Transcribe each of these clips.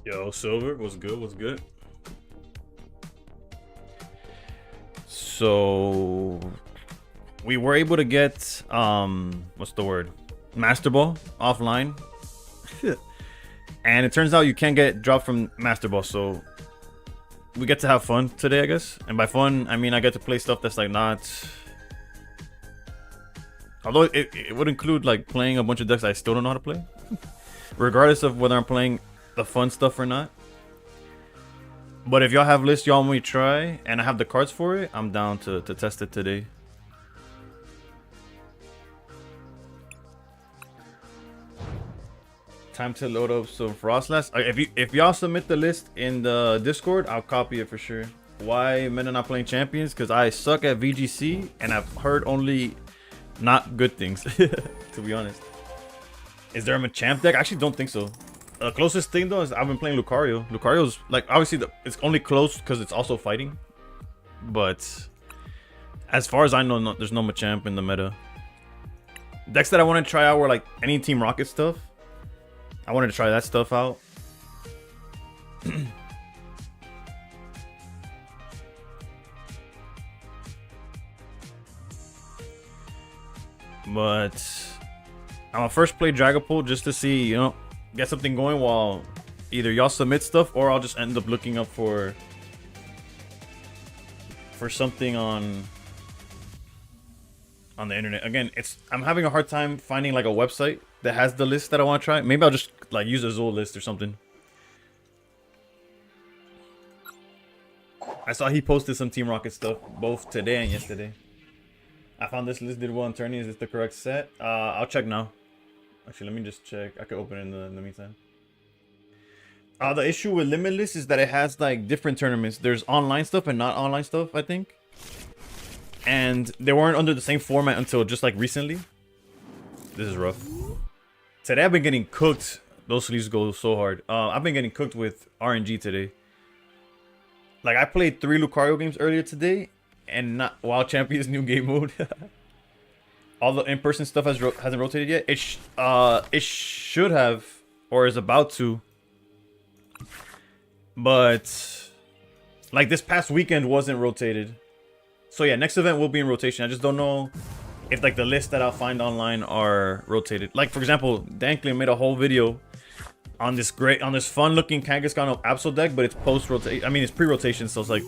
Yo, Silver, what's good? What's good? So we were able to get what's the word? Master Ball offline. And it turns out you can't get dropped from Master Ball, so we get to have fun today, I guess. And by fun, I mean I get to play stuff that's like not, although it would include like playing a bunch of decks I still don't know how to play. Regardless of whether I'm playing the fun stuff or not. But if y'all have lists y'all want me to try and I have the cards for it, I'm down to test it today. Time to load up some Frostlass. If y'all submit the list in the Discord, I'll copy it for sure. Why men are not playing champions? Because I suck at VGC and I've heard only not good things, to be honest. Is there a Machamp deck? I actually don't think so. The closest thing though is I've been playing Lucario. Lucario's like obviously it's only close because it's also fighting. But as far as I know, there's no Machamp in the meta. Decks that I want to try out were like any Team Rocket stuff. I wanted to try that stuff out. But I'm gonna first play Dragapult just to see, you know, get something going while either y'all submit stuff or I'll just end up looking up for something on the internet. Again, I'm having a hard time finding like a website that has the list that I want to try. Maybe I'll just like use a Zool list or something. I saw he posted some Team Rocket stuff both today and yesterday. I found this list did well in tourney. Is this the correct set? I'll check now. Actually, let me just check. I could open it in the meantime. The issue with Limitless is that it has like different tournaments. There's online stuff and not online stuff, I think. And they weren't under the same format until just like recently. This is rough. Today I've been getting cooked. Those sleeves go so hard. I've been getting cooked with RNG today. Like I played 3 Lucario games earlier today, and not Wild Champions new game mode. All the in-person stuff hasn't rotated yet. It should have or is about to. But like this past weekend wasn't rotated. So yeah, next event will be in rotation. I just don't know if like the lists that I'll find online are rotated. Like for example, Dankling made a whole video on this fun looking Kangaskhan Absol deck, but it's post-rotation. I mean, it's pre-rotation, so it's like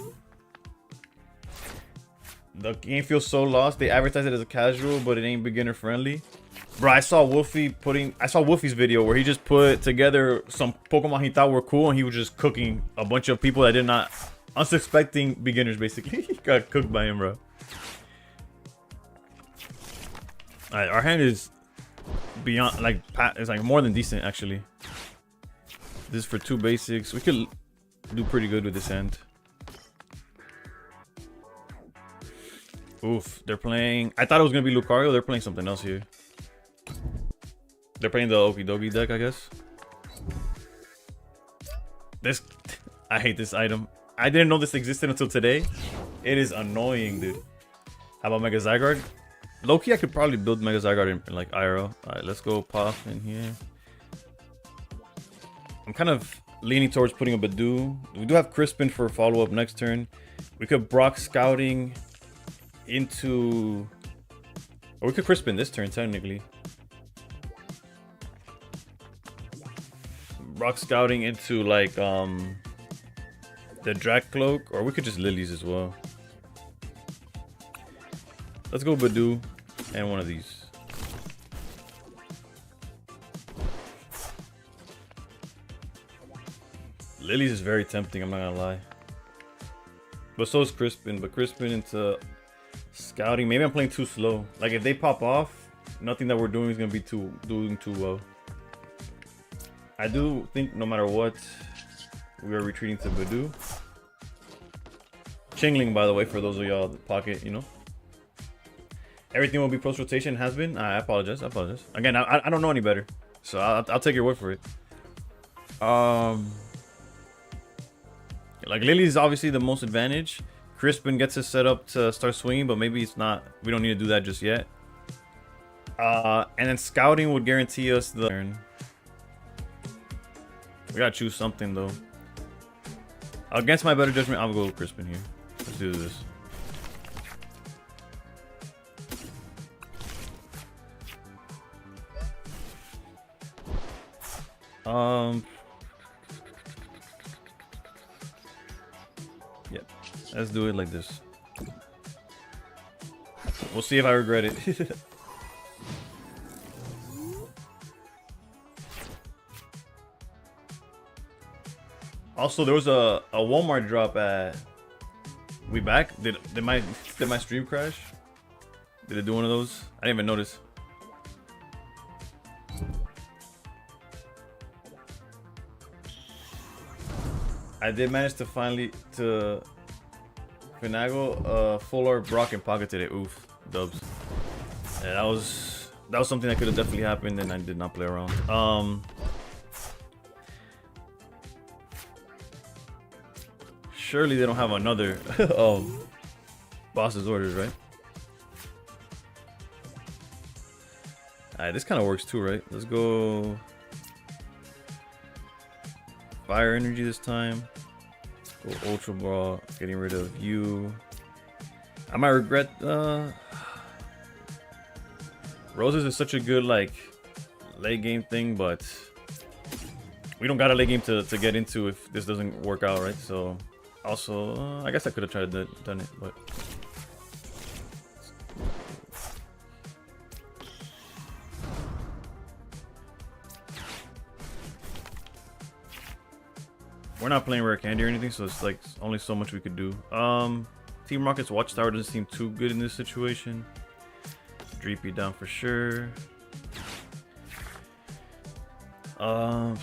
the game feels so lost. They advertise it as a casual, but it ain't beginner friendly. Bro, I saw Wolfie's video where he just put together some Pokemon he thought were cool, and he was just cooking a bunch of people that did not, unsuspecting beginners basically. He got cooked by him, bro. Alright, our hand is beyond, like, it's like more than decent actually. This is for 2 basics. We could do pretty good with this hand. Oof, they're playing. I thought it was gonna be Lucario. They're playing something else here. They're playing the Okidogi deck, I guess. This, I hate this item. I didn't know this existed until today. It is annoying, dude. How about Mega Zygarde? Low-key, I could probably build Mega Zygarde in like IRL. Alright, let's go pop in here. I'm kind of leaning towards putting a Badoo. We do have Crispin for follow-up next turn. We could Brock Scouting into... Or we could Crispin this turn, technically. Brock Scouting into, like, the Drac Cloak. Or we could just Lilies as well. Let's go Badoo and one of these. Lilies is very tempting, I'm not gonna lie. But so is Crispin. But Crispin into Scouting. Maybe I'm playing too slow. Like if they pop off, nothing that we're doing is gonna be doing too well. I do think no matter what, we are retreating to Badoo. Chingling, by the way, for those of y'all pocket, you know. Everything will be post rotation. Has been. I apologize. Again, I don't know any better, so I'll take your word for it. Like Lily is obviously the most advantage. Crispin gets us set up to start swinging, but maybe it's not. We don't need to do that just yet. And then Scouting would guarantee us the turn. We gotta choose something though. Against my better judgment, I'll go with Crispin here. Let's do this. Yep. Let's do it like this. We'll see if I regret it. Also, there was a Walmart drop at. We back? Did my stream crash? Did it do one of those? I didn't even notice. I did manage to finally finagle full art Brock in pocket today. Oof, dubs. Yeah, that was something that could have definitely happened, and I did not play around. Surely they don't have another boss's orders, right? Alright, this kind of works too, right? Let's go fire energy this time. Go ultra ball, getting rid of you. I might regret Roses is such a good like late game thing, but we don't got a late game to get into if this doesn't work out, right? So also, I guess I could have tried to done it, but we're not playing rare candy or anything, so it's like only so much we could do. Team Rocket's Watchtower doesn't seem too good in this situation. Dreepy down for sure. I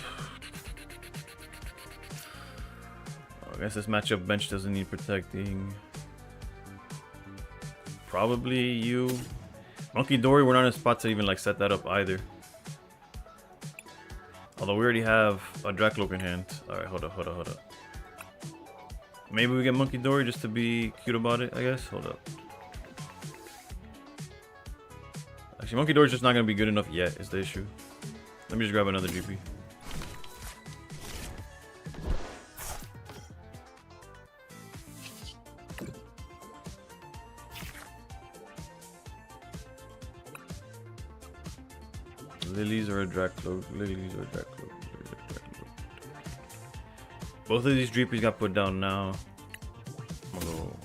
guess this matchup bench doesn't need protecting. Probably you. Monkey Dory, we're not in a spot to even like set that up either. Although we already have a Dracloak in hand. Alright, hold up. Maybe we get Monkey Dory just to be cute about it, I guess. Hold up. Actually, Monkey Dory's just not going to be good enough yet, is the issue. Let me just grab another GP. Lilies or a Dracloak. Both of these Dreepies got put down now. I'm gonna go.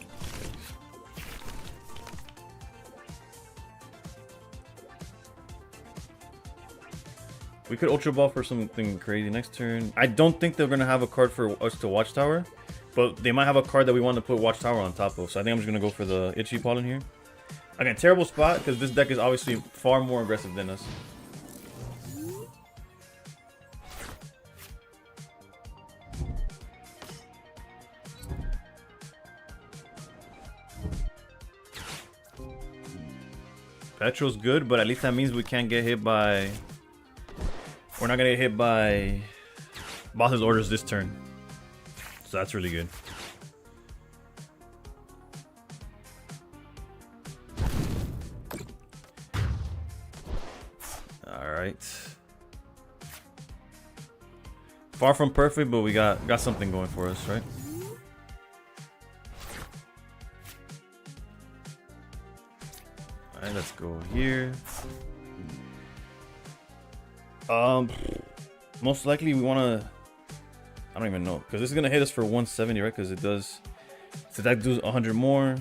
We could Ultra Ball for something crazy next turn. I don't think they're gonna have a card for us to Watchtower, but they might have a card that we want to put Watchtower on top of. So I think I'm just gonna go for the Itchy Pollen here. Again, terrible spot because this deck is obviously far more aggressive than us. Petro's good, but at least that means we can't get hit by... We're not gonna get hit by boss's orders this turn. So that's really good. Alright. Far from perfect, but we got something going for us, right? Alright, let's go here. Most likely we want to... I don't even know, because this is going to hit us for 170, right? Because it does... So that does 100 more.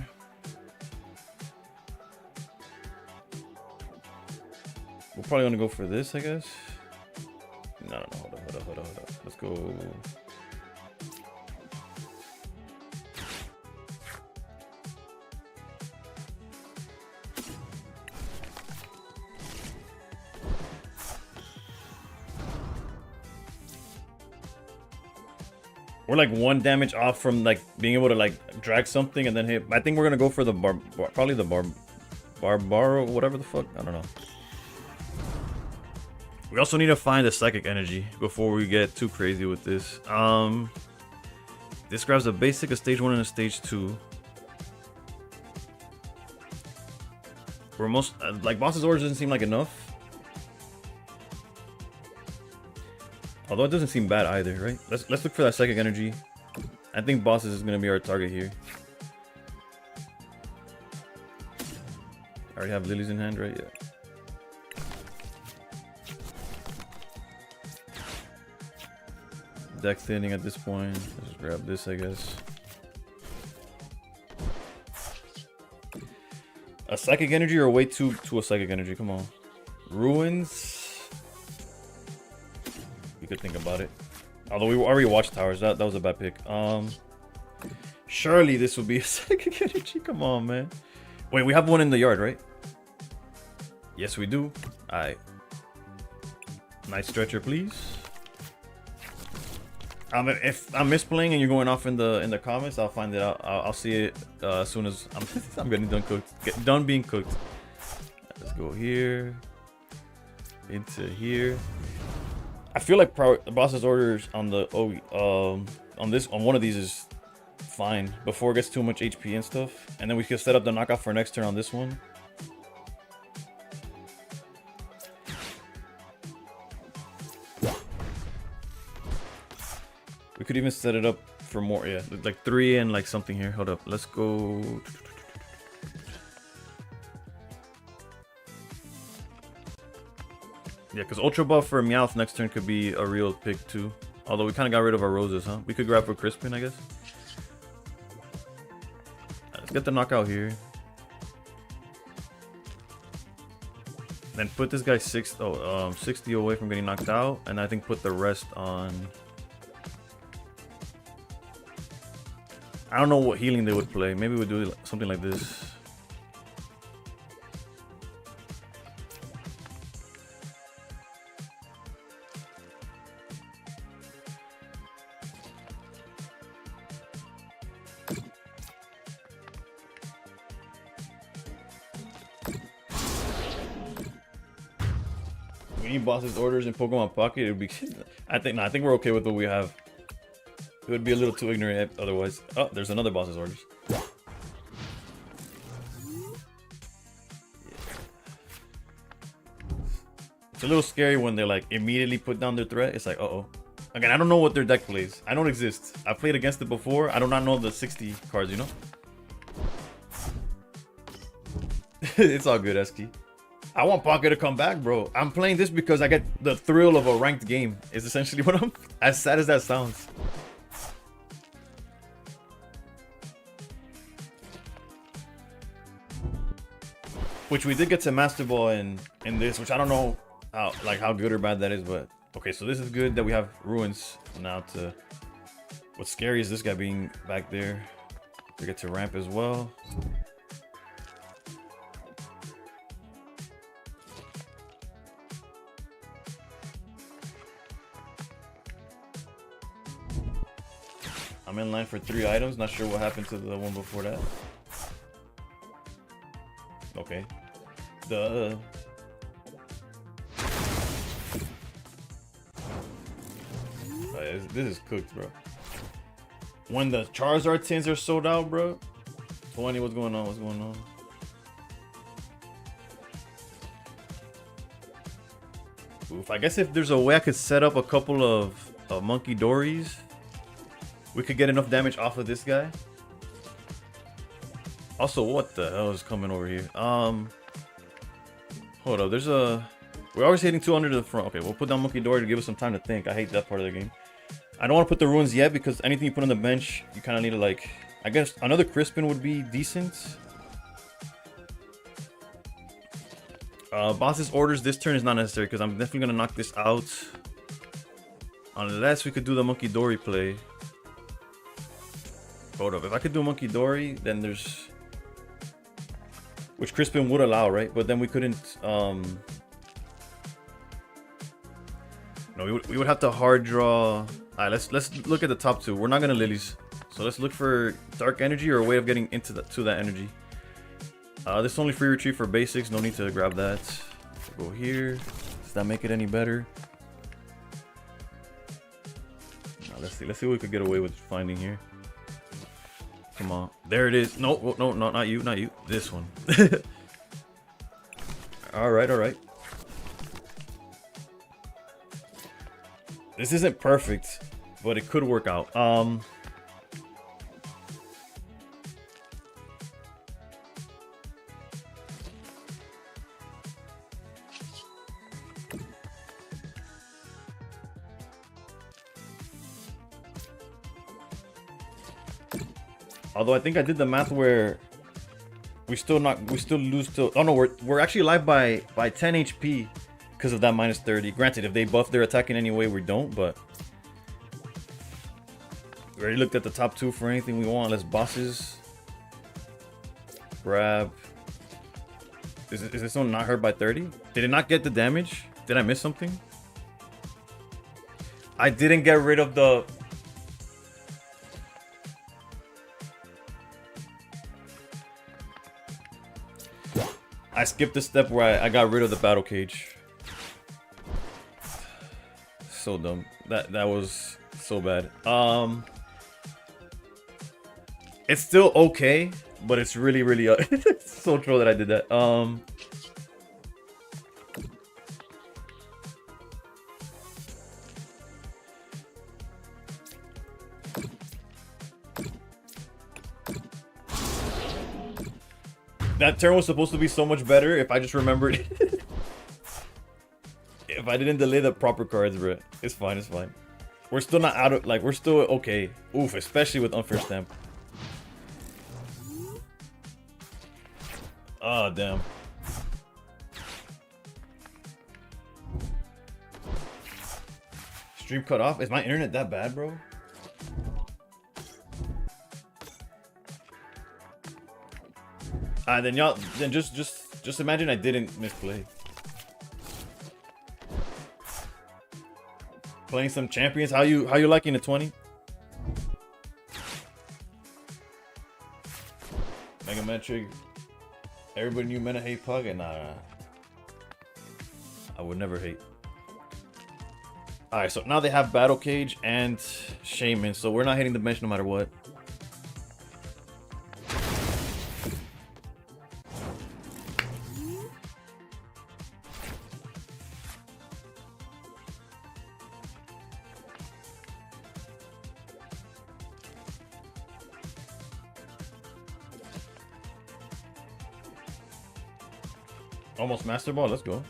We're probably going to go for this, I guess. No, hold up. Let's go... We're like 1 damage off from like being able to like drag something and then hit. I think we're gonna go for the probably the Barbaro, whatever the fuck. I don't know. We also need to find the psychic energy before we get too crazy with this. This grabs a basic, a stage 1, and a stage 2. We're most like boss's orders doesn't seem like enough. Although it doesn't seem bad either, right? Let's look for that psychic energy. I think bosses is gonna be our target here. I already have lilies in hand, right? Yeah. Deck thinning at this point. Let's just grab this, I guess. A psychic energy or way to a psychic energy? Come on. Ruins. We could think about it. Although we already watched towers. That was a bad pick. Surely this would be a psychic energy. Come on, man. Wait, we have one in the yard, right? Yes, we do. Alright. Nice stretcher, please. If I'm misplaying and you're going off in the comments, I'll find it out. I'll see it as soon as I'm getting done being cooked. Let's go here into here. I feel like the boss's orders on the on one of these is fine before it gets too much HP and stuff, and then we can set up the knockout for next turn on this one. We could even set it up for more, yeah, like 3 and like something here. Hold up, let's go. Yeah, because Ultra Buff for Meowth next turn could be a real pick too. Although we kind of got rid of our roses, huh? We could grab for Crispin, I guess. Let's get the knockout here. Then put this guy 60 away from getting knocked out. And I think put the rest on... I don't know what healing they would play. Maybe we'll do something like this. We need bosses orders in Pokemon Pocket. It would be. I think we're okay with what we have. It would be a little too ignorant otherwise. Oh, there's another boss's orders. Yeah. It's a little scary when they're like immediately put down their threat. It's like, uh-oh. Again, I don't know what their deck plays. I don't exist. I played against it before. I do not know the 60 cards, you know? It's all good, Eski. I want Pocket to come back, bro. I'm playing this because I get the thrill of a ranked game. Is essentially what I'm... As sad as that sounds. Which we did get to Master Ball in this, which I don't know how good or bad that is, but okay, so this is good that we have Ruins now to... What's scary is this guy being back there. We get to ramp as well. I'm in line for 3 items, not sure what happened to the one before that. Okay. Duh. This is cooked, bro. When the Charizard tins are sold out, bro. 20, what's going on? What's going on? Oof, I guess if there's a way I could set up a couple of Monkey Dories, we could get enough damage off of this guy. Also, what the hell is coming over here? Hold up, we're always hitting 200 to the front. Okay, we'll put down Monkey Dory to give us some time to think. I hate that part of the game. I don't want to put the ruins yet because anything you put on the bench, you kind of need to like... I guess another Crispin would be decent. Boss's orders this turn is not necessary because I'm definitely going to knock this out. Unless we could do the Monkey Dory play. Hold up, if I could do Monkey Dory, then there's... Which Crispin would allow, right? But then we couldn't... No, we would have to hard draw... Alright, let's look at the top 2. We're not going to Lilies. So let's look for Dark Energy or a way of getting into that energy. This is only free retreat for basics. No need to grab that. Go here. Does that make it any better? No, let's see what we could get away with finding here. Come on. There it is. No, not you, not you. This one. Alright. This isn't perfect, but it could work out. Although I think I did the math where we still lose to. Oh no, we're actually live by 10 HP because of that minus 30. Granted, if they buff their attack in any way, we don't. But we already looked at the top 2 for anything we want. Let's bosses. Grab. Is this one not hurt by 30? Did it not get the damage? Did I miss something? I didn't get rid of the. I skipped the step where I got rid of the battle cage. So dumb. That was so bad. It's still okay, but it's really it's so troll that I did that. That turn was supposed to be so much better if I just remembered. If I didn't delay the proper cards, bro. It's fine, it's fine. We're still not out of, like, we're still okay. Oof, especially with unfair stamp. Oh, damn. Stream cut off? Is my internet that bad, bro? Then y'all, then just imagine I didn't misplay. Playing some champions. How you liking the 20? Mega Metric. Everybody knew Meta hate Pug, and nah. I would never hate. Alright, so now they have Battle Cage and Shaman, so we're not hitting the bench no matter what. Almost Master Ball, let's go.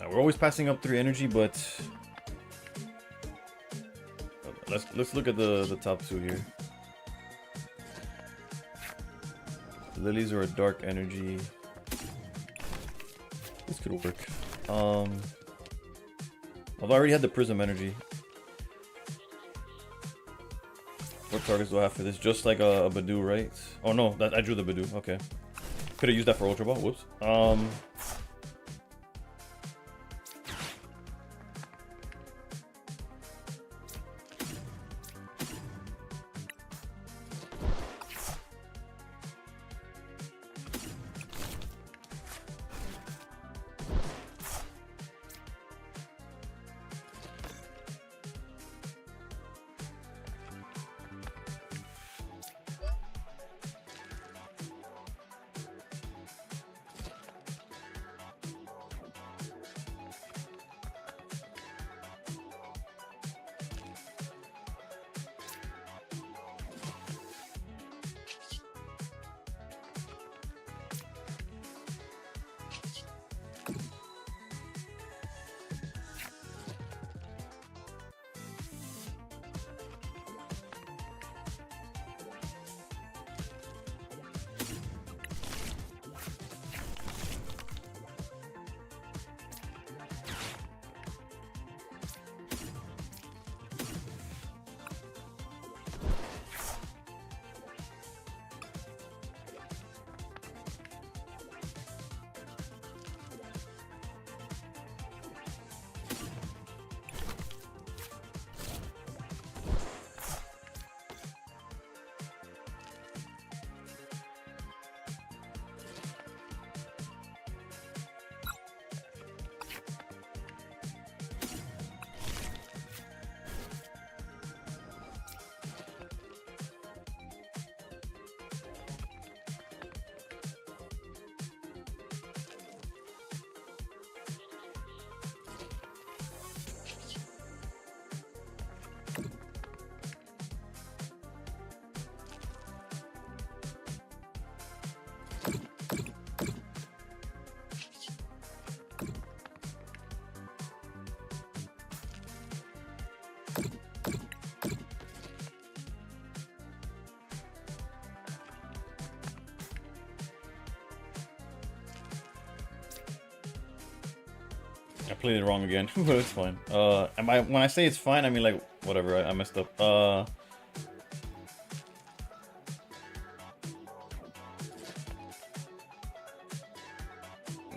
We're always passing up 3 energy, but let's look at the top 2 here. The lilies are a dark energy. This could work. Although I already had the prism energy. What targets do I have for this? Just like a Badoo, right? Oh no, I drew the Badoo. Okay. Could have used that for Ultra Ball. Whoops. I played it wrong again, but it's fine. When I say it's fine, I mean like whatever. I messed up. Yeah,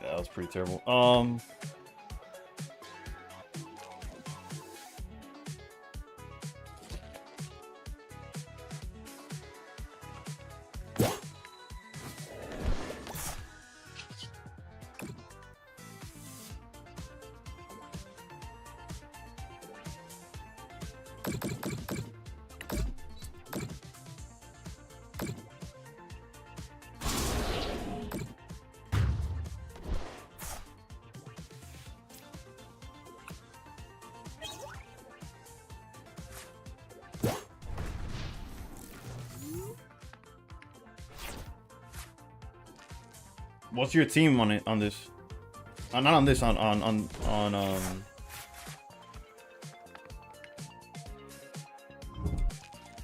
that was pretty terrible. What's your team on it? On this? Not on this. On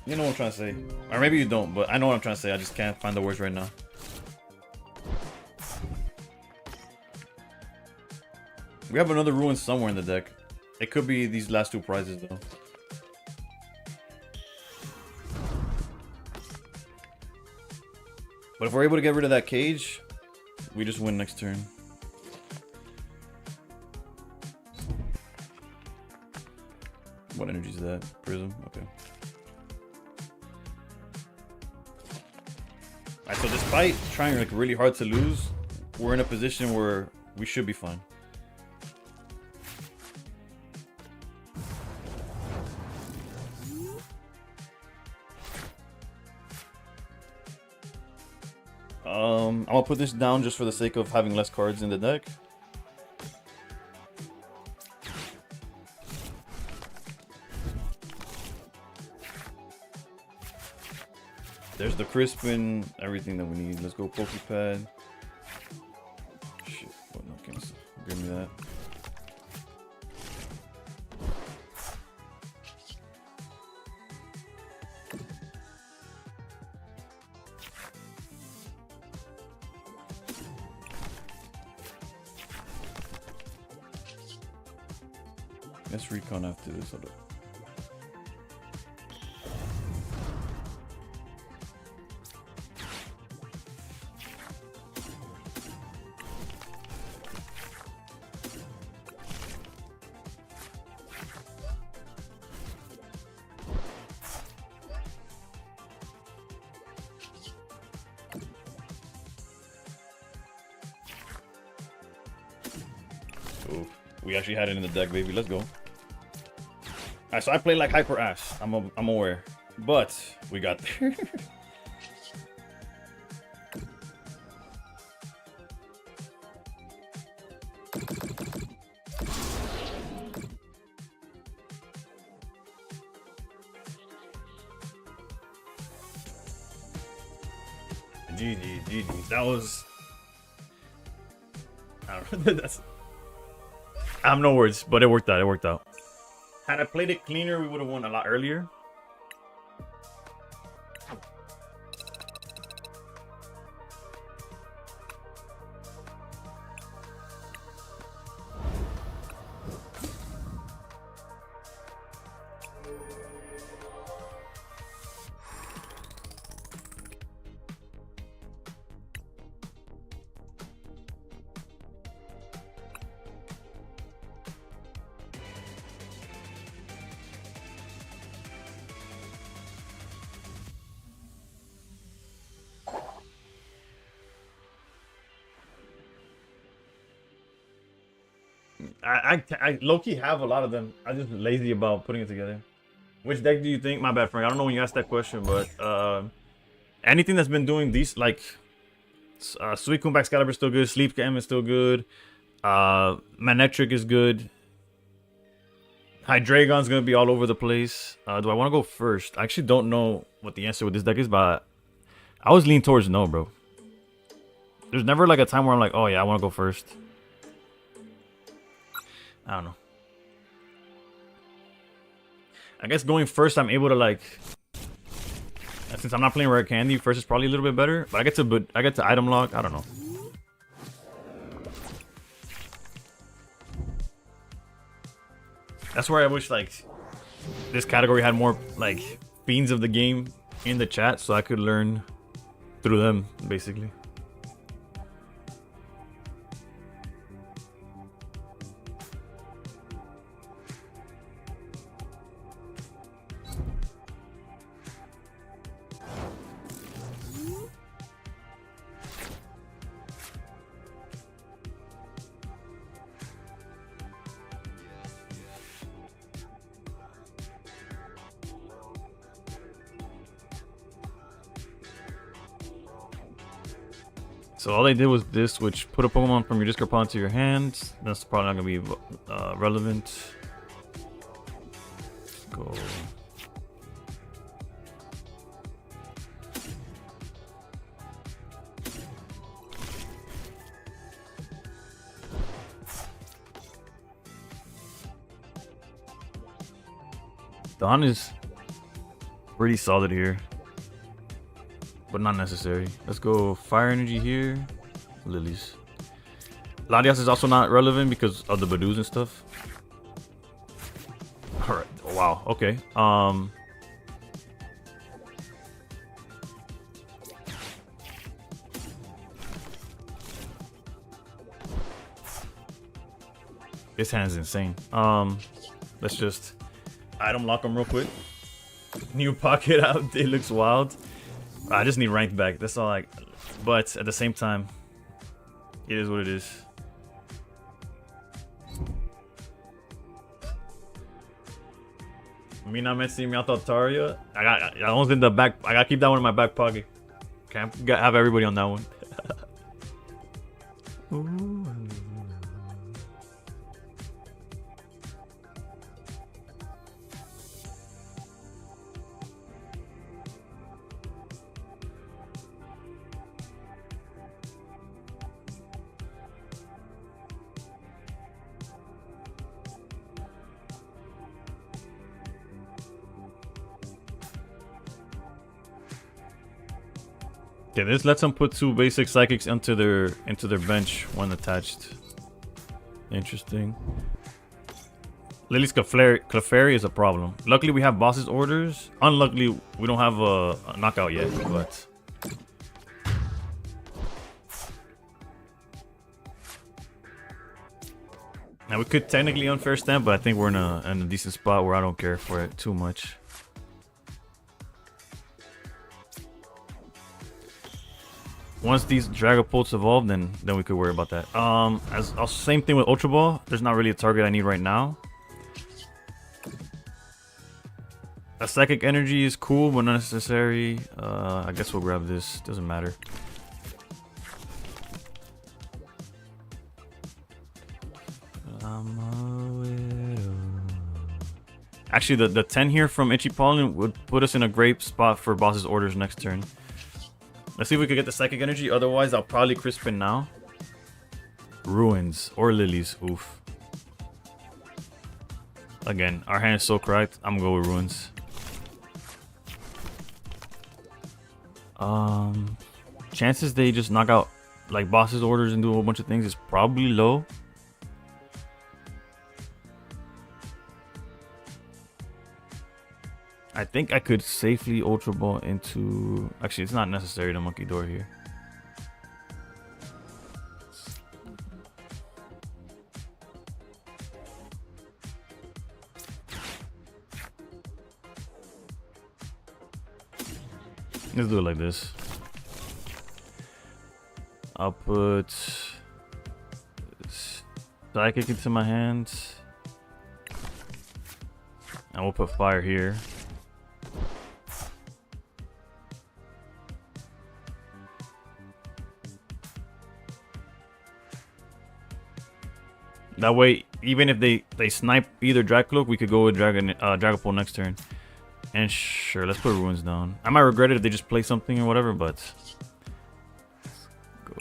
You know what I'm trying to say, or maybe you don't, but I know what I'm trying to say. I just can't find the words right now. We have another ruin somewhere in the deck. It could be these last two prizes though. But if we're able to get rid of that cage, we just win next turn. What energy is that? Prism? Okay. Alright, so despite trying like really hard to lose, we're in a position where we should be fine. I'm gonna put this down just for the sake of having less cards in the deck. There's the Crispin, everything that we need. Let's go Pokepad. Shit, what no cancel. Give me that. Let's recon after this. Hold up. Ooh, we actually had it in the deck, baby. Let's go. Alright, so I play like hyper ass. I'm aware, but we got there. GG. That was. I don't know. I have no words, but it worked out. It worked out. Had I played it cleaner, we would have won a lot earlier. I low-key have a lot of them. I'm just lazy about putting it together. Which deck do you think? My bad, Frank. I don't know when you asked that question, but anything that's been doing these, like Suicune Excalibur is still good. Sleep M is still good. Manectric is good. Hydreigon's gonna be all over the place. Do I want to go first? I actually don't know what the answer with this deck is, but I always lean towards no, bro. There's never like a time where I'm like, oh yeah, I want to go first. I don't know. I guess going first, I'm able to like. Since I'm not playing rare candy, first is probably a little bit better. But I get to item lock. I don't know. That's where I wish like this category had more like fiends of the game in the chat, so I could learn through them basically. So all they did was this, which put a Pokemon from your discard pile into your hand. That's probably not gonna be relevant. Let's go. Dawn is pretty solid here, but not necessary. Let's go Fire Energy here. Lilies. Latias is also not relevant because of the Badoos and stuff. Alright. Wow. Okay. This hand is insane. Let's just item lock them real quick. New pocket out. It looks wild. I just need ranked back. That's all I. But at the same time, it is what it is. Me not messing me out Taria. I almost did the back. I gotta keep that one in my back pocket. Can't have everybody on that one. Ooh. Okay, this lets them put 2 basic psychics into their bench when attached. Interesting. Lily's Clefairy is a problem. Luckily we have boss's orders. Unluckily we don't have a knockout yet, but now we could technically unfair stamp, but I think we're in a decent spot where I don't care for it too much. Once these Dragapults evolve, then we could worry about that. Same thing with Ultra Ball. There's not really a target I need right now. A Psychic Energy is cool, but not necessary. I guess we'll grab this. Doesn't matter. Actually, the 10 here from Itchy Pollen would put us in a great spot for boss's orders next turn. Let's see if we could get the Psychic Energy. Otherwise, I'll probably Crispin now. Ruins or Lilies. Oof. Again, our hand is so cracked. I'm gonna go with Ruins. Chances they just knock out like boss's orders and do a whole bunch of things is probably low. I think I could safely Ultra Ball into... Actually, it's not necessary to Monkey Door here. Let's do it like this. I'll put Psychic into my hands. And we'll put Fire here. That way, even if they snipe either Dragcloak, we could go with Dragapult next turn. And sure, let's put Ruins down. I might regret it if they just play something or whatever, but let's go.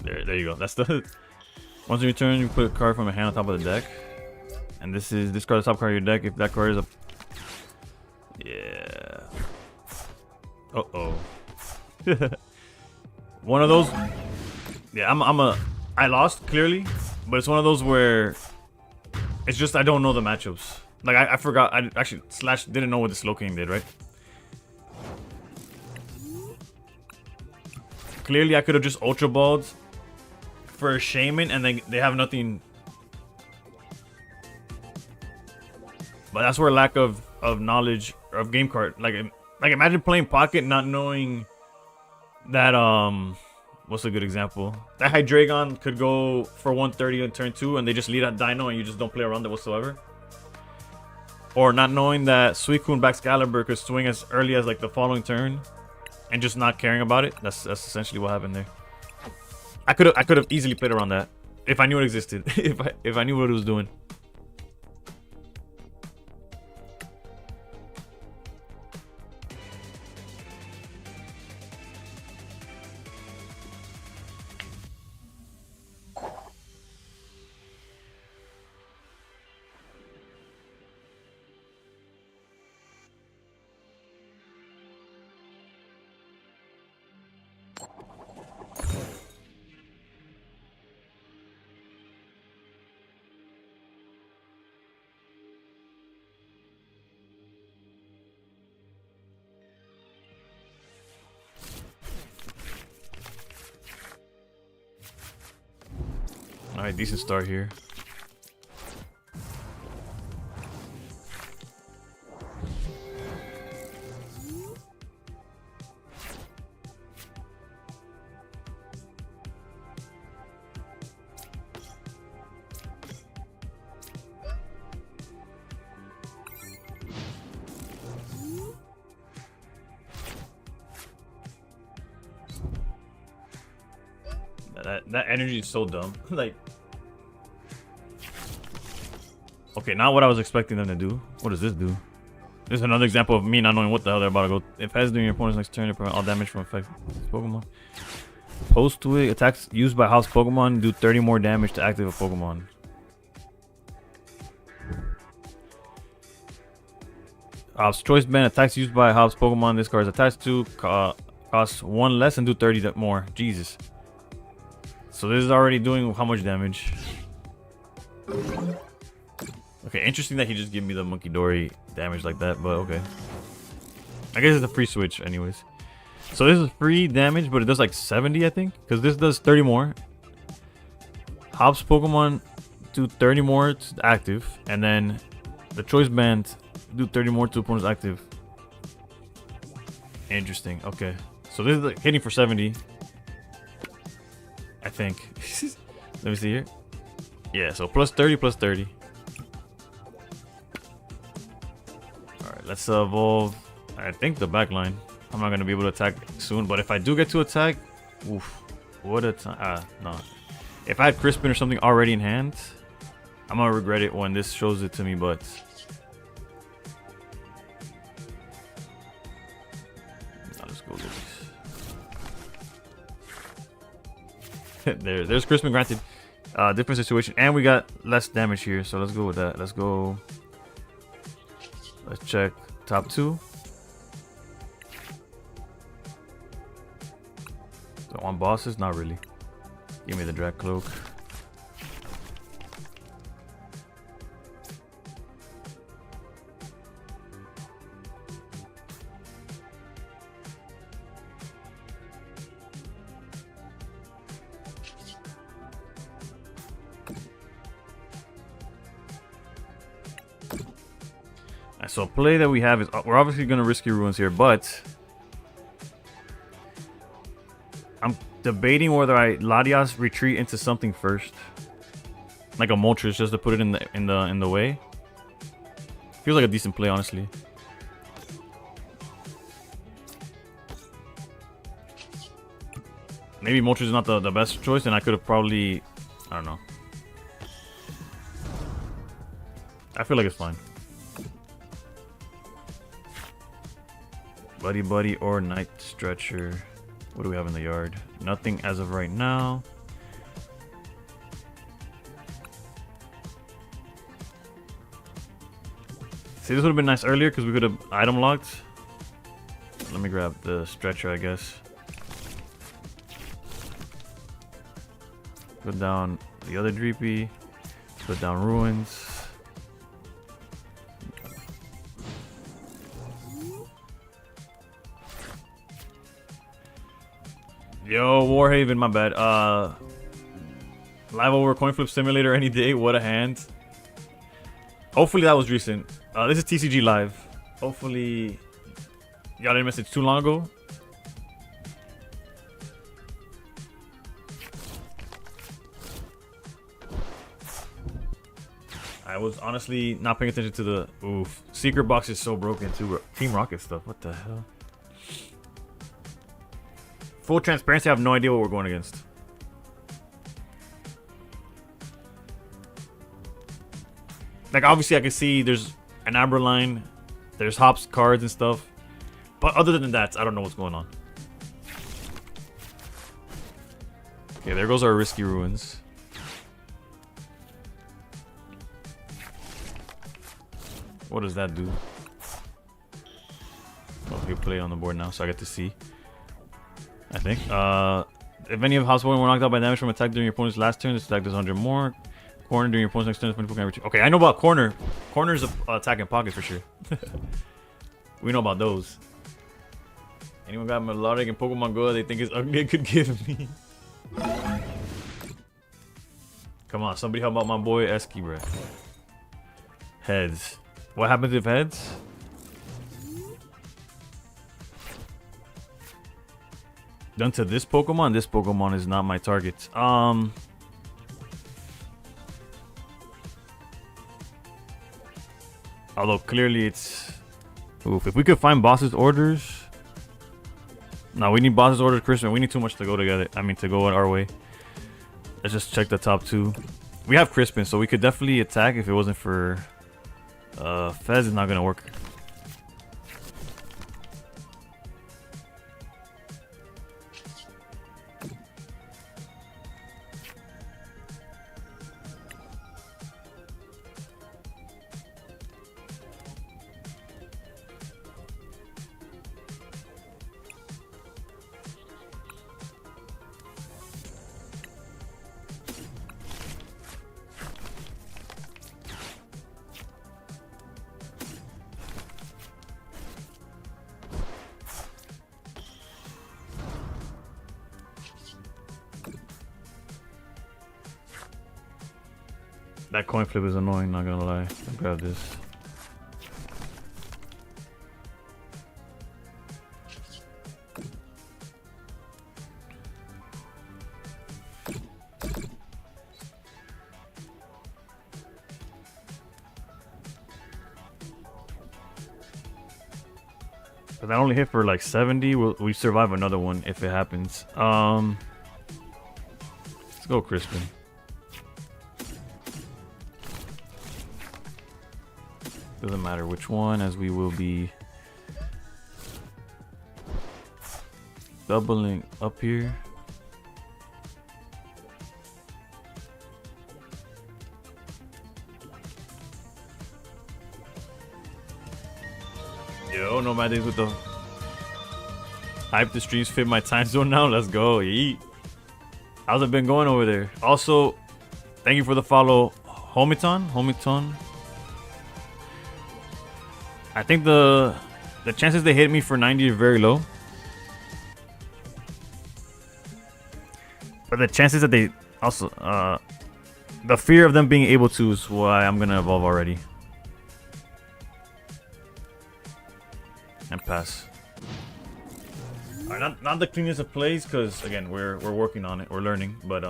There you go. That's the... Once you return, you put a card from a hand on top of the deck. And this is discard the top card of your deck if that card is a... Yeah. Uh-oh. One of those... Yeah, I lost, clearly. But it's one of those where... It's just I don't know the matchups. Like, I forgot. I actually, Slash didn't know what the Slow King did, right? Clearly, I could have just Ultra Balled for a Shaman, and then they have nothing. But that's where lack of knowledge of game card. Like imagine playing Pocket, not knowing that what's a good example? That Hydreigon could go for 130 on turn 2, and they just lead at Dino, and you just don't play around it whatsoever. Or not knowing that Suicune Baxcalibur could swing as early as like the following turn, and just not caring about it. That's essentially what happened there. I could have easily played around that if I knew it existed. if I knew what it was doing. Alright, decent start here. That energy is so dumb. Like, okay, not what I was expecting them to do. What does this do? This is another example of me not knowing what the hell they're about to go. If has during your opponent's next turn, to prevent all damage from effect Pokemon. Post to it, attacks used by house Pokemon do 30 more damage to active a Pokemon. Choice Band, attacks used by house Pokemon this card is attached to cost 1 less and do 30 more. Jesus. So this is already doing how much damage? Okay, interesting that he just gave me the Monkey Dory damage like that, but okay. I guess it's a free switch anyways. So this is free damage, but it does like 70, I think. Because this does 30 more. Hops Pokemon do 30 more to active. And then the Choice Band do 30 more to opponent's active. Interesting, okay. So this is like hitting for 70. I think. Let me see here. Yeah, so plus 30, plus 30. Alright, let's evolve. I think the back line. I'm not going to be able to attack soon, but if I do get to attack, oof, what a time. No. If I had Crispin or something already in hand, I'm going to regret it when this shows it to me, but... Let's go get this. There's Crispin, granted. Different situation, and we got less damage here, so let's go with that. Let's go. Let's check top 2. Do I want bosses? Not really. Give me the Drag Cloak. So play that we have is we're obviously gonna Risky Ruins here, but I'm debating whether I Latias retreat into something first, like a Moltres, just to put it in the way. Feels like a decent play, honestly. Maybe Moltres is not the best choice, and I could have probably, I don't know. I feel like it's fine. Buddy Buddy or Night Stretcher. What do we have in the yard? Nothing as of right now. See, this would have been nice earlier because we could have item locked. Let me grab the stretcher, I guess. Put down the other Dreepy. Put down Ruins. Yo, Warhaven, my bad. Live over coin flip simulator any day. What a hand. Hopefully that was recent. This is TCG live. Hopefully y'all didn't miss it too long ago. I was honestly not paying attention to the oof. Secret box is so broken too. Team Rocket stuff. What the hell? Full transparency, I have no idea what we're going against. Like, obviously, I can see there's an Amber line, there's hops, cards, and stuff. But other than that, I don't know what's going on. Okay, there goes our risky Ruins. What does that do? Oh, he'll play on the board now, so I get to see. I think. If any of House 1 were knocked out by damage from attack during your opponent's last turn, this attack does 100 more. Corner during your opponent's next turn is 24 can okay, I know about corner. Corner's attacking pockets for sure. We know about those. Anyone got Melodic and Pokemon Go they think is ugly it could give me? Come on, somebody help out my boy Eski, bro. Heads. What happens if heads? Done to this Pokemon? This Pokemon is not my target. Although clearly it's... Oof, if we could find boss's orders... No, we need boss's orders, Christian. We need too much to go together. I mean, to go our way. Let's just check the top two. We have Crispin, so we could definitely attack if it wasn't for... Fez is not gonna work. That coin flip is annoying, not gonna lie. I'll grab this. But that only hit for like 70. We survive another one if it happens. Let's go Crispin. Doesn't matter which one, as we will be doubling up here. Yo, Nomadics with the hype. The streams fit my time zone now. Let's go. Yeet. How's it been going over there? Also, thank you for the follow, Homiton. I think the chances they hit me for 90 are very low. But the chances that they also... the fear of them being able to is why I'm going to evolve already. And pass. Alright, not the cleanest of plays, because, again, we're working on it. We're learning, but...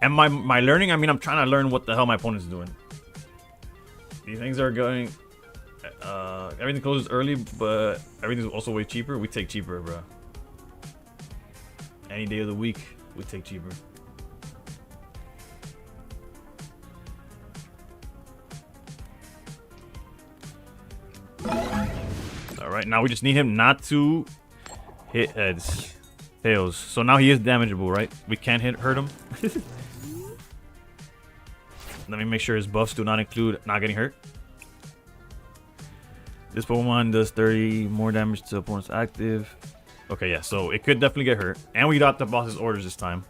And my learning, I mean, I'm trying to learn what the hell my opponent's doing. These things are going... everything closes early, but everything's also way cheaper. We take cheaper, bro. Any day of the week, we take cheaper. Alright, now we just need him not to hit heads. Fails. So now he is damageable, right? We can't hurt him. Let me make sure his buffs do not include not getting hurt. This Pokemon does 30 more damage to opponents active. Okay, yeah, so it could definitely get hurt. And we got the boss's orders this time.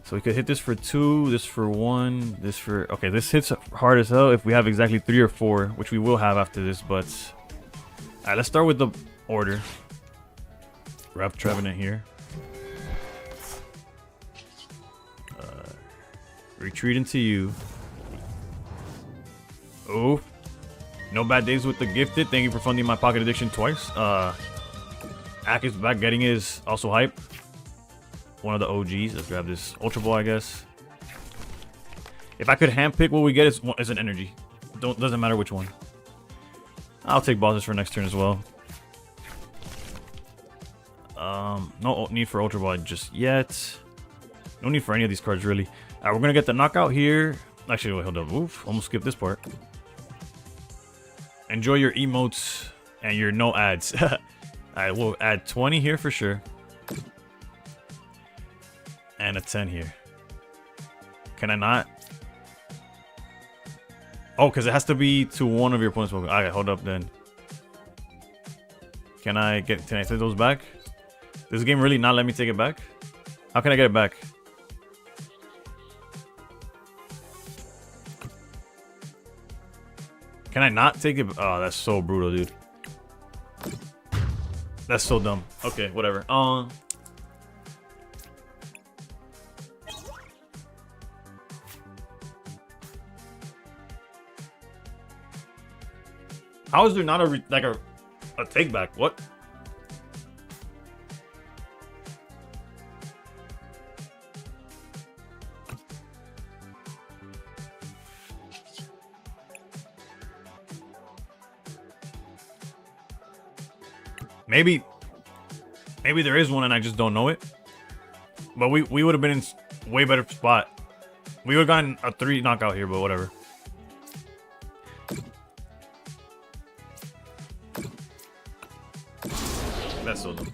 So we could hit this for 2, this for 1, this for... Okay, this hits hard as hell if we have exactly 3 or 4, which we will have after this, but... Alright, let's start with the order. Rev Trevenant here. Retreat into you. Oh. No bad days with the gifted. Thank you for funding my pocket addiction twice. Ak is back getting his also hype. One of the OGs. Let's grab this Ultra Ball, I guess. If I could handpick what we get is an energy. Doesn't matter which one. I'll take bosses for next turn as well. No need for Ultra Ball just yet. No need for any of these cards really. Alright, we're gonna get the knockout here. Actually, wait, hold up. Oof, almost skipped this part. Enjoy your emotes and your no ads. Alright, we'll add 20 here for sure. And a 10 here. Can I not? Oh, because it has to be to one of your opponent's Pokemon. Alright, hold up then. Can I take those back? Does this game really not let me take it back? How can I get it back? Can I not take it? Oh, that's so brutal, dude. That's so dumb. Okay, whatever. How is there not a take back? What? Maybe there is one and I just don't know it. But we would have been in way better spot. We would have gotten a 3 knockout here, but whatever. That's so dumb.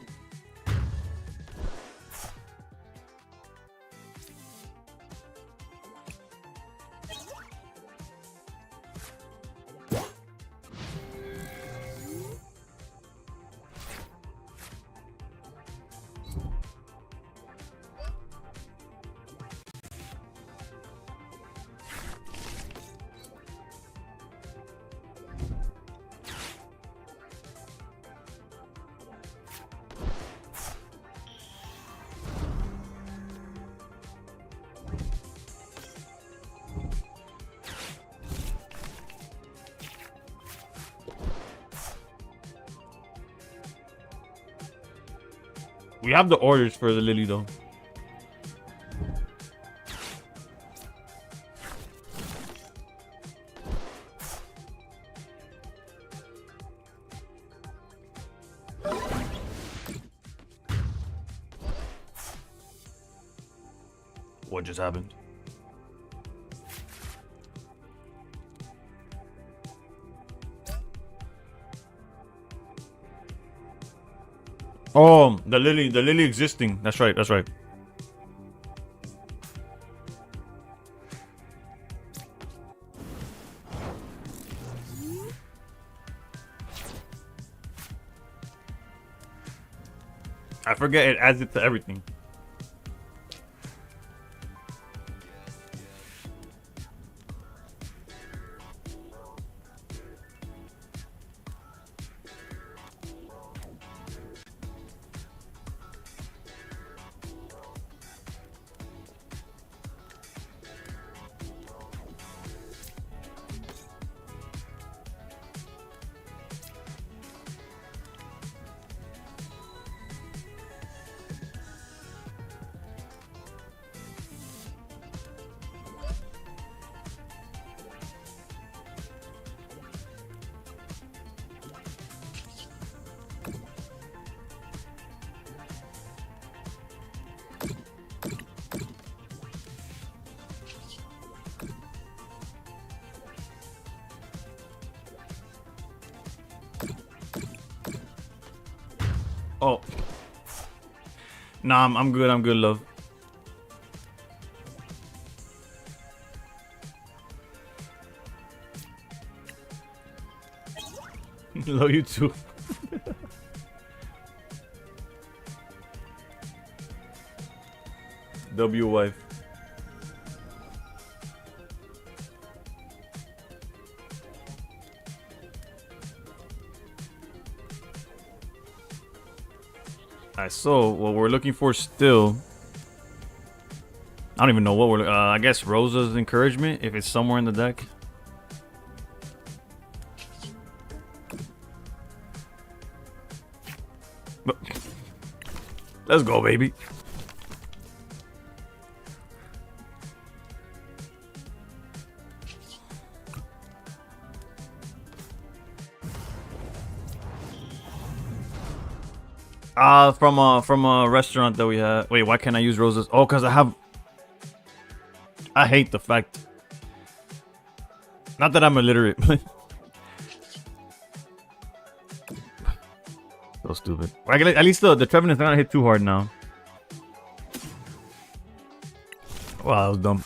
We have the orders for the Lily though. What just happened? Oh, the lily existing. That's right, that's right. I forget it adds it to everything. Oh. Nah, I'm good. I'm good, love. Love you too. W wife. Alright, so what we're looking for still, I don't even know what we're. I guess Rosa's encouragement if it's somewhere in the deck. Let's go, baby. From a restaurant that we had. Wait, why can't I use Rosa's? Oh, cause I hate the fact. Not that I'm illiterate, but so stupid. At least the Trevenant is not gonna hit too hard now. Wow, that was dumb.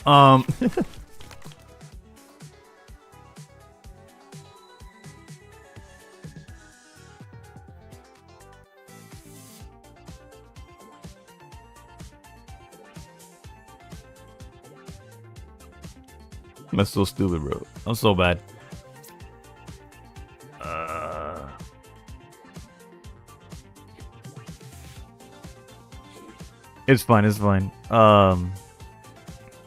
That's so stupid, bro. I'm so bad. It's fine. It's fine.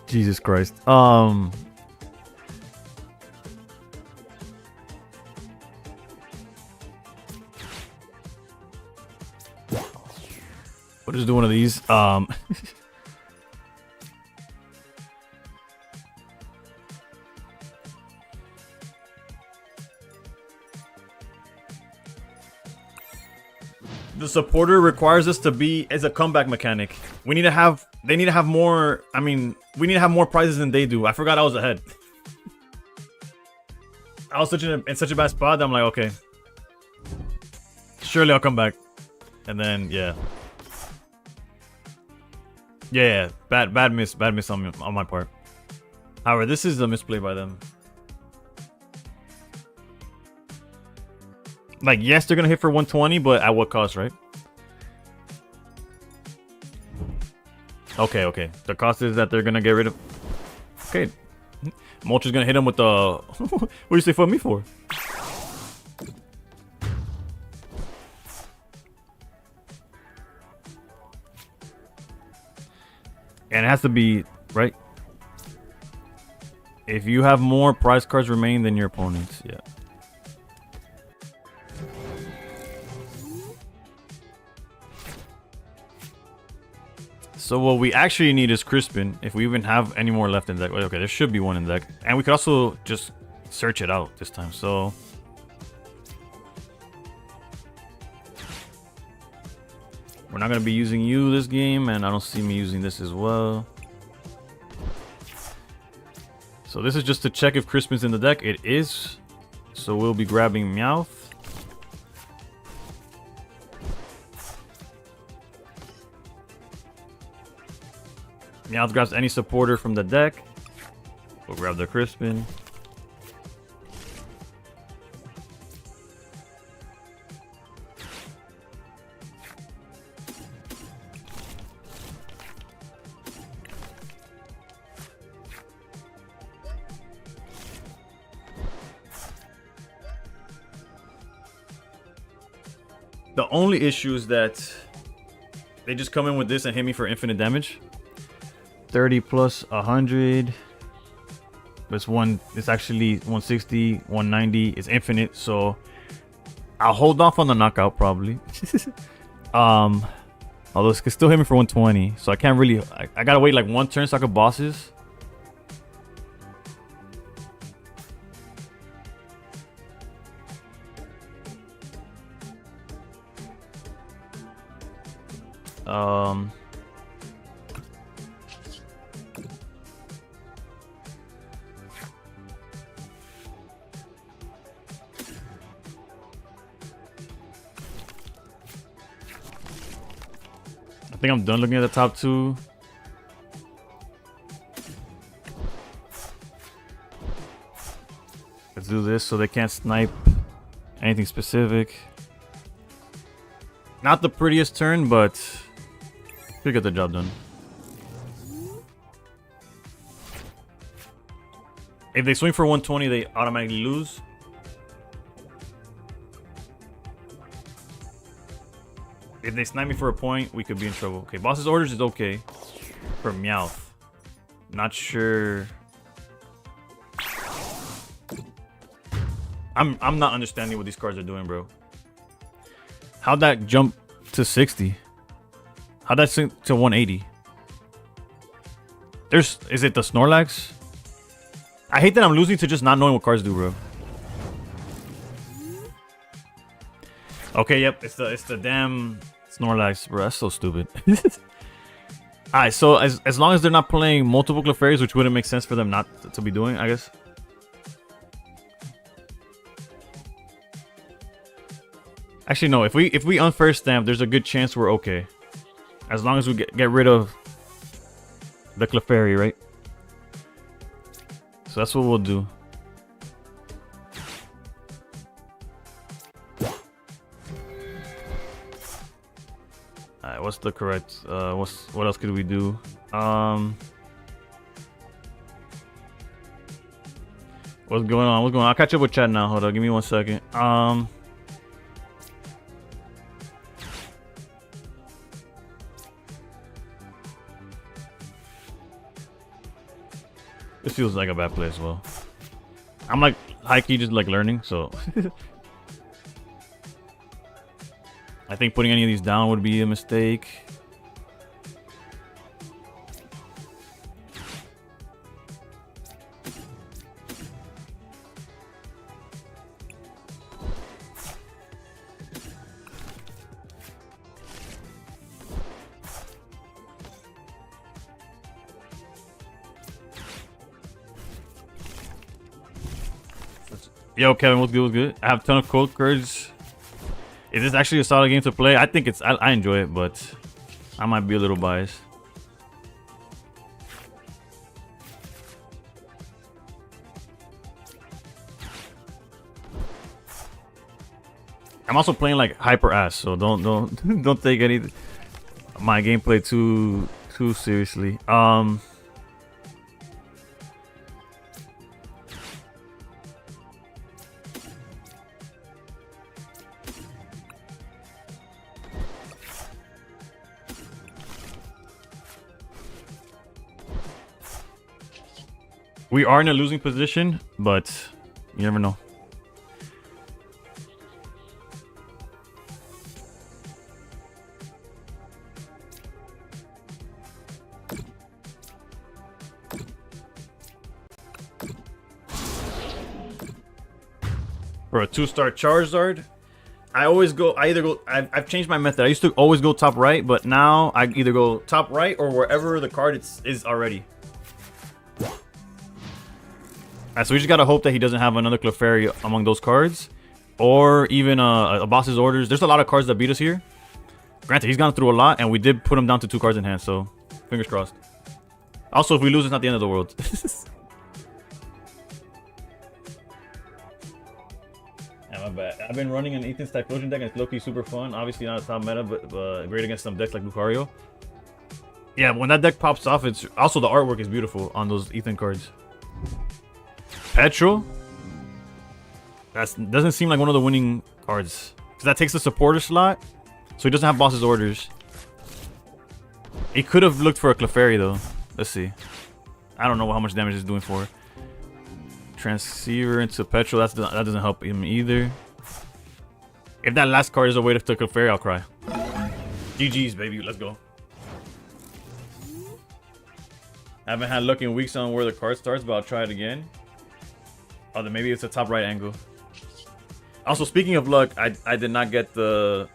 Jesus Christ. What is do one of these? The supporter requires us to be as a comeback mechanic. We need to have. They need to have more. I mean, we need to have more prizes than they do. I forgot I was ahead. I was in such a bad spot that I'm like, okay, surely I'll come back. And then yeah, bad miss on my part. However, this is a misplay by them. Like, yes, they're gonna hit for 120, but at what cost, right? Okay. The cost is that they're gonna get rid of. Okay, Mulch is gonna hit him with the. What do you say for me for? And it has to be right. If you have more prize cards remaining than your opponents, yeah. So what we actually need is Crispin, if we even have any more left in deck. Okay, there should be one in deck. And we could also just search it out this time, so... We're not going to be using you this game, and I don't see me using this as well. So this is just to check if Crispin's in the deck. It is. So we'll be grabbing Meowth. Meowth grabs any supporter from the deck. We'll grab the Crispin. The only issue is that they just come in with this and hit me for infinite damage. 30 plus 100. It's actually 160, 190. It's infinite, so I'll hold off on the knockout probably. Although it can still hit me for 120, so I can't really. I gotta wait like one turn so I can bosses. I think I'm done looking at the top two. Let's do this so they can't snipe Anything specific? Not the prettiest turn, but should get the job done. If they swing for 120, they automatically lose. If they snipe me for a point, we could be in trouble. Okay, boss's orders is okay. For Meowth. Not sure. I'm not understanding what these cards are doing, bro. How'd that jump to 60? How'd that sink to 180? Is it the Snorlax? I hate that I'm losing to just not knowing what cards do, bro. Okay, yep, it's the damn Snorlax, bro. That's so stupid. Alright, so as long as they're not playing multiple Clefairies, which wouldn't make sense for them not to be doing, I guess. Actually, no. If we unfair stamp, there's a good chance we're okay. As long as we get rid of the Clefairy, right? So that's what we'll do. Alright, what's the correct? What else could we do? What's going on? What's going on? I'll catch up with chat now. Hold on, give me 1 second. This feels like a bad play as well. I'm like high-key just like learning, so I think putting any of these down would be a mistake. Yo, Kevin, what's good? What's good? I have a ton of cold cards. Is this actually a solid game to play? I think it's. I enjoy it, but I might be a little biased. I'm also playing like hyper ass, so don't take any my gameplay too seriously. We are in a losing position, but you never know. For a 2-star Charizard, I've changed my method. I used to always go top right, but now I either go top right or wherever the card is already. Alright, so we just gotta hope that he doesn't have another Clefairy among those cards. Or even a boss's orders. There's a lot of cards that beat us here. Granted, he's gone through a lot, and we did put him down to 2 cards in hand, so fingers crossed. Also, if we lose, it's not the end of the world. Yeah, my bad. I've been running an Ethan's Typhlosion deck, and it's low-key super fun. Obviously not a top meta, but great against some decks like Lucario. Yeah, when that deck pops off, it's also the artwork is beautiful on those Ethan cards. Petrol? That doesn't seem like one of the winning cards. Because that takes the supporter slot. So he doesn't have boss's orders. He could have looked for a Clefairy though. Let's see. I don't know how much damage it's doing for. Transceiver into Petrol. That doesn't help him either. If that last card is a way to Clefairy, I'll cry. GG's, baby. Let's go. I haven't had luck in weeks on where the card starts, but I'll try it again. Oh, then maybe it's a top right angle. Also, speaking of luck, I did not get the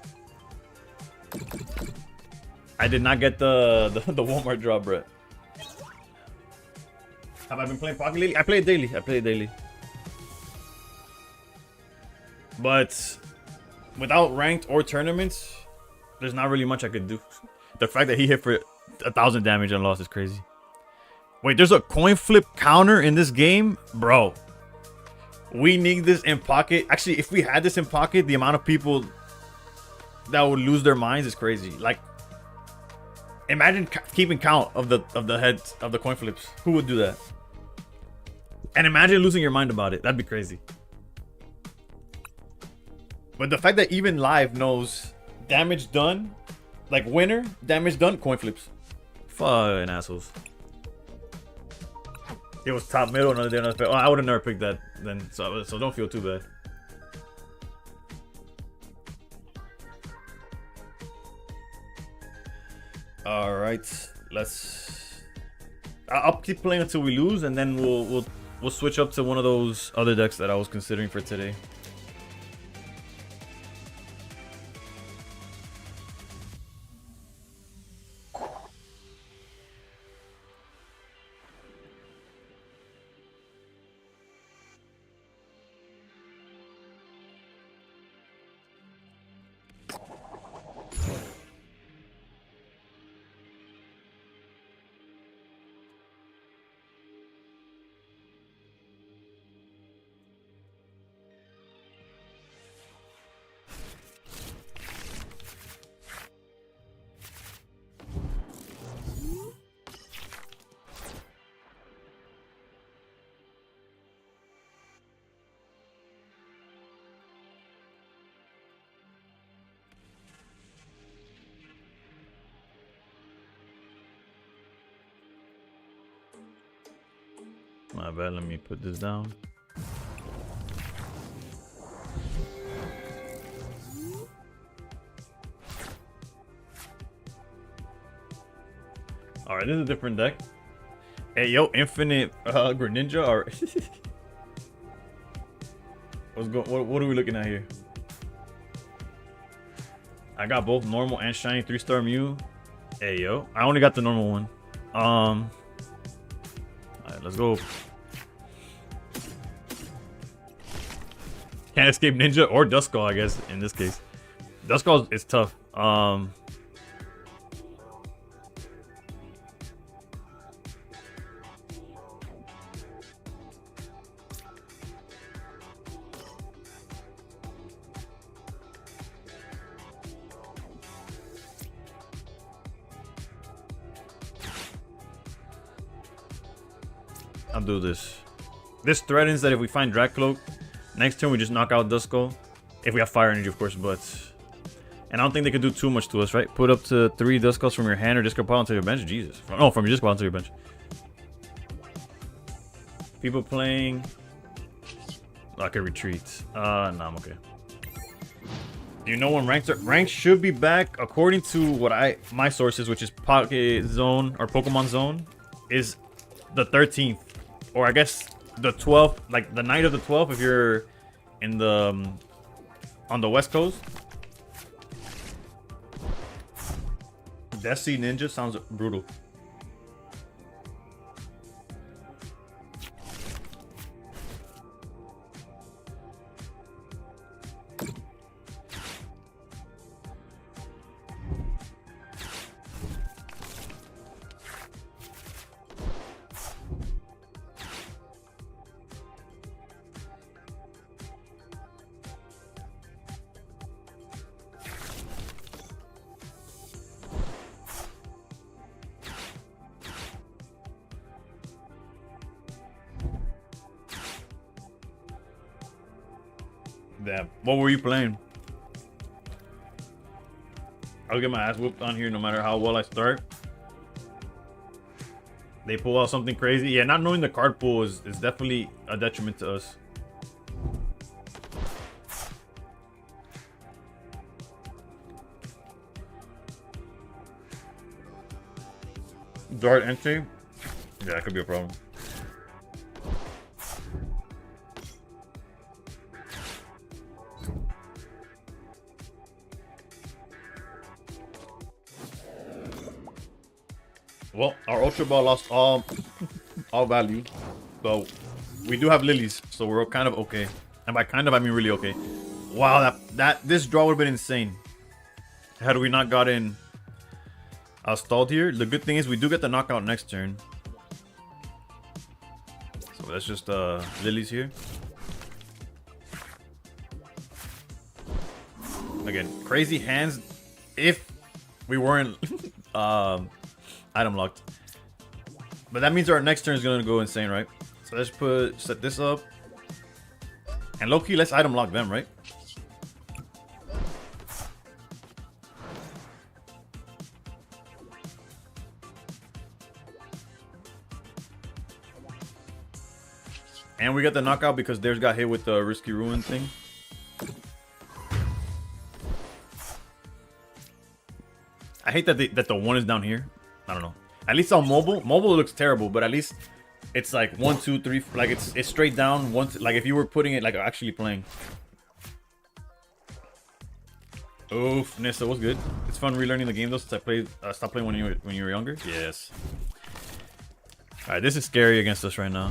the Walmart drop, bro. Have I been playing Pocket lately? I play it daily. But without ranked or tournaments, there's not really much I could do. The fact that he hit for 1,000 damage and lost is crazy. Wait, there's a coin flip counter in this game? Bro. We need this in pocket. Actually, if we had this in pocket, the amount of people that would lose their minds is crazy. Like, imagine keeping count of the heads of the coin flips. Who would do that? And imagine losing your mind about it. That'd be crazy. But the fact that even live knows damage done, like winner, damage done, coin flips. Fucking assholes. It was top middle, another day, another. Oh, I would have never picked that then, so don't feel too bad. All right, let's. I'll keep playing until we lose, and then we'll switch up to one of those other decks that I was considering for today. My bad, let me put this down. Alright, this is a different deck. Hey, yo, Infinite Greninja or what are we looking at here? I got both normal and shiny 3-star Mew. Hey, yo, I only got the normal one. Alright, let's go. Can't escape Ninja or Duskull, I guess, in this case. Duskull is tough. I'll do this. This threatens that if we find Dracloak, next turn we just knock out Duskull. If we have Fire Energy, of course, but... And I don't think they could do too much to us, right? Put up to 3 Duskulls from your hand or discard pile onto your bench. Jesus. No, from your discard pile onto your bench. People playing... I could retreat. No, I'm okay. Do you know when ranks should be back? According to what my sources, which is Pocket Zone or Pokemon Zone, is the 13th. Or I guess the 12th, like the night of the 12th if you're in the on the West Coast. Desi Ninja sounds brutal. Damn. What were you playing? I'll get my ass whooped on here no matter how well I start. They pull out something crazy. Yeah, not knowing the card pool is definitely a detriment to us. Dart entry? Yeah, that could be a problem. Well, our Ultra Ball lost all value, so we do have lilies, so we're kind of okay. And by kind of, I mean really okay. Wow, this draw would have been insane had we not gotten stalled here. The good thing is we do get the knockout next turn, so that's just lilies here. Again, crazy hands if we weren't item locked. But that means our next turn is gonna go insane, right? So let's set this up. And low-key, let's item lock them, right? And we got the knockout because theirs got hit with the Risky Ruin thing. I hate that that the one is down here. I don't know. At least on mobile it looks terrible, but at least it's like 1, 2, 3. Like it's straight down. Like if you were putting it like actually playing. Oof, Nissa, what's good? It's fun relearning the game though since I played. Stopped playing when you were younger. Yes. All right, this is scary against us right now.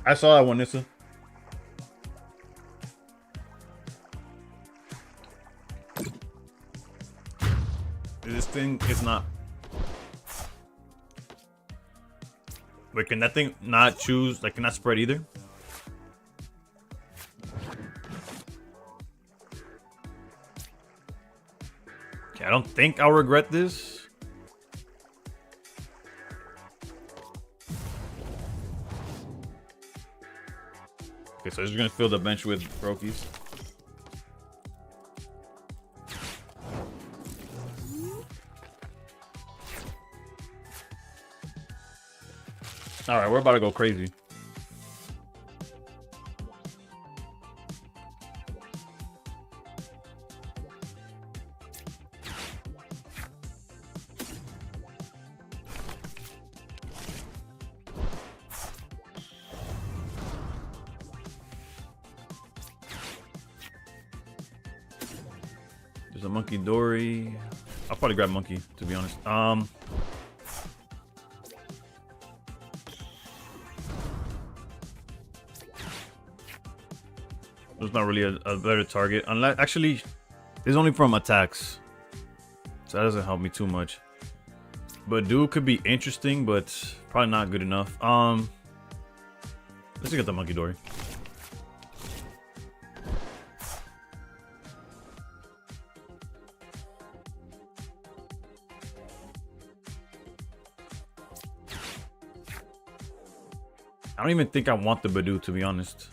I saw that one, Nissa. This thing is not. Wait, can that thing not choose? Like, cannot spread either? Okay, I don't think I'll regret this. Okay, so he's gonna fill the bench with Brokies. Alright, we're about to go crazy. There's a Monkey Dory. I'll probably grab Monkey, to be honest. There's not really a better target. Unless, actually, this is only from attacks. So that doesn't help me too much. But Dude could be interesting, but probably not good enough. Let's just get the Monkey Dory. I don't even think I want the Badoo, to be honest.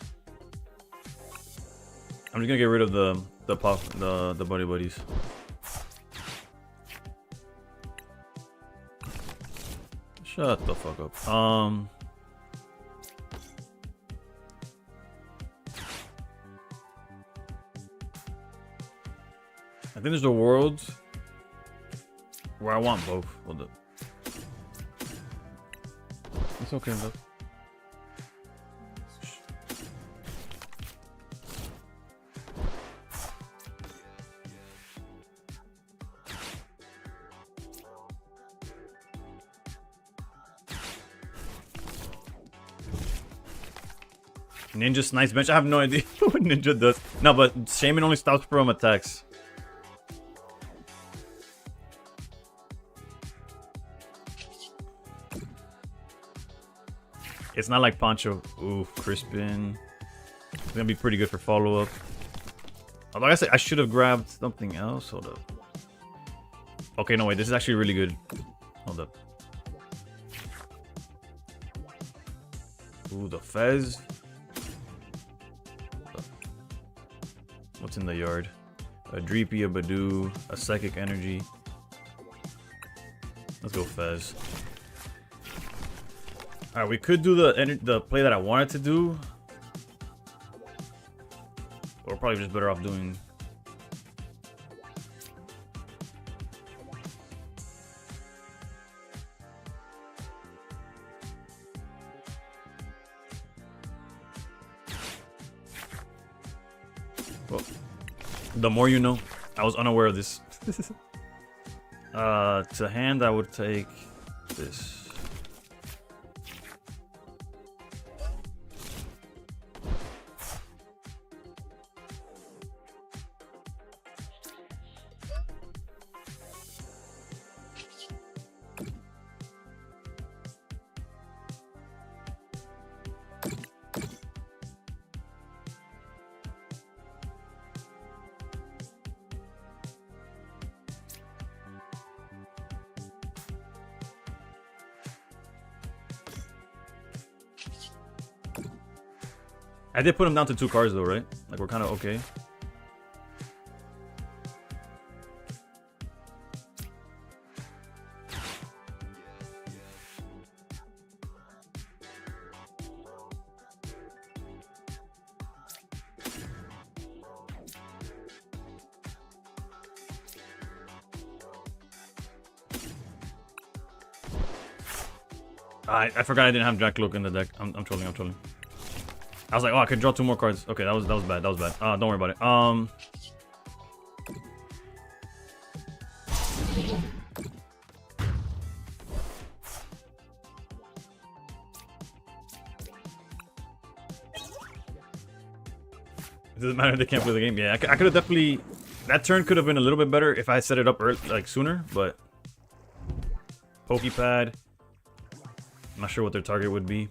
I'm just gonna get rid of the buddy buddies. Shut the fuck up. I think there's a world where I want both. Hold up. It's okay, though. Ninja Snice bench. I have no idea what Ninja does. No, but Shaman only stops from attacks. It's not like Poncho. Ooh, Crispin. It's gonna be pretty good for follow-up. Although I should have grabbed something else. Hold up. Okay, no wait. This is actually really good. Hold up. Ooh, the Fez. What's in the yard? A Dreepy, a Badoo, a Psychic Energy. Let's go Fez. Alright, we could do the play that I wanted to do. Or we're probably just better off doing... Well, the more you know. I was unaware of this. To hand, I would take this. I did put him down to 2 cards though, right? Like we're kind of okay. I forgot I didn't have Jack Look in the deck. I'm trolling. I was like, oh, I could draw 2 more cards. Okay, that was bad. That was bad. Don't worry about it. It doesn't matter if they can't play the game. Yeah, I could have definitely... That turn could have been a little bit better if I set it up early, like sooner, but... Pokepad. I'm not sure what their target would be.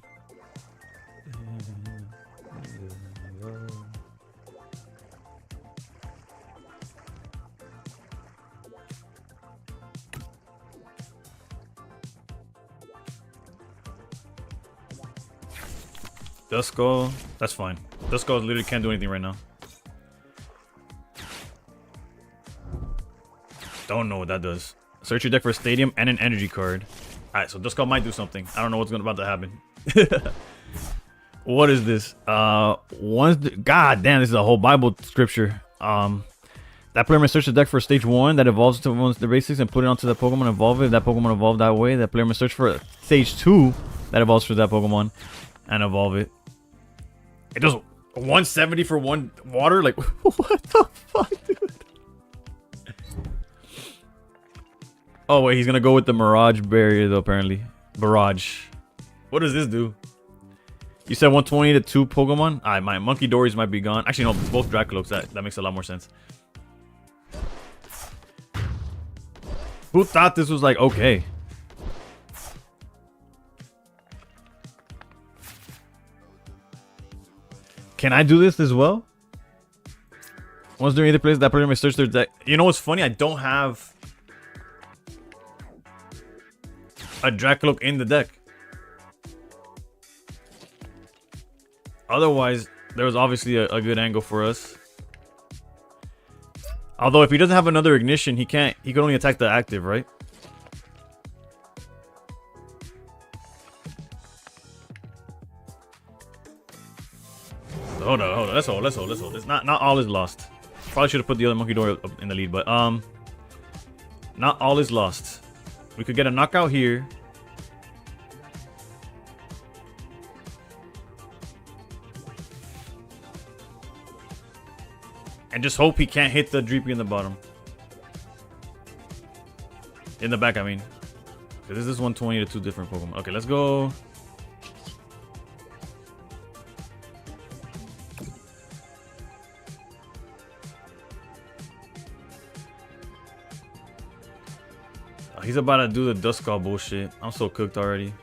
Duskull, that's fine. Duskull literally can't do anything right now. Don't know what that does. Search your deck for a stadium and an energy card. Alright, so Duskull might do something. I don't know what's about to happen. What is this? God damn, this is a whole Bible scripture. That player may search the deck for stage 1 that evolves to one of the basics and put it onto the Pokemon evolve it. If that Pokemon evolved that way, that player may search for stage 2 that evolves for that Pokemon and evolve it. It does 170 for 1 water? Like, what the fuck, dude? Oh, wait, he's gonna go with the Mirage Barrier, though, apparently. Barrage. What does this do? You said 120 to 2 Pokemon? Alright, my Monkey Dories might be gone. Actually, no, both Dracoloaks. That makes a lot more sense. Who thought this was, like, okay? Can I do this as well? Once during either place, that player may search their deck. You know what's funny? I don't have a Dracoloak in the deck. Otherwise, there was obviously a good angle for us. Although if he doesn't have another ignition, he can only attack the active, right? Hold on. Let's hold. It's not all is lost. Probably should have put the other Monkey Door up in the lead, but not all is lost. We could get a knockout here. And just hope he can't hit the Dreepy in the bottom. In the back, I mean. Because this is 120 to 2 different Pokemon. Okay, let's go. Oh, he's about to do the Duskull bullshit. I'm so cooked already.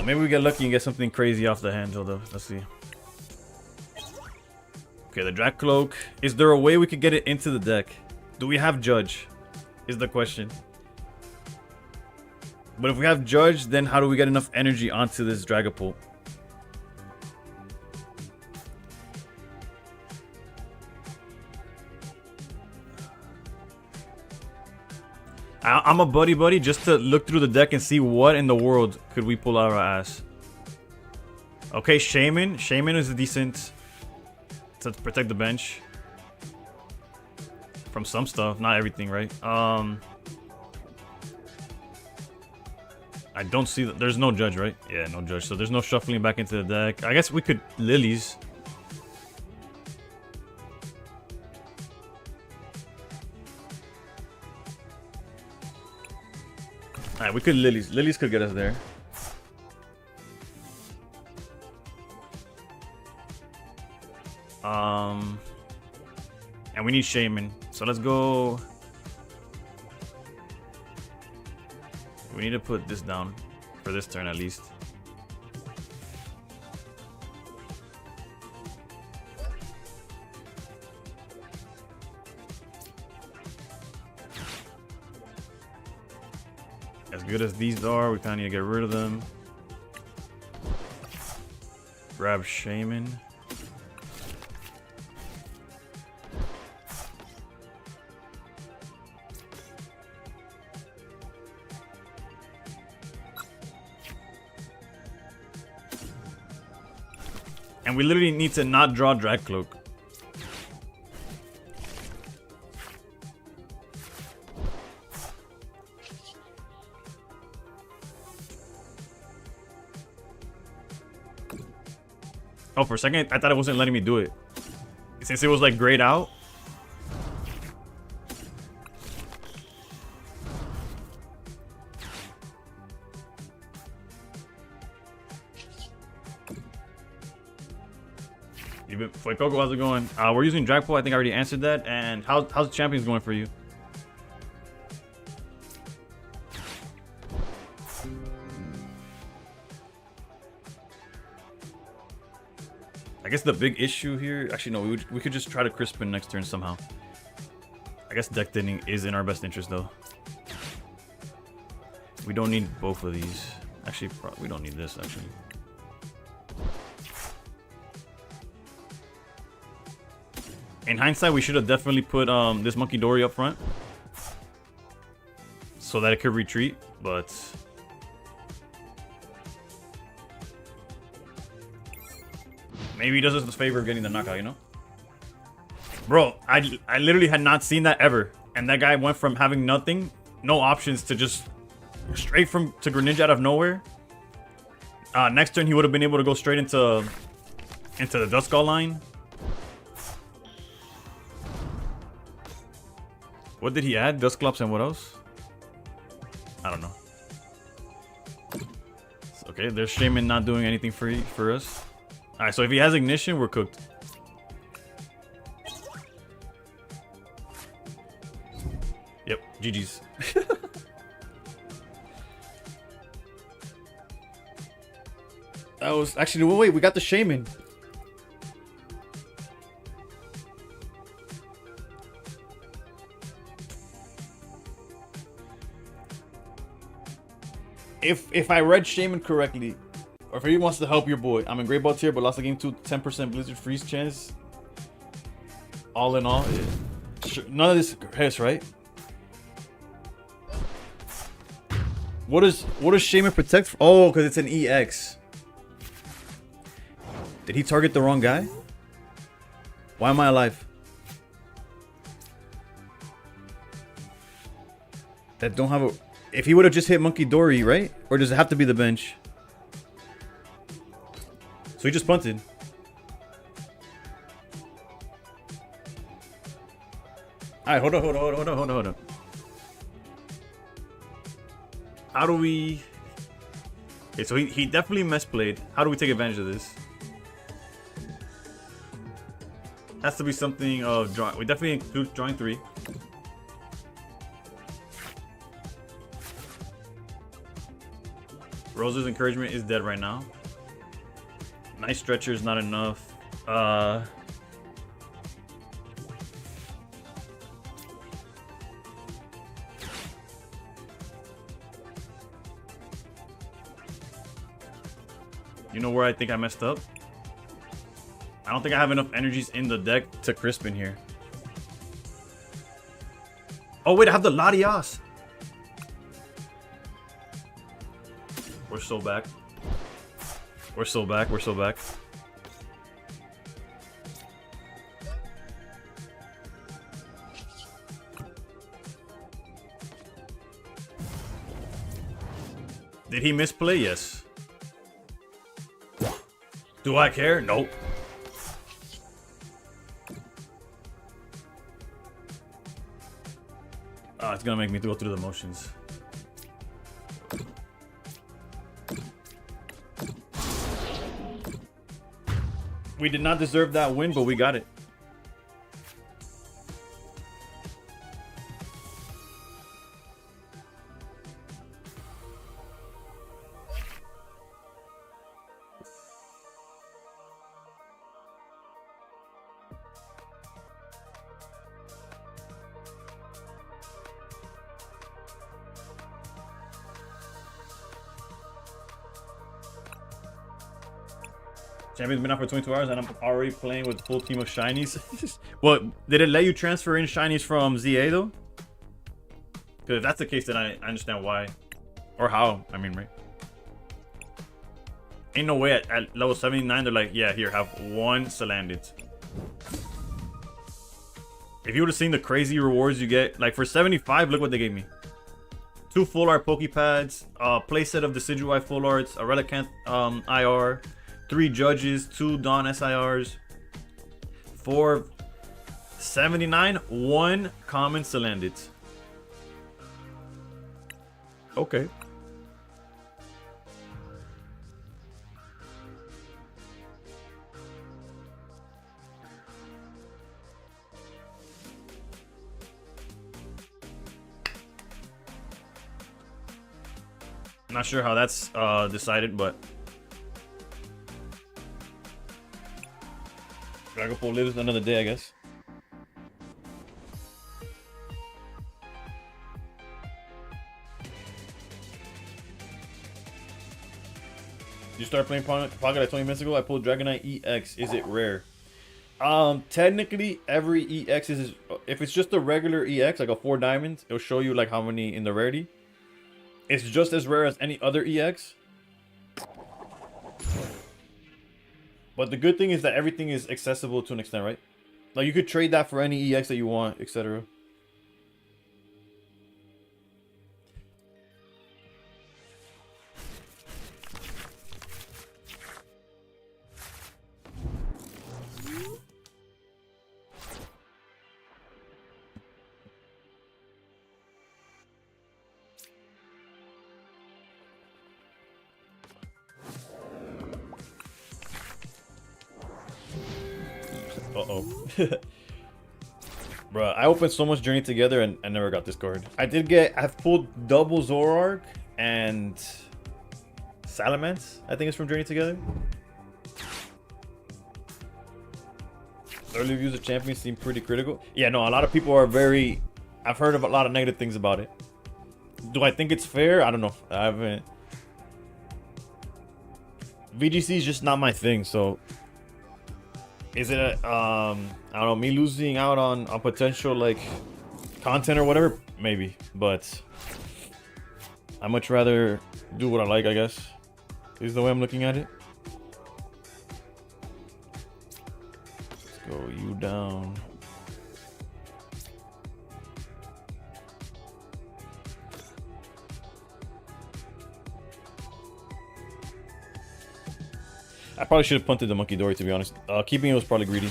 Maybe we get lucky and get something crazy off the hand. Hold up, let's see. Okay, the Dracoloak. Is there a way we could get it into the deck? Do we have Judge? Is the question. But if we have Judge, then how do we get enough energy onto this Dragapult? I'm a buddy just to look through the deck and see what in the world could we pull out our ass. Okay, Shaman. Shaman is decent to protect the bench from some stuff, not everything, right? I don't see that. There's no Judge, right? Yeah, no Judge. So there's no shuffling back into the deck. I guess we could Lilies. Alright, we could Lilies. Lilies could get us there. And we need Shaman. So let's go. We need to put this down for this turn at least. As good as these are, we kind of need to get rid of them. Grab Shaman. And we literally need to not draw Drag Cloak. Oh, for a second, I thought it wasn't letting me do it. Since it was like grayed out. Fuecoco, how's it going? We're using Dragpool. I think I already answered that. And how's the champions going for you? I guess the big issue here... Actually, no. We could just try to Crispin next turn somehow. I guess deck thinning is in our best interest, though. We don't need both of these. Actually, we don't need this, actually. In hindsight, we should have definitely put this Monkey Dory up front. So that it could retreat, but... Maybe he does us the favor of getting the knockout, you know? Bro, I literally had not seen that ever. And that guy went from having nothing, no options, to just straight to Greninja out of nowhere. Next turn, he would have been able to go straight into the Duskull line. What did he add? Dusclops and what else? I don't know. Okay, there's Shaman not doing anything for us. Alright, so if he has Ignition, we're cooked. Yep, GG's. That was actually, wait, we got the Shaman. If I read Shaman correctly, or if he wants to help your boy, I'm in Great Ball tier, but lost the game to 10% Blizzard freeze chance. All in all, none of this hits, right? What does Shaman protect? Oh, because it's an EX. Did he target the wrong guy? Why am I alive? That don't have a... If he would have just hit Monkey Dory, right? Or does it have to be the bench? So he just punted. Alright, hold on. How do we... Okay, so he definitely misplayed. How do we take advantage of this? Has to be something of drawing. We definitely include drawing 3. Rose's encouragement is dead right now. Nice stretcher is not enough. You know where I think I messed up? I don't think I have enough energies in the deck to Crispin here. Oh wait, I have the Latias. We're so back. We're so back. Did he misplay? Yes. Do I care? Nope. It's gonna make me go through the motions. We did not deserve that win, but we got it. Champion's been out for 22 hours and I'm already playing with a full team of shinies. Well, did it let you transfer in shinies from ZA though? Because if that's the case, then I understand why. Or how, I mean, right? Ain't no way at level 79 they're like, yeah, here, have one Salandit. If you would have seen the crazy rewards you get, like for 75, look what they gave me. 2 full art Pokepads, playset of Decidueye full arts, a Relicanth IR, 3 judges, 2 Dawn SIRs, 4 79, 1 common Salandit. Okay. Not sure how that's decided, but Dragapult lives another day, I guess. You start playing Pocket like 20 minutes ago. I pulled Dragonite EX. Is it rare? Technically, every EX is, if it's just a regular EX, like a 4 diamonds, it'll show you like how many in the rarity. It's just as rare as any other EX. But the good thing is that everything is accessible to an extent, right? Like you could trade that for any EX that you want, etc. Uh-oh. Bruh, I opened so much Journey Together and I never got this card. I've pulled double Zoroark and Salamence, I think it's from Journey Together. Early reviews of Champions seem pretty critical. Yeah, no, a lot of people are very... I've heard of a lot of negative things about it. Do I think it's fair? I don't know. I haven't... VGC is just not my thing, so... Is it a, I don't know, me losing out on potential, like, content or whatever? Maybe, but I'd much rather do what I like, I guess, is the way I'm looking at it. Let's go you down. I probably should have punted the Monkey Dory, to be honest. Keeping it was probably greedy.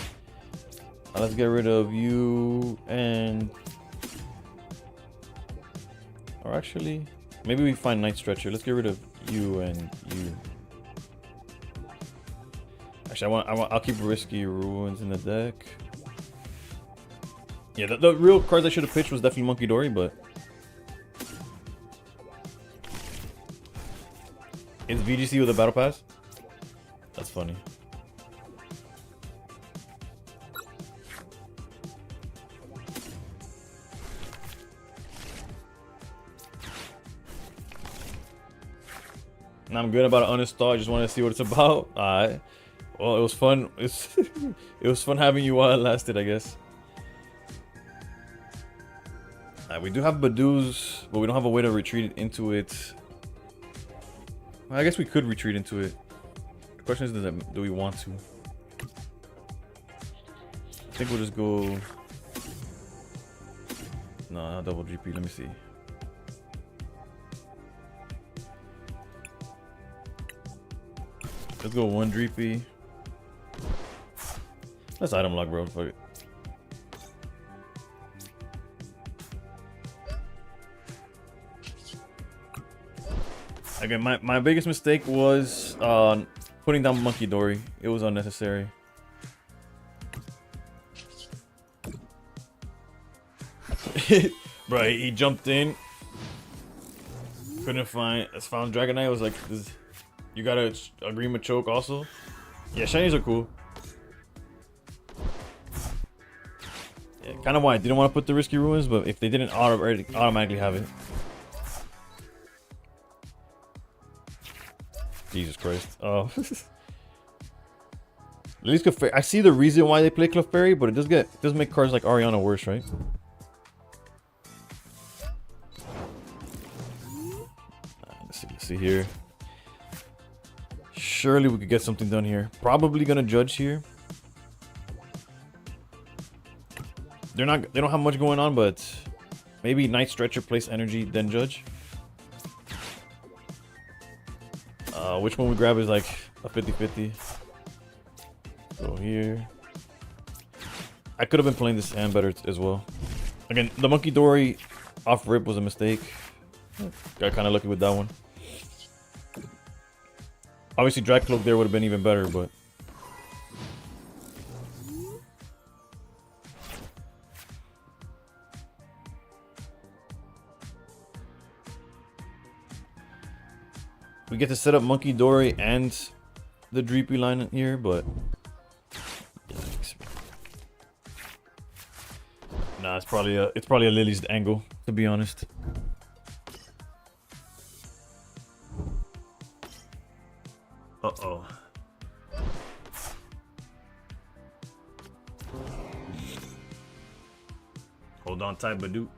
Let's get rid of you and... Or actually, maybe we find Night Stretcher. Let's get rid of you and you. Actually, I'll keep Risky Ruins in the deck. Yeah, the real cards I should have pitched was definitely Monkey Dory, but... It's VGC with a Battle Pass? That's funny. And I'm good about an uninstall. I just want to see what it's about. Alright. Well, it was fun. It was fun having you while it lasted, I guess. We do have Badoo's, but we don't have a way to retreat into it. Well, I guess we could retreat into it. The question is, do we want to? I think we'll just go... No, not double GP. Let me see. Let's go 1 GP. Let's item lock, bro. Fuck it. Again, my biggest mistake was putting down Monkey Dory. It was unnecessary. Bro, he jumped in. Couldn't find Dragonite. I was like, you got a Agreement Choke also? Yeah, shinies are cool. Yeah, kind of why I didn't want to put the Risky Ruins, but if they didn't automatically have it. Jesus Christ. Oh. At least Clefairy. I see the reason why they play Clefairy, but it does make cards like Ariana worse, right? Let's see here. Surely we could get something done here. Probably gonna judge here. They don't have much going on, but maybe Night Stretcher, place energy, then judge. Which one we grab is like a 50-50. So here. I could have been playing this hand better as well. Again, the Monkey Dory off rip was a mistake. Got kind of lucky with that one. Obviously, Drag Cloak there would have been even better, but... we get to set up Monkey Dory and the Dreepy line here, but... yikes. Nah, it's probably a Lily's angle, to be honest. Uh-oh. Hold on tight, Badoo.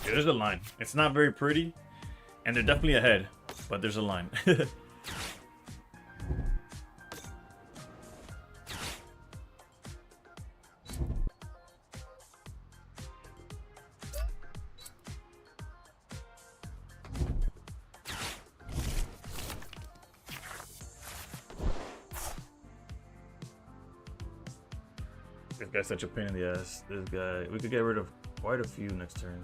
Yeah, there's a line. It's not very pretty, and they're definitely ahead, but there's a line. This guy's such a pain in the ass. This guy, we could get rid of quite a few next turn.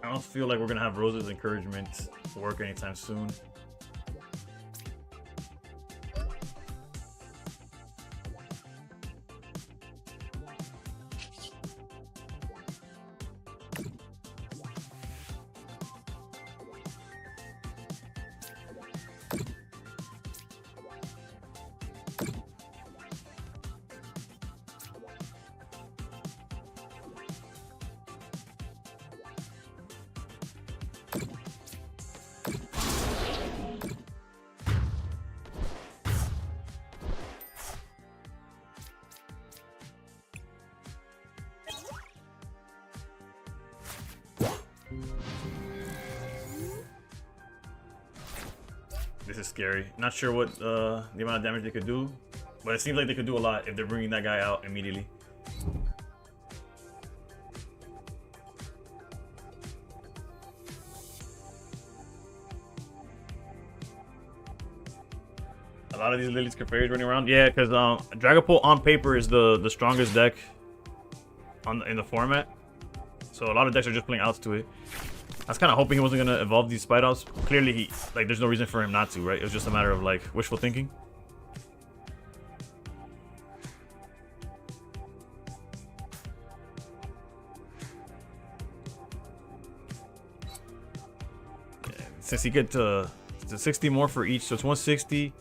I don't feel like we're gonna have Rose's encouragement work anytime soon. This is scary. Not sure what the amount of damage they could do, but it seems like they could do a lot if they're bringing that guy out immediately. A lot of these Lilies Clefairies running around. Yeah, because Dragapult on paper is the strongest deck in the format. So a lot of decks are just playing outs to it. I was kind of hoping he wasn't going to evolve these Spite Outs. Clearly, there's no reason for him not to, right? It was just a matter of, like, wishful thinking. Yeah, since he gets to 60 more for each, so it's 160,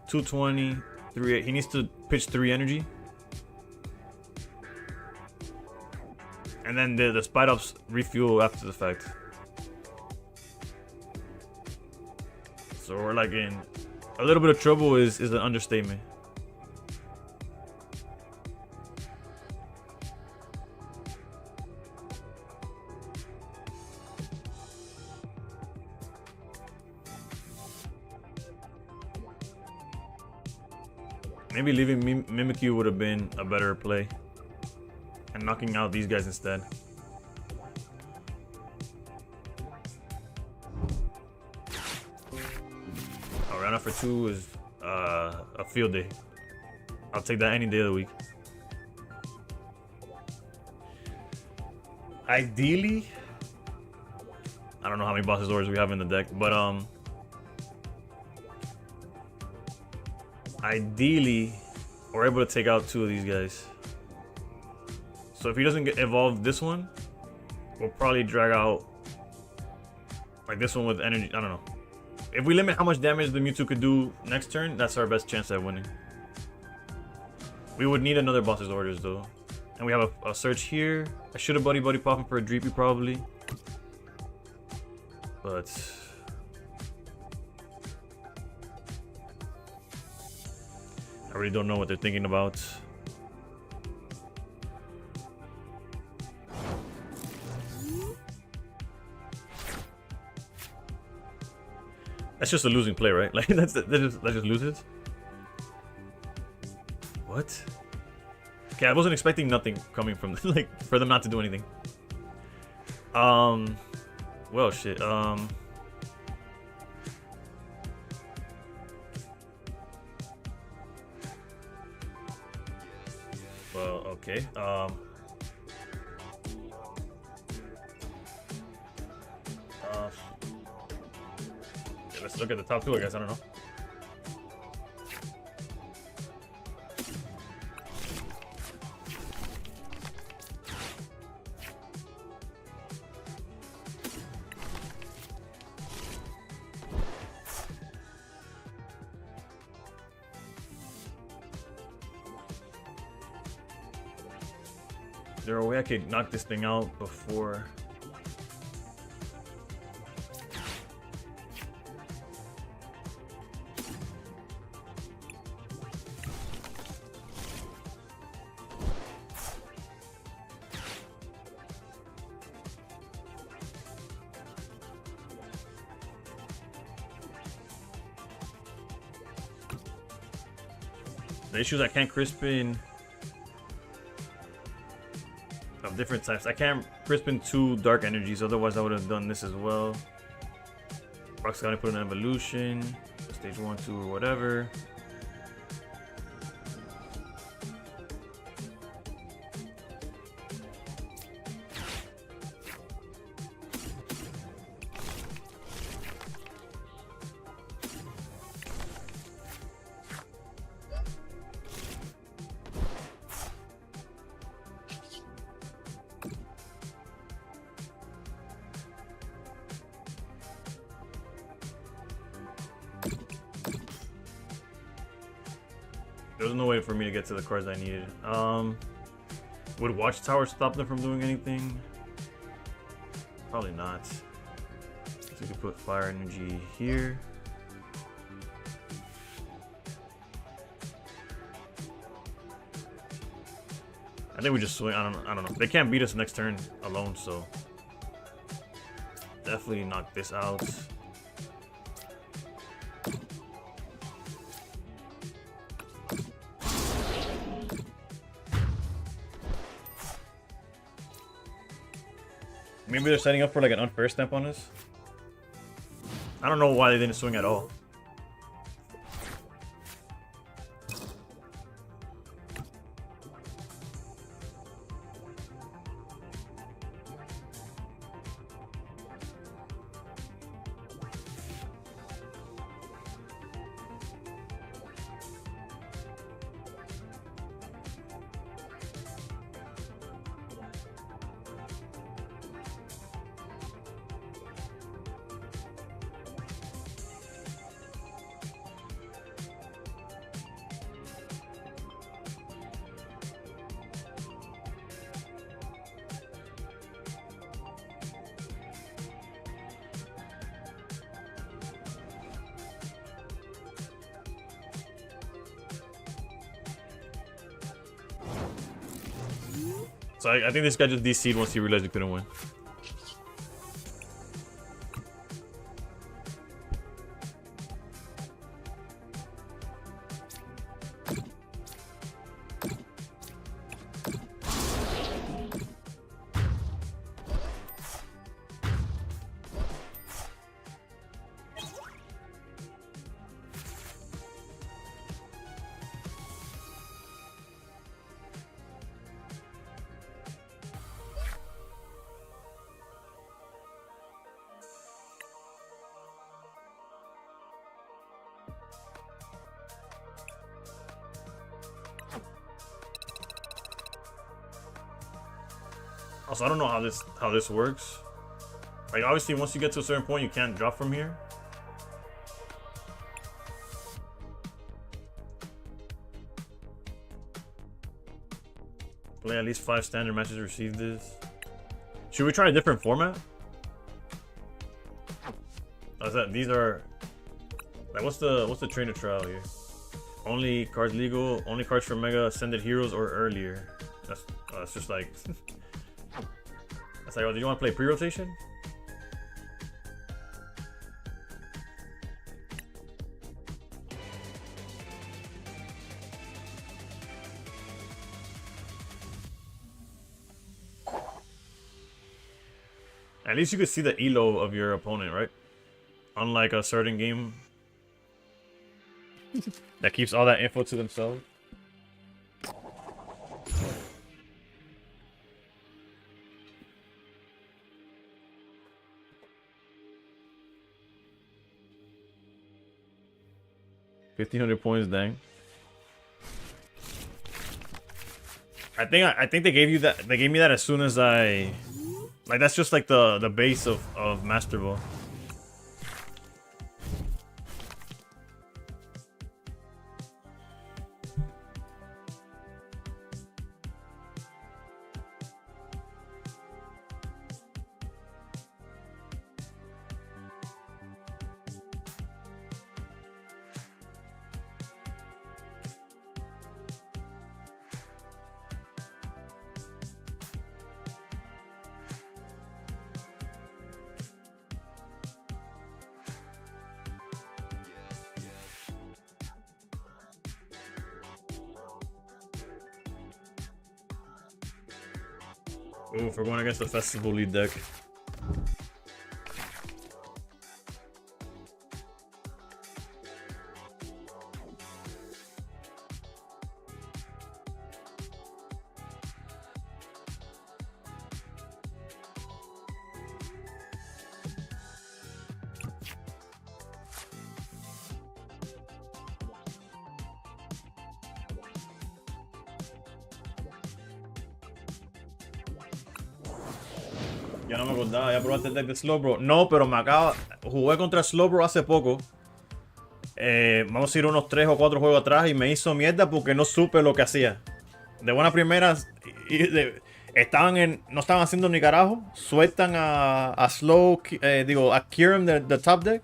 220, 3. He needs to pitch 3 energy. And then the Spite Ups refuel after the fact. So we're like in a little bit of trouble is an understatement. Maybe leaving Mimikyu would have been a better play. And knocking out these guys instead. Oh, round up for 2 is a field day. I'll take that any day of the week. Ideally, I don't know how many Boss's Orders we have in the deck, but ideally, we're able to take out 2 of these guys. So if he doesn't get evolved this one, we'll probably drag out like this one with energy. I don't know. If we limit how much damage the Mewtwo could do next turn, that's our best chance at winning. We would need another Boss's Orders though. And we have a search here. I should have Buddy Pop him for a Dreepy probably. But I really don't know what they're thinking about. That's just a losing play, right? Like that just loses. What? Okay, I wasn't expecting nothing coming from like for them not to do anything. Well, shit. Well, okay. Let's look at the top 2, I guess. I don't know. Is there a way I could knock this thing out before? The issue is I can't Crispin of different types. I can't Crispin 2 dark energies, otherwise I would have done this as well. Rock's gotta put an evolution, stage 1, 2, or whatever. There was no way for me to get to the cards I needed. Would Watchtower stop them from doing anything? Probably not. So we could put fire energy here. I think we just swing. I don't know. They can't beat us next turn alone, so definitely knock this out. Maybe they're setting up for like an unfair stamp on us. I don't know why they didn't swing at all. So I think this guy just DC'd once he realized he couldn't win. Also, I don't know how this works. Like, obviously, once you get to a certain point, you can't drop from here. Play at least 5 standard matches to receive this. Should we try a different format? How's that? These are like what's the trainer trial here? Only cards legal. Only cards for Mega Ascended Heroes or earlier. That's just like. That's like, oh, do you want to play pre-rotation? At least you could see the elo of your opponent, right? Unlike a certain game that keeps all that info to themselves. $1,500 points, dang. I think they gave you that. They gave me that as soon as I, like, that's just like the base of Master Ball. Ooh, if we're going against the Festival lead deck. Ya no me acordaba, ya probaste el deck de Slowbro. No, pero me acaba. Jugué contra Slowbro hace poco. Vamos a ir unos 3 o 4 juegos atrás y me hizo mierda porque no supe lo que hacía. De buena primera, no estaban haciendo ni carajo. Sueltan a Slow, a Kirim de top deck.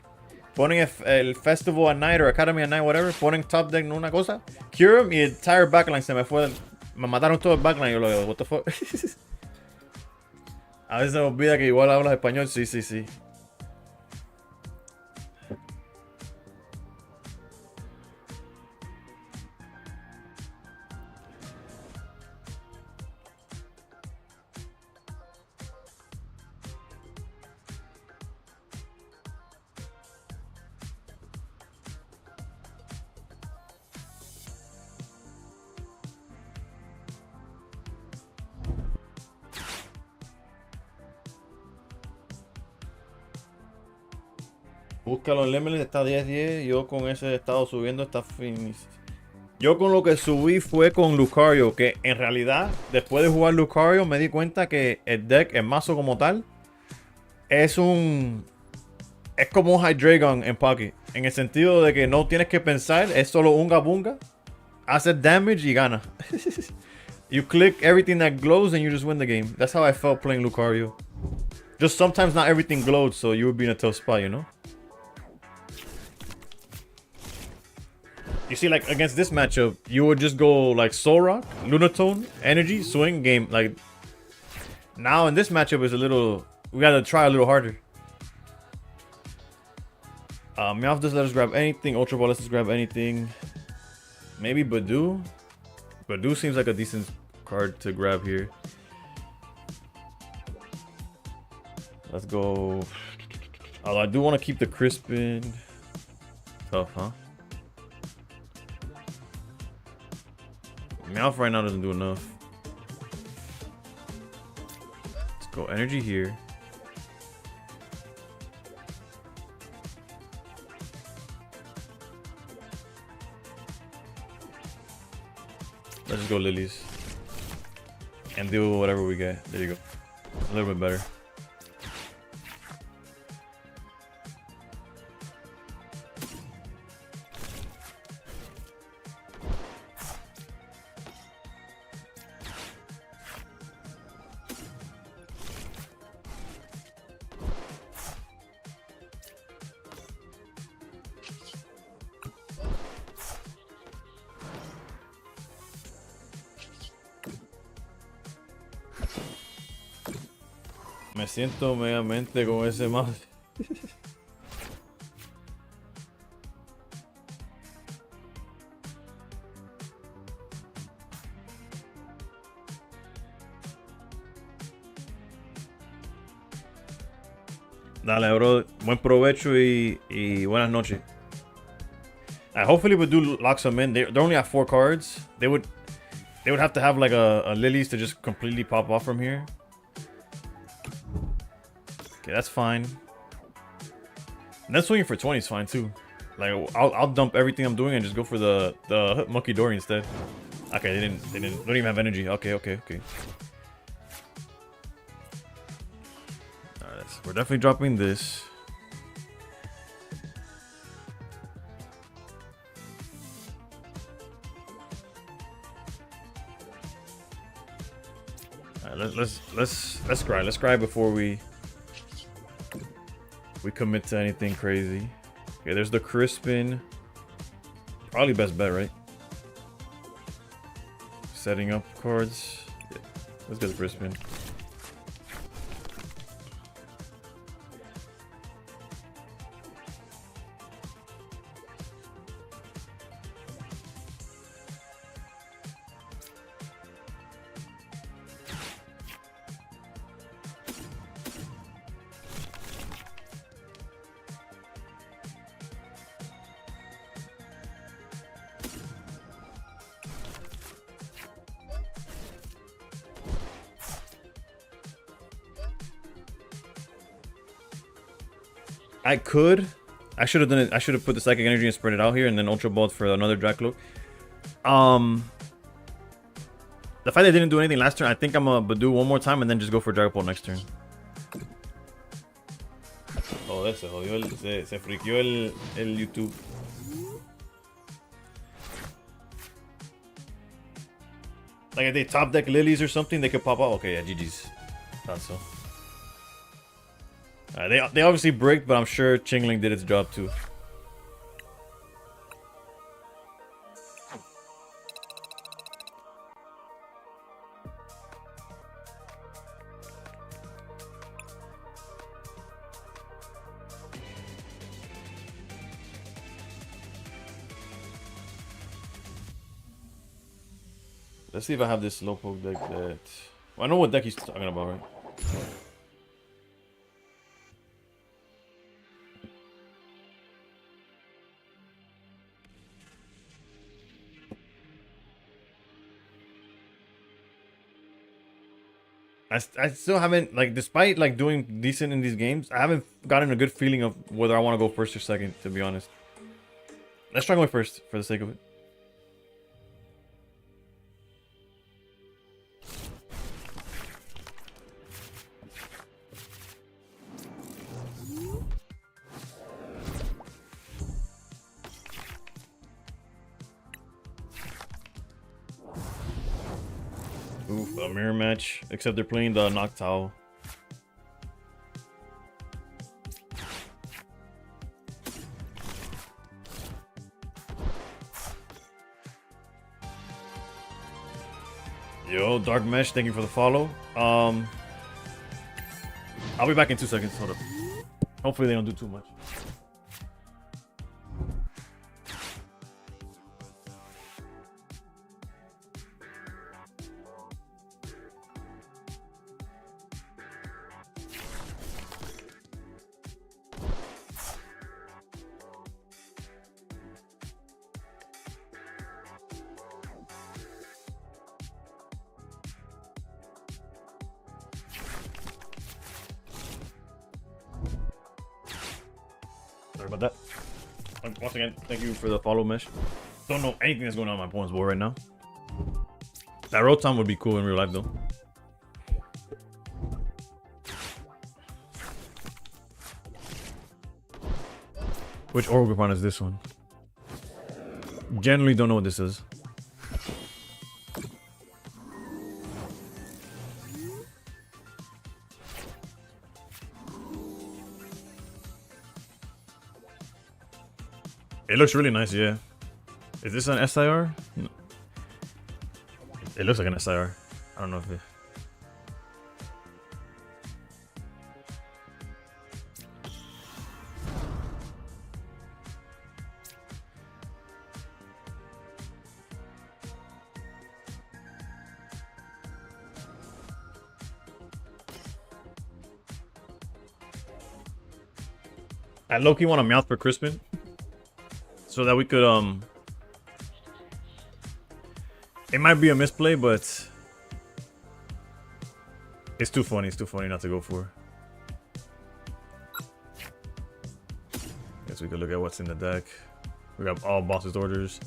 Ponen el Festival at Night o Academy at Night, whatever. Ponen top deck en una cosa. Kirim y el entire backline se me fue. Me mataron todo el backline. Yo lo digo, what the fuck. A veces se me olvida que igual hablas español. Sí, sí, sí. Búscalo en Lemon, está 10-10. Yo con ese he estado subiendo, está finísimo. Yo con lo que subí fue con Lucario, que en realidad, después de jugar Lucario, me di cuenta que el deck, el mazo como tal, es un... Es como un Hydreigon en Pocket. En el sentido de que no tienes que pensar, es solo unga bunga, hace damage y gana. You click everything that glows and you just win the game. That's how I felt playing Lucario. Just sometimes not everything glowed, so you would be in a tough spot, you know? You see, like, against this matchup, you would just go, like, Soul Rock, Lunatone, Energy, Swing, game. Like, now in this matchup is a little... We gotta try a little harder. Meowth doesn't let us grab anything. Ultra Ball lets us grab anything. Maybe Badoo? Badoo seems like a decent card to grab here. Let's go... Although I do want to keep the Crispin. Tough, huh? Meowth right now doesn't do enough. Let's go Energy here. Let's just go Lilies. And do whatever we get. There you go. A little bit better. Me siento megamente con ese mouse. Dale, bro. Buen provecho y buenas noches. Hopefully we do lock some in. They're only at 4 cards. They would have to have like a Lilies to just completely pop off from here. Okay, that's fine. And then swinging for 20 is fine too. Like I'll dump everything I'm doing and just go for the Monkey Dory instead. Okay, they don't even have energy. Okay. Alright, we're definitely dropping this. Alright, let's scry. Let's scry before we commit to anything crazy. Okay, there's the Crispin. Probably best bet, right? Setting up cards. Yeah, let's get the Crispin. I could. I should have done it. I should have put the Psychic Energy and spread it out here and then Ultra Balled for another Dracloak. The fact that I didn't do anything last turn, I think I'm gonna do one more time and then just go for Dragapult next turn. Oh, se jodió se friqueó el YouTube. Like if they top deck Lilies or something, they could pop out. Okay, yeah, GG's. Thought so. They obviously bricked, but I'm sure Chingling did its job too. Let's see if I have this Slowpoke deck that... Well, I know what deck he's talking about, right? I still haven't, like, despite like doing decent in these games, I haven't gotten a good feeling of whether I want to go first or second, to be honest. Let's try going first for the sake of it. Oof, a mirror match, except they're playing the Noctowl. Yo, Dark Mesh, thank you for the follow. I'll be back in 2 seconds. Hold up. Hopefully they don't do too much. Sorry about that. Once again, thank you for the follow, Mesh. Don't know anything that's going on my opponent's board right now. That Rotom would be cool in real life, though. Which Orgrimmon is this one? Generally don't know what this is. It looks really nice, yeah. Is this an SIR? No. It looks like an SIR. I don't know if it... I low-key want a mouth for Crispin. So that we could, it might be a misplay, but it's too funny. It's too funny not to go for. Guess we could look at what's in the deck. We got all boss's orders.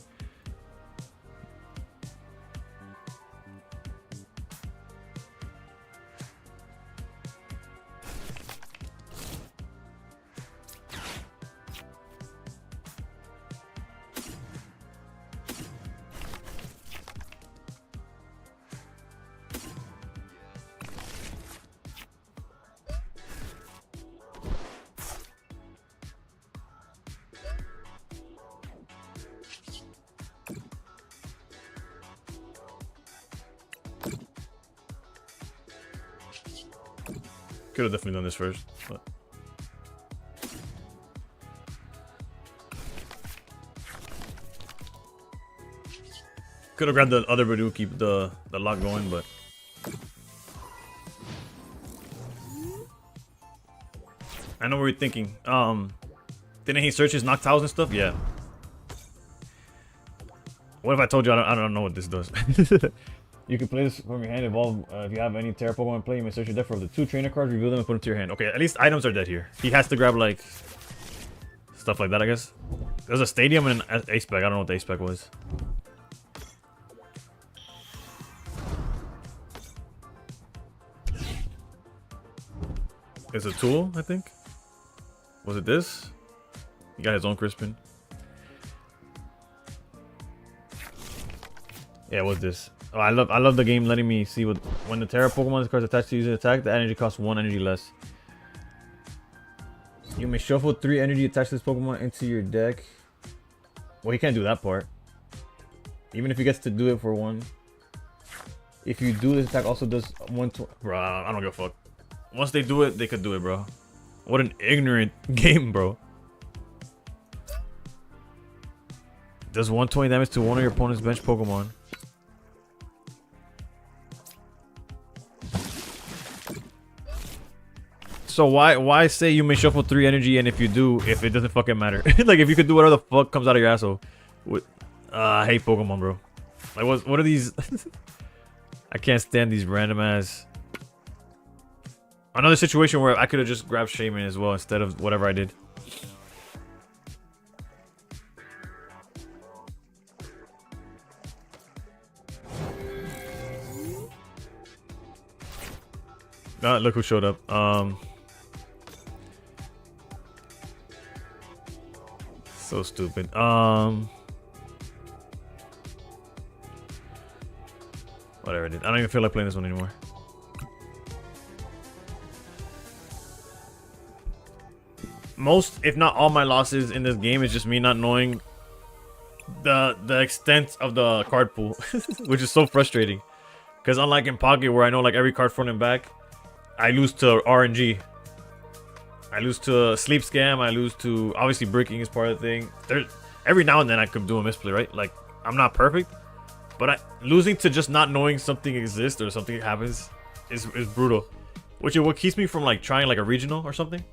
Could have definitely done this first, but could have grabbed the other Badu, keep the lock going, but I know what you're thinking. Didn't he search his Noctowls and stuff? Yeah. What if I told you I don't know what this does? You can play this from your hand, evolve. If you have any Terra Pokemon in play, you may search your deck for the 2 trainer cards, reveal them, and put them to your hand. Okay, at least items are dead here. He has to grab, like, stuff like that, I guess. There's a stadium and an ace pack. I don't know what the ace pack was. It's a tool, I think. Was it this? He got his own Crispin. Yeah, it was this. Oh, I love the game letting me see what when the Terra Pokemon cards attached to user attack, the energy costs 1 energy less. You may shuffle 3 energy attached to this Pokemon into your deck. Well, he can't do that part. Even if he gets to do it for 1. If you do this attack, also does 120. Bro, I don't give a fuck. Once they do it, they could do it, bro. What an ignorant game, bro. Does 120 damage to one of your opponent's bench Pokemon. So why say you may shuffle 3 energy, and if you do, if it doesn't fucking matter? Like, if you could do whatever the fuck comes out of your asshole. I hate Pokemon, bro. Like, what are these? I can't stand these random ass Another situation where I could have just grabbed Shaman as well instead of whatever I did. Look who showed up. So stupid. Whatever I did. I don't even feel like playing this one anymore. Most, if not all, my losses in this game is just me not knowing the extent of the card pool, which is so frustrating. Because unlike in Pocket, where I know like every card front and back, I lose to RNG. I lose to Sleep Scam. I lose to, obviously, Bricking is part of the thing. Every now and then I could do a misplay, right? Like, I'm not perfect, but losing to just not knowing something exists or something happens is brutal. Which is what keeps me from like trying like a regional or something.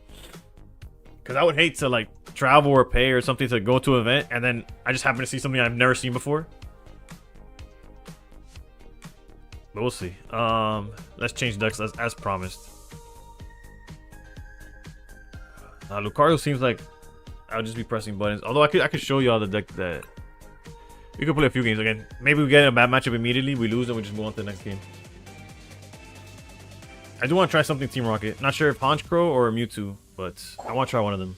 Because I would hate to like travel or pay or something to go to an event and then I just happen to see something I've never seen before. But we'll see. Let's change decks as promised. Lucario seems like I'll just be pressing buttons. Although I could show y'all the deck that we could play a few games again. Maybe we get a bad matchup immediately, we lose, and we just move on to the next game. I do want to try something Team Rocket. Not sure if Honchkrow or Mewtwo, but I want to try one of them.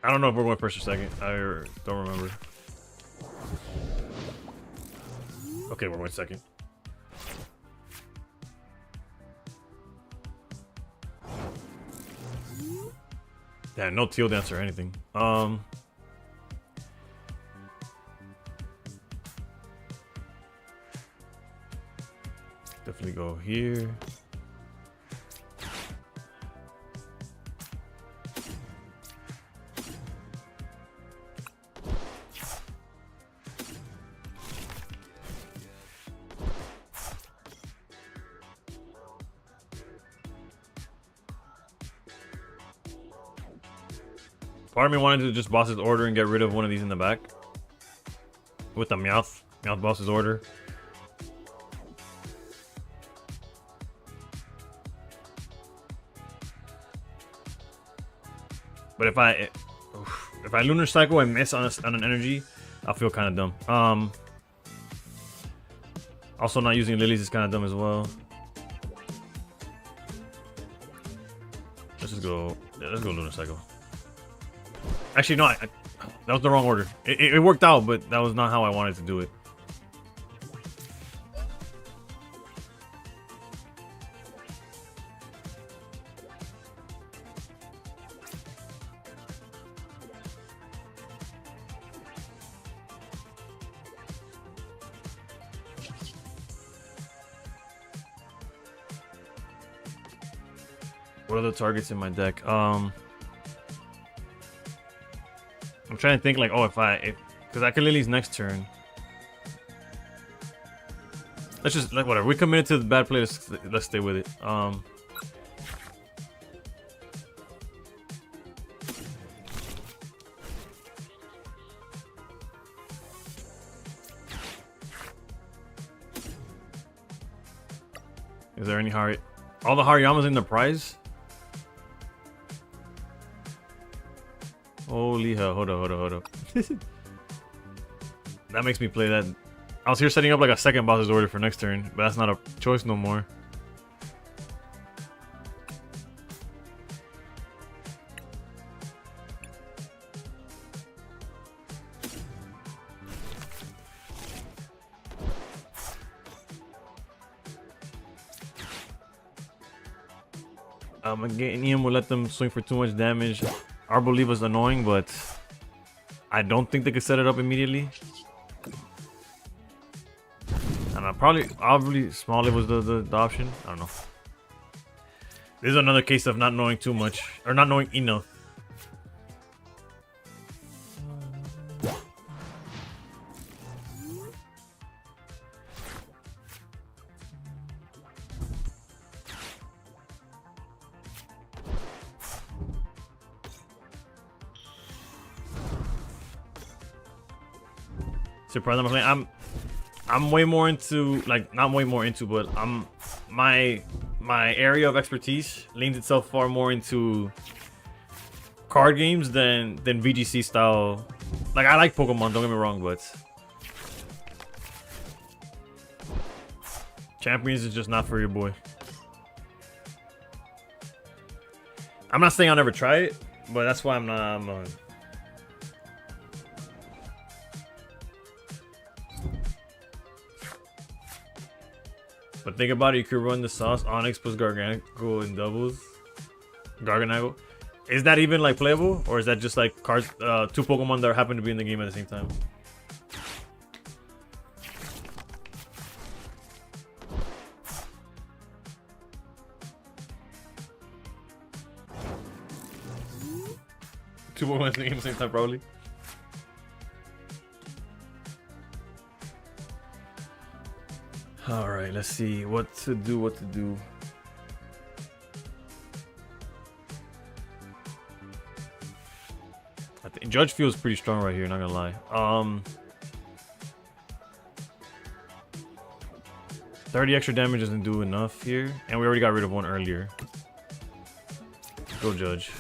I don't know if we're going first or second. I don't remember. Okay, we're going second. Yeah, no teal dance or anything. Definitely go here. Part of me wanted to just boss's order and get rid of one of these in the back. With the Meowth boss's order. But if I Lunar Cycle and miss on an energy, I'll feel kind of dumb. Also not using lilies is kind of dumb as well. Let's just go. Yeah, let's go Lunar Cycle. Actually, no, that was the wrong order. It worked out, but that was not how I wanted to do it. What are the targets in my deck? I'm trying to think like, oh, because I can Lily's next turn. Let's just, like, whatever. We committed to the bad play, let's stay with it. Is there any all the Hariyamas in the prize? Holy hell, hold up. That makes me play that. I was here setting up like a second boss's order for next turn, but that's not a choice no more. Meganium will let them swing for too much damage. Arboliva is annoying, but I don't think they could set it up immediately. And Probably, obviously, Smalley was the option. I don't know. This is another case of not knowing too much or not knowing enough. Surprised I'm playing. I'm way more into, like, not way more into, but my area of expertise leans itself far more into card games than VGC style. Like, I like Pokemon, don't get me wrong, but Champions is just not for your boy. I'm not saying I'll never try it, but that's why I'm not. But think about it, you could run the sauce Onyx plus Garganacl in doubles. Garganacl. Is that even like playable? Or is that just like cards, two Pokemon that happen to be in the game at the same time? Two Pokemon in the game at the same time, probably. Alright, let's see what to do. I think Judge feels pretty strong right here, not gonna lie. 30 extra damage doesn't do enough here, and we already got rid of one earlier. Go Judge.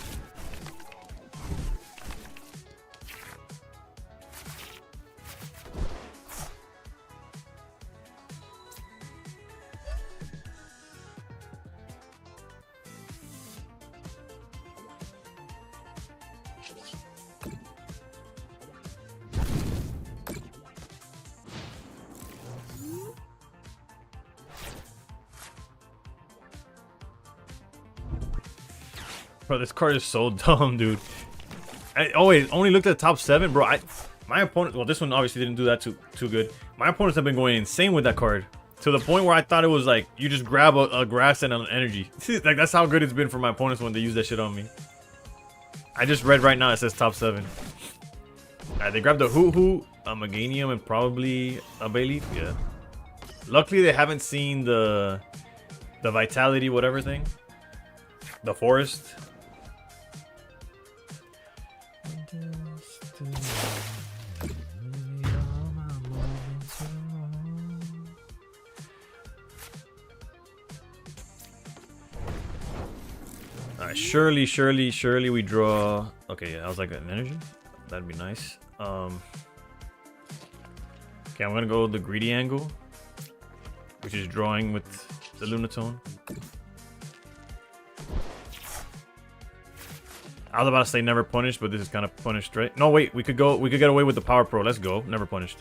Bro, this card is so dumb, dude. I only looked at the top 7, bro. My opponent, well, this one obviously didn't do that too good. My opponents have been going insane with that card to the point where I thought it was like you just grab a grass and an energy. Like, that's how good it's been for my opponents when they use that shit on me. I just read right now it says top 7. They grabbed a Hoo-Hoo, a Meganium, and probably a Bayleaf. Yeah. Luckily, they haven't seen the Vitality whatever thing. The Forest. Alright, surely we draw. Okay, yeah, I was like an energy. That'd be nice. Okay, I'm gonna go the greedy angle, which is drawing with the Lunatone. I was about to say never punished, but this is kind of punished, right? No, wait, we could get away with the Power Pro. Let's go. Never punished.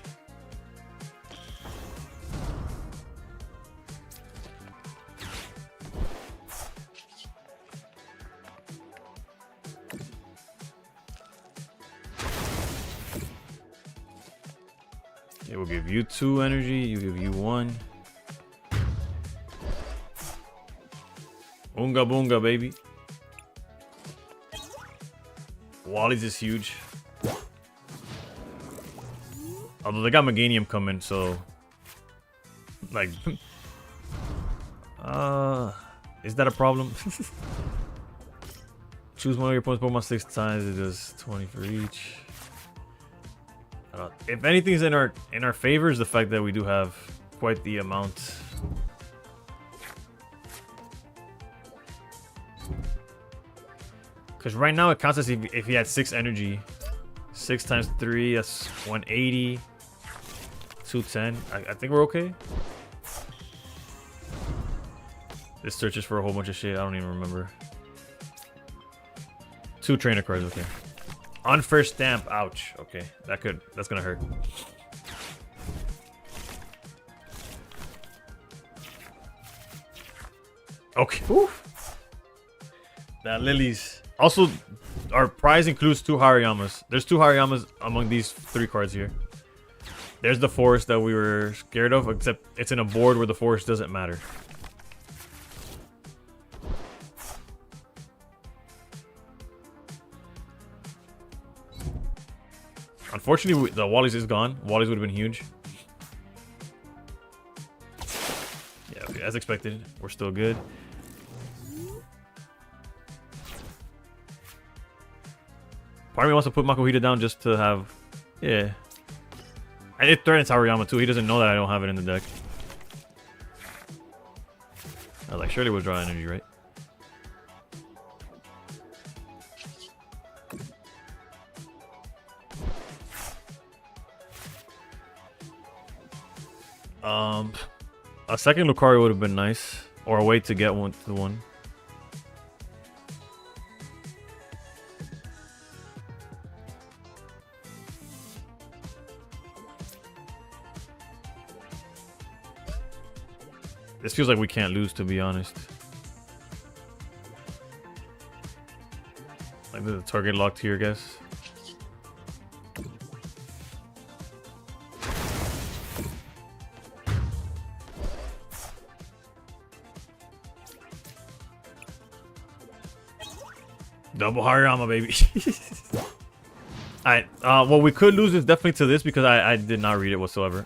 Okay, we'll give you 2 energy, you give you 1. Oonga boonga, baby. Wally's is huge. Although they got Meganium coming, so like is that a problem? Choose one of your opponent's Pokemon 6 times, it does 20 for each. If anything's in our favor is the fact that we do have quite the amount. Because right now it counts as if he had 6 energy. 6 times 3, that's 180. 210. I think we're okay. This searches for a whole bunch of shit. I don't even remember. 2 trainer cards, okay. Unfair stamp, ouch. Okay, that's gonna hurt. Okay. Oof. That Lily's. Also, our prize includes 2 Harayamas. There's 2 Harayamas among these 3 cards here. There's the forest that we were scared of, except it's in a board where the forest doesn't matter. Unfortunately, the Wally's is gone. Wally's would have been huge. Yeah, okay, as expected. We're still good. Part of me wants to put Makuhita down just to have... Yeah. And it threatens Haruyama too. He doesn't know that I don't have it in the deck. I was like, surely we'll draw energy, right? A second Lucario would have been nice. Or a way to get one to one. This feels like we can't lose, to be honest. Like the target locked here, I guess. Double Hariyama, baby. Alright, what we could lose is definitely to this because I did not read it whatsoever.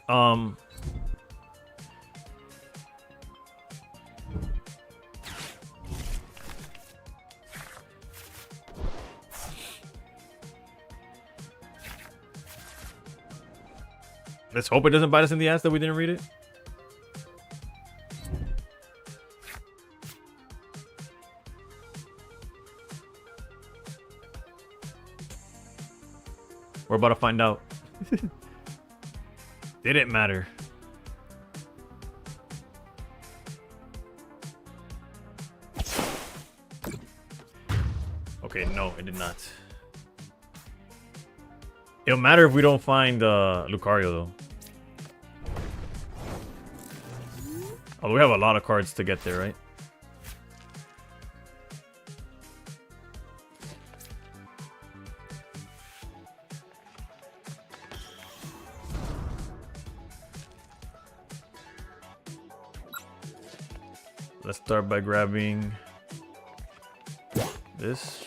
Let's hope it doesn't bite us in the ass that we didn't read it. We're about to find out. Didn't matter. Okay, no, it did not. It'll matter if we don't find Lucario, though. Although we have a lot of cards to get there, right? Let's start by grabbing this.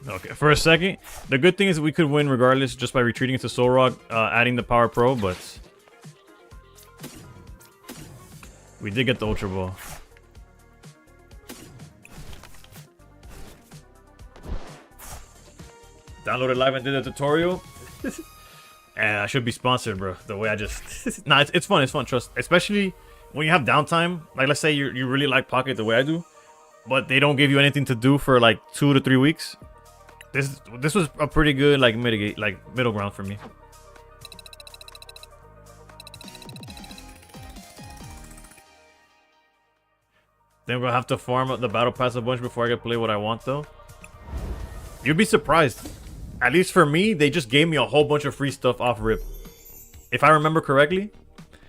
Okay, for a second, the good thing is we could win regardless just by retreating into Soul Rock, adding the Power Pro, but we did get the Ultra Ball. Downloaded live and did a tutorial. And I should be sponsored, bro. The way I just... Nah, it's fun, trust. Especially when you have downtime. Like, let's say you really like Pocket the way I do, but they don't give you anything to do for like 2 to 3 weeks. This was a pretty good like middle ground for me. Then we'll have to farm up the battle pass a bunch before I can play what I want though. You'd be surprised. At least for me, they just gave me a whole bunch of free stuff off rip. If I remember correctly.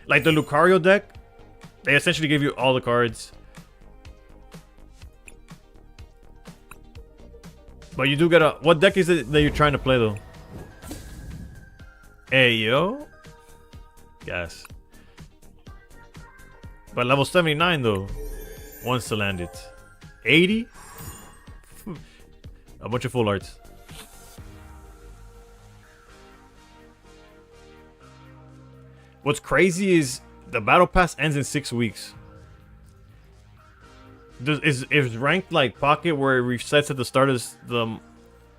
Like the Lucario deck, they essentially give you all the cards. But you do get a... What deck is it that you're trying to play, though? Hey, yo. Gas. But level 79, though. Wants to land it. 80? A bunch of full arts. What's crazy is the battle pass ends in 6 weeks. Is ranked like Pocket where it resets at the start of the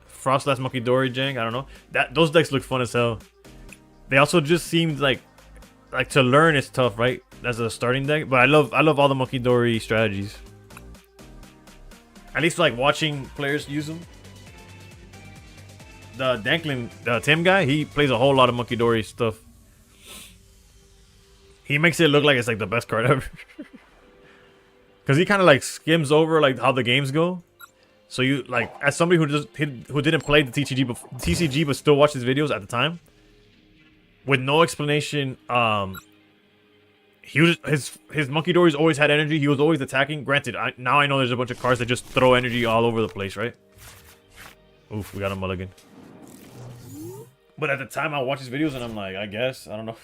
Frostlass Monkey Dory Jank? I don't know. Those decks look fun as hell. They also just seemed like to learn it's tough, right? As a starting deck. But I love all the Monkey Dory strategies. At least like watching players use them. The Danklin, the Tim guy, he plays a whole lot of Monkey Dory stuff. He makes it look like it's like the best card ever. Because he kind of like skims over like how the games go. So you like, as somebody who didn't play the TCG but still watched his videos at the time, with no explanation, he was his Monkey Dory's always had energy. He was always attacking. Granted, now I know there's a bunch of cards that just throw energy all over the place, right? Oof, we got a mulligan. But at the time, I watch his videos and I'm like, I guess, I don't know.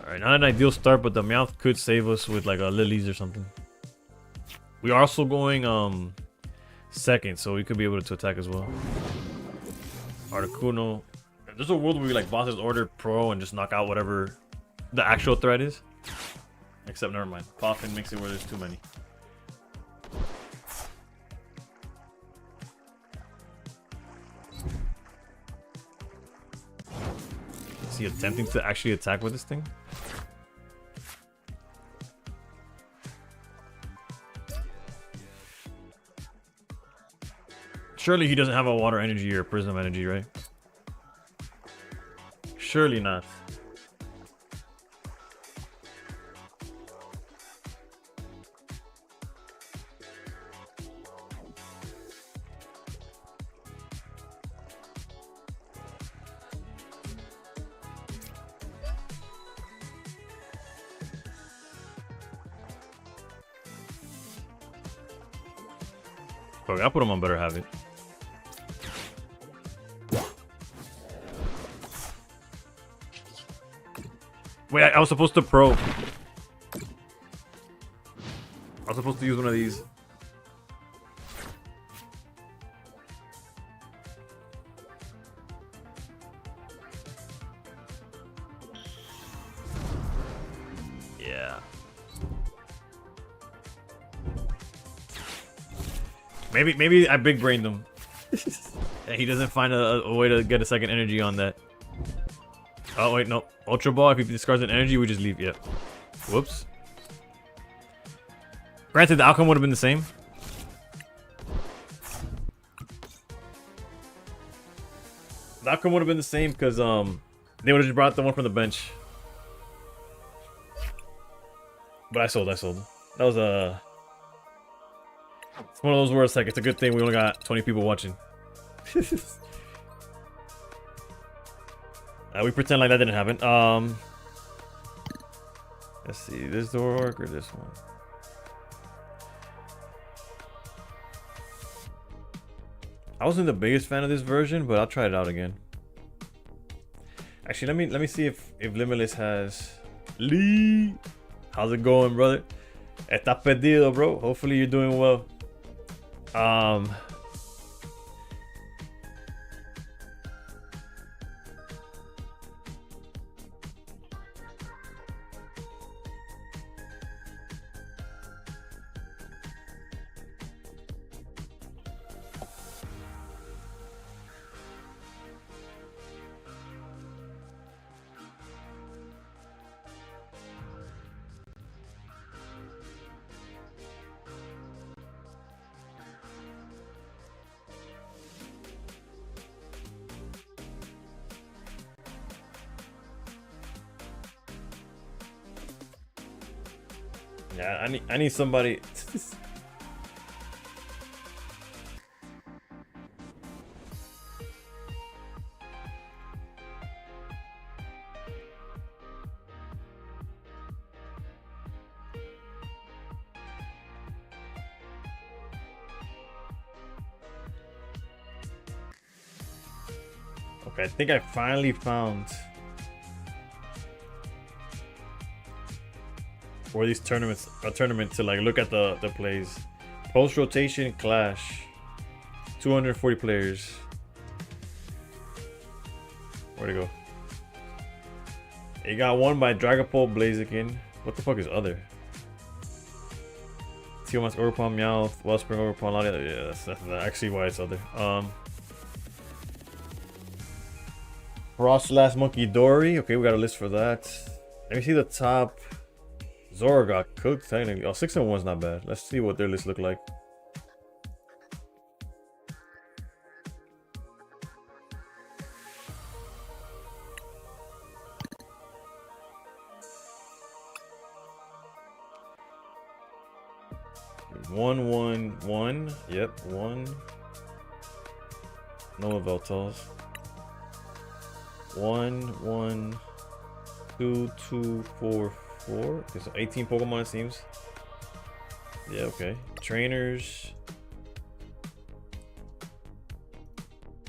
Alright, not an ideal start, but the Meowth could save us with like a Lilies or something. We are also going second, so we could be able to attack as well. Articuno. There's a world where we like bosses order pro and just knock out whatever the actual threat is. Except never mind. Poffin makes it where there's too many. Is he attempting to actually attack with this thing? Surely he doesn't have a water energy or prism energy, right? Surely not. Okay, I'll put him on better habit. Wait, I was supposed to probe. I was supposed to use one of these. Yeah. Maybe I big brained him. And he doesn't find a way to get a second energy on that. Oh wait, no. Ultra Ball, if he discards an energy, we just leave. Yep. Whoops. Granted, the outcome would have been the same. The outcome would have been the same because they would have just brought the one from the bench. But I sold. That was a. It's one of those where it's like it's a good thing we only got 20 people watching. We pretend like that didn't happen. Let's see, this Dork or this one. I wasn't the biggest fan of this version, but I'll try it out again. Actually, let me see if Limitless has Lee. How's it going, brother? Está perdido, bro. Hopefully you're doing well. Yeah, I need somebody. Okay, I think I finally found for these tournaments, a tournament to like look at the plays. Post rotation clash. 240 players. Where'd it go? It got won by Dragapult Blaziken. What the fuck is other? Tiamat's Overpawn Meowth, Wellspring Overpawn Lottie. Yeah, that's actually why it's other. Frostlass Monkey Dory. Okay, we got a list for that. Let me see the top. Zora got cooked technically. Oh, 6-1's not bad. Let's see what their list look like. One. Yep, 1. No Veltals. 1, 2, 4, 4. Okay, so 18 Pokemon it seems. Yeah, okay. Trainers.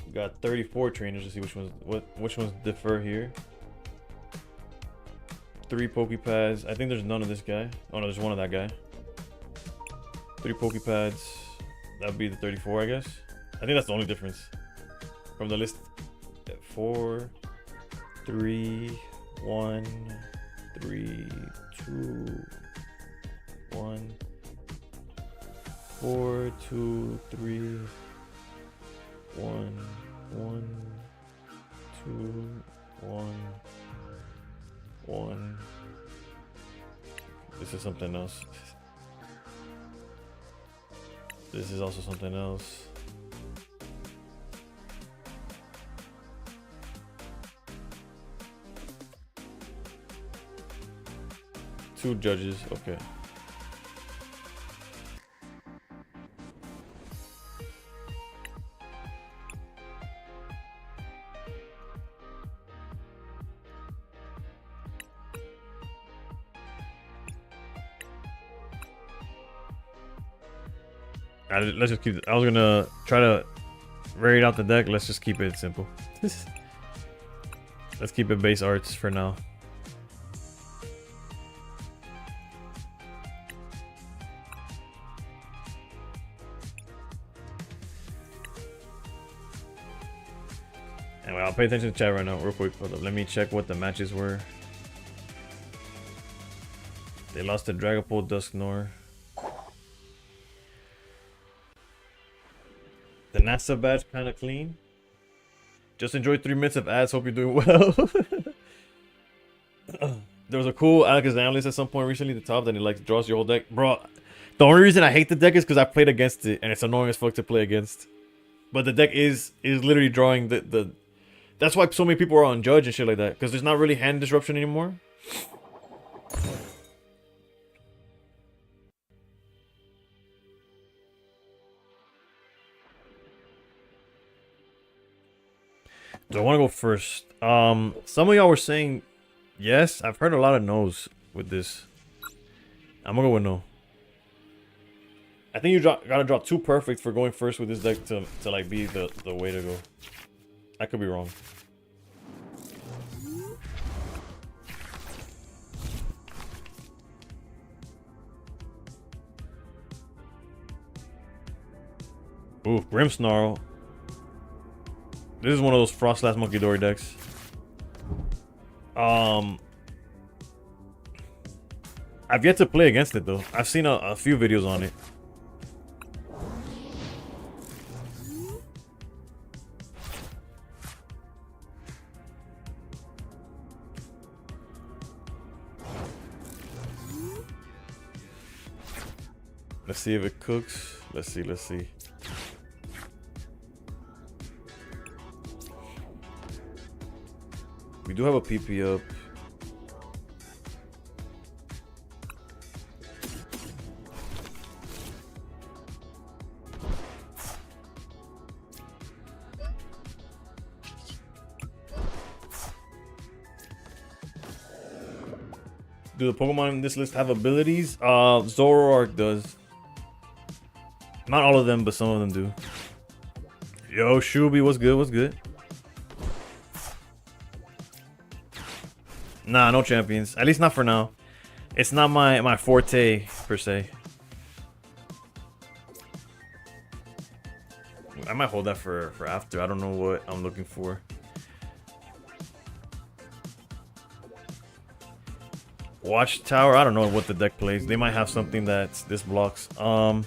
We got 34 trainers. Let's see which ones differ here. 3 Pokepads. I think there's none of this guy. Oh no, there's one of that guy. 3 Pokepads. That'd be the 34, I guess. I think that's the only difference from the list. 4, 3, 1, 3, 2, 1, 4, 2, 3, 1, 2, 1. This is something else. This is also something else. Two judges, okay. Let's just keep it. I was gonna try to vary out the deck. Let's just keep it simple. Let's keep it base arts for now. Anyway, I'll pay attention to chat right now, real quick. Hold up. Let me check what the matches were. They lost to Dragapult Dusknoir. The NASA badge kind of clean. Just enjoyed 3 minutes of ads. Hope you're doing well. There was a cool Alakazam list at some point recently at the top that it like draws your whole deck. Bro, the only reason I hate the deck is because I played against it and it's annoying as fuck to play against. But the deck is literally drawing the that's why so many people are on Judge and shit like that, because there's not really hand disruption anymore. Do I want to go first? Some of y'all were saying yes. I've heard a lot of no's with this. I'm gonna go with no. I think you gotta drop 2 perfect for going first with this deck to like be the way to go. I could be wrong. Ooh, Grimmsnarl. This is one of those Frostlass Monkey Dory decks. I've yet to play against it though. I've seen a few videos on it. Let's see if it cooks. Let's see. We do have a PP up. Do the Pokemon in this list have abilities? Zoroark does. Not all of them, but some of them do. Yo, Shubi, what's good? What's good? Nah, no champions. At least not for now. It's not my forte per se. I might hold that for after. I don't know what I'm looking for. Watchtower. I don't know what the deck plays. They might have something that's this blocks. Okay,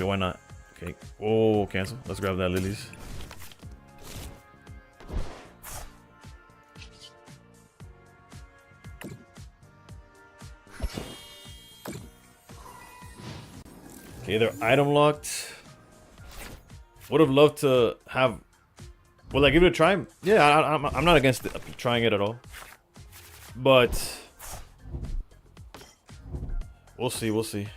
why not? Okay. Oh, cancel. Let's grab that lilies. Okay, they're item locked. Would have loved to have. Will I give it a try? Yeah, I'm not against trying it at all. But we'll see. We'll see.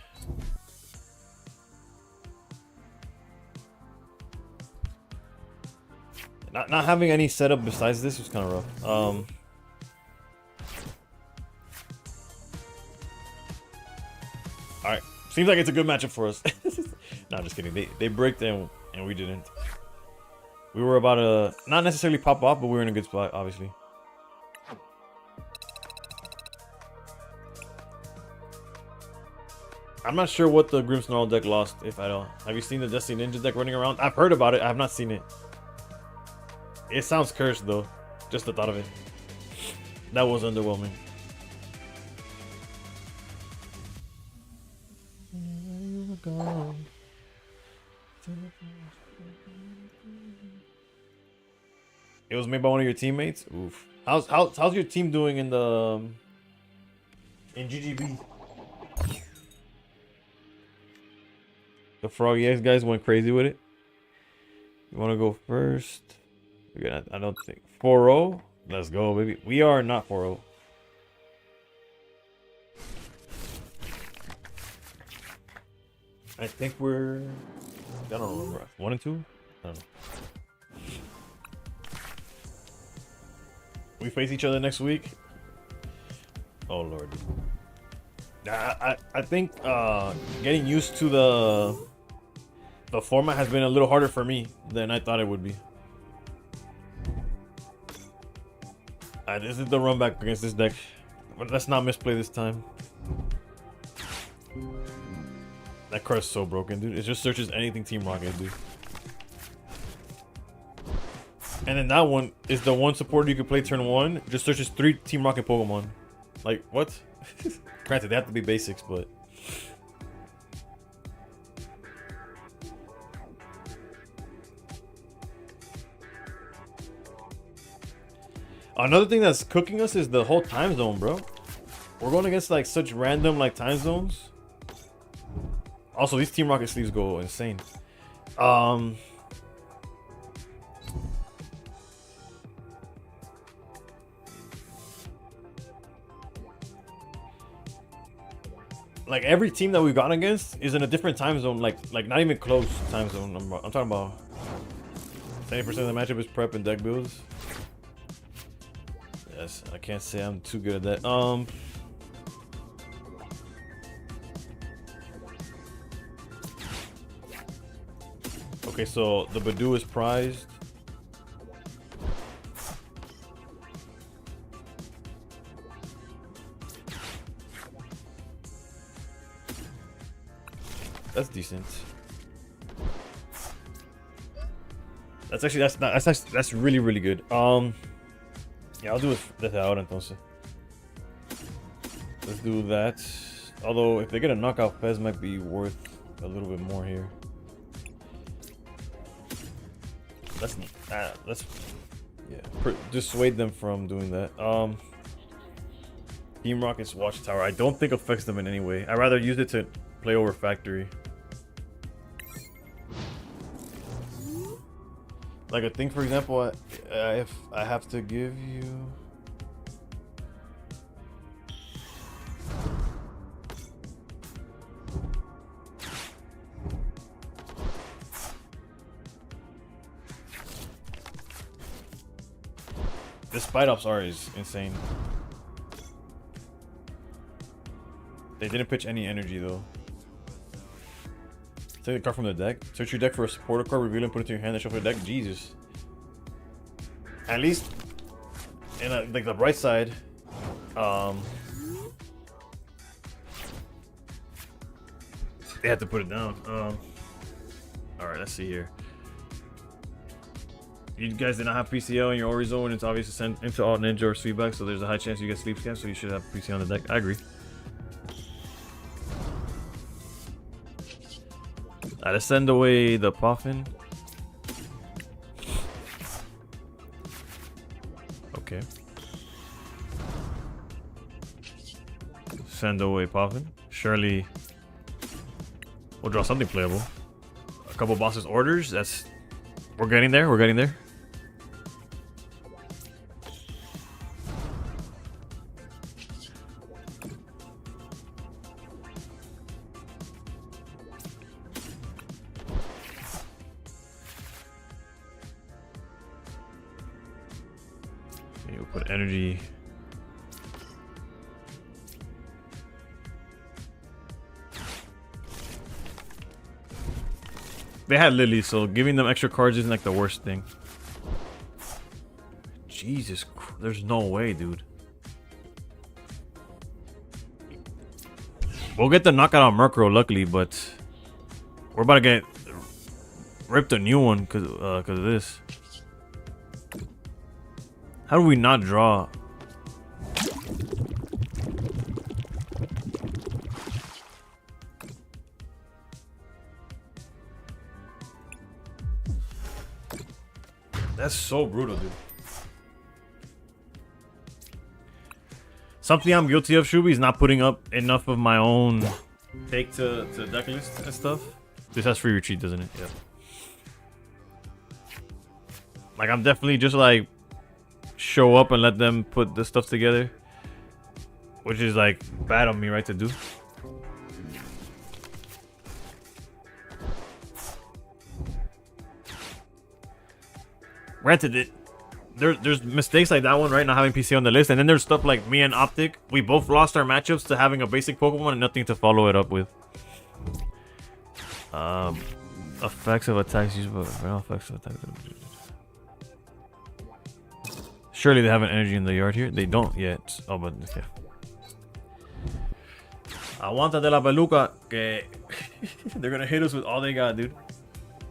Not having any setup besides this was kind of rough. All right. Seems like it's a good matchup for us. No, I'm just kidding. They bricked and we didn't. We were about to not necessarily pop off, but we were in a good spot, obviously. I'm not sure what the Grim Snarl deck lost, if at all. Have you seen the Destiny Ninja deck running around? I've heard about it. I have not seen it. It sounds cursed, though. Just the thought of it. That was underwhelming. It was made by one of your teammates. Oof. How's your team doing in the in GGB? The Froggy X guys went crazy with it. You want to go first? I don't think 4-0. Let's go, baby. We are not 4-0. I think we're. I don't remember. 1 and 2. I don't know. We face each other next week. Oh lord. I think getting used to the format has been a little harder for me than I thought it would be. This is the run back against this deck. But let's not misplay this time. That card's so broken, dude. It just searches anything Team Rocket, dude. And then that one is the one supporter you can play turn 1. It just searches 3 Team Rocket Pokemon. Like, what? Granted, they have to be basics, but... Another thing that's cooking us is the whole time zone, bro. We're going against like such random like time zones. Also, these Team Rocket sleeves go insane. Like every team that we've gone against is in a different time zone, like not even close time zone. I'm talking about 70% of the matchup is prep and deck builds. Yes, I can't say I'm too good at that. Okay, so the Badoo is prized. That's decent. That's actually that's really really good. Yeah, I'll do it this out entonces. Let's do that. Although if they get a knockout, Fez might be worth a little bit more here. Let's dissuade them from doing that. Team Rocket's Watchtower. I don't think affects them in any way. I'd rather use it to play over Factory. Like I think, for example, if I have to give you. This Spite Ops R is insane. They didn't pitch any energy though. Take the card from the deck. Search your deck for a supporter card, reveal and put it to your hand and shuffle the deck. Jesus. At least, in like the bright side, They had to put it down. All right, let's see here. You guys did not have PCL in your Ori zone. It's obviously sent into Alt Ninja or Sweetback, so there's a high chance you get sleep scam, so you should have PC on the deck. I agree. Let's send away the Puffin. Okay. Send away Puffin. Surely we'll draw something playable. A couple bosses orders. That's we're getting there. We're getting there. Okay, we'll put energy. They had Lily, so giving them extra cards isn't like the worst thing. Jesus, there's no way, dude. We'll get the knockout on Murkrow, luckily, but we're about to get ripped a new one because of this. How do we not draw? That's so brutal, dude. Something I'm guilty of, Shubi, is not putting up enough of my own take to deck list and stuff. This has free retreat, doesn't it? Yeah. Like, I'm definitely just like show up and let them put this stuff together, which is like bad on me, right, to do. Granted, there's mistakes like that one, right? Not having PC on the list, and then there's stuff like me and Optic. We both lost our matchups to having a basic Pokemon and nothing to follow it up with. Effects of attacks used by effects of attacks. Surely they have an energy in the yard here. They don't yet. Oh, but okay. Aguanta de la peluca, que they're gonna hit us with all they got, dude.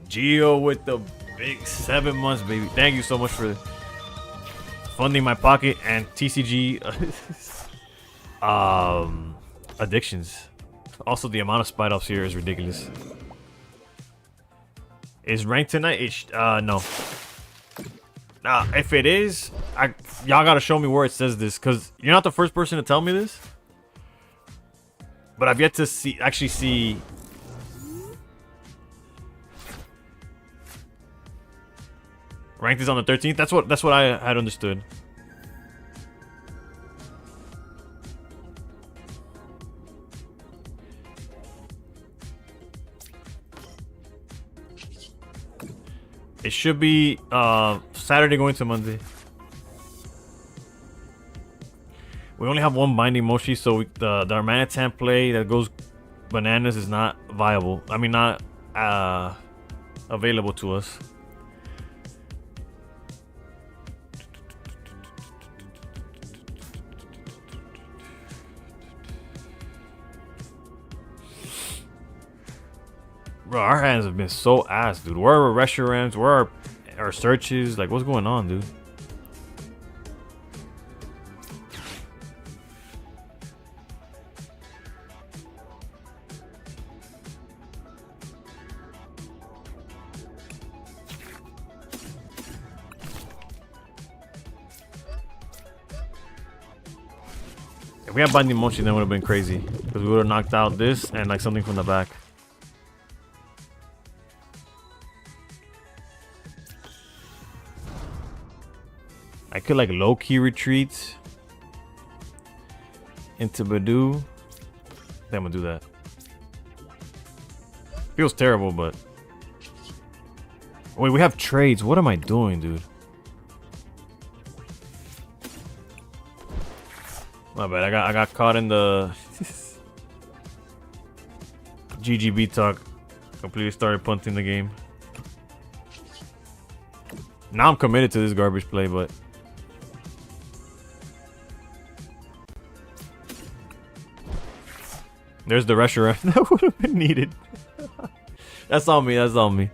Geo with the big 7 months, baby. Thank you so much for funding my pocket and TCG addictions. Also, the amount of spite offs here is ridiculous. Is ranked tonight? No. If it is, y'all gotta show me where it says this, because you're not the first person to tell me this. But I've yet to actually see. Ranked is on the 13th. That's what I had understood. It should be Saturday going to Monday. We only have one binding Moshi, so the Armanitan play that goes bananas is not viable. I mean, not available to us. Bro, our hands have been so ass, dude. Where are our restaurants? Where are our searches? Like, what's going on, dude? If we had Binding Mochi, then it would have been crazy. Because we would have knocked out this and like something from the back. I could like low-key retreat into Badu. I think I'm gonna do that. Feels terrible, but wait, we have trades. What am I doing, dude? My bad. I got caught in the GGB talk. Completely started punting the game. Now I'm committed to this garbage play, but There's the restaurant that would have been needed. That's on me. That's on me.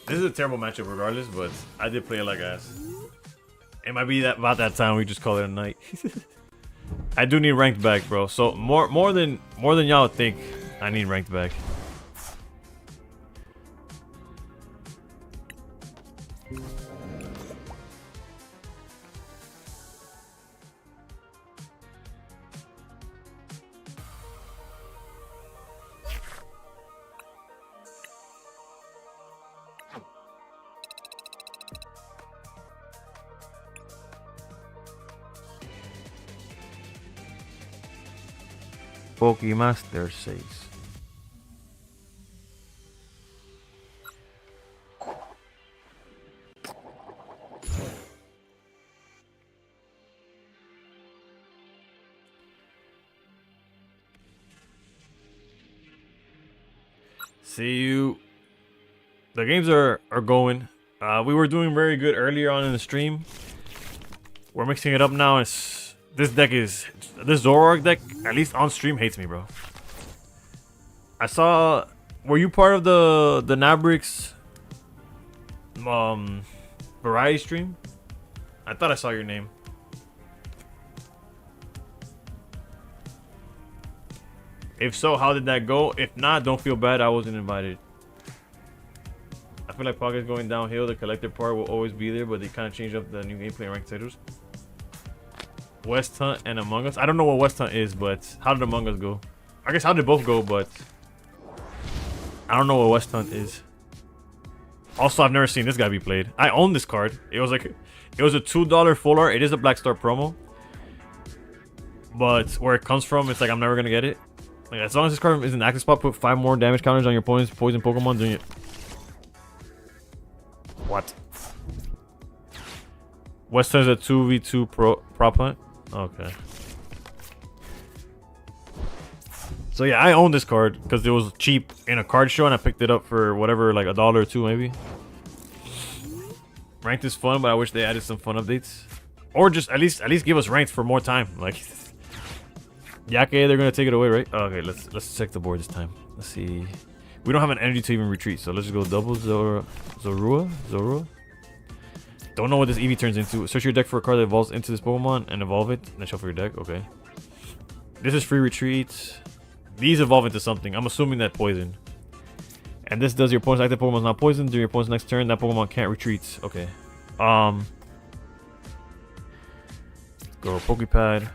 This is a terrible matchup regardless, but I did play it like ass. It might be that about that time we just call it a night. I do need ranked back, bro. So more than y'all think, I need ranked back. Pokemaster says. See you. The games are going. We were doing very good earlier on in the stream. We're mixing it up now. This deck is this Zoroark deck. At least on stream hates me, bro. I saw. Were you part of the Nabrix variety stream? I thought I saw your name. If so, how did that go? If not, don't feel bad. I wasn't invited. I feel like Pocket's going downhill. The collector part will always be there, but they kind of changed up the new gameplay and ranked titles. West Hunt and Among Us. I don't know what West Hunt is, but how did Among Us go? I guess how did both go, but I don't know what West Hunt is. Also, I've never seen this guy be played. I own this card. It was a $2 full art. It is a Black Star promo, but where it comes from, it's like I'm never gonna get it. Like, as long as this card is an active spot, put 5 more damage counters on your opponent's poison Pokemon doing it. What? West Hunt is a 2v2 prop hunt. Okay. So yeah, I own this card because it was cheap in a card show and I picked it up for whatever, like $1 or $2 maybe. Ranked is fun, but I wish they added some fun updates. Or just at least give us ranked for more time. Like Yake, they're gonna take it away, right? Okay, let's check the board this time. Let's see. We don't have an energy to even retreat, so let's just go double Zorua. Don't know what this EV turns into. Search your deck for a card that evolves into this Pokemon and evolve it. And then shuffle your deck. Okay. This is free retreat. These evolve into something. I'm assuming that poison. And this does your opponent's active Pokemon's not poisoned. During your opponent's next turn, that Pokemon can't retreat. Okay. Go Pokepad.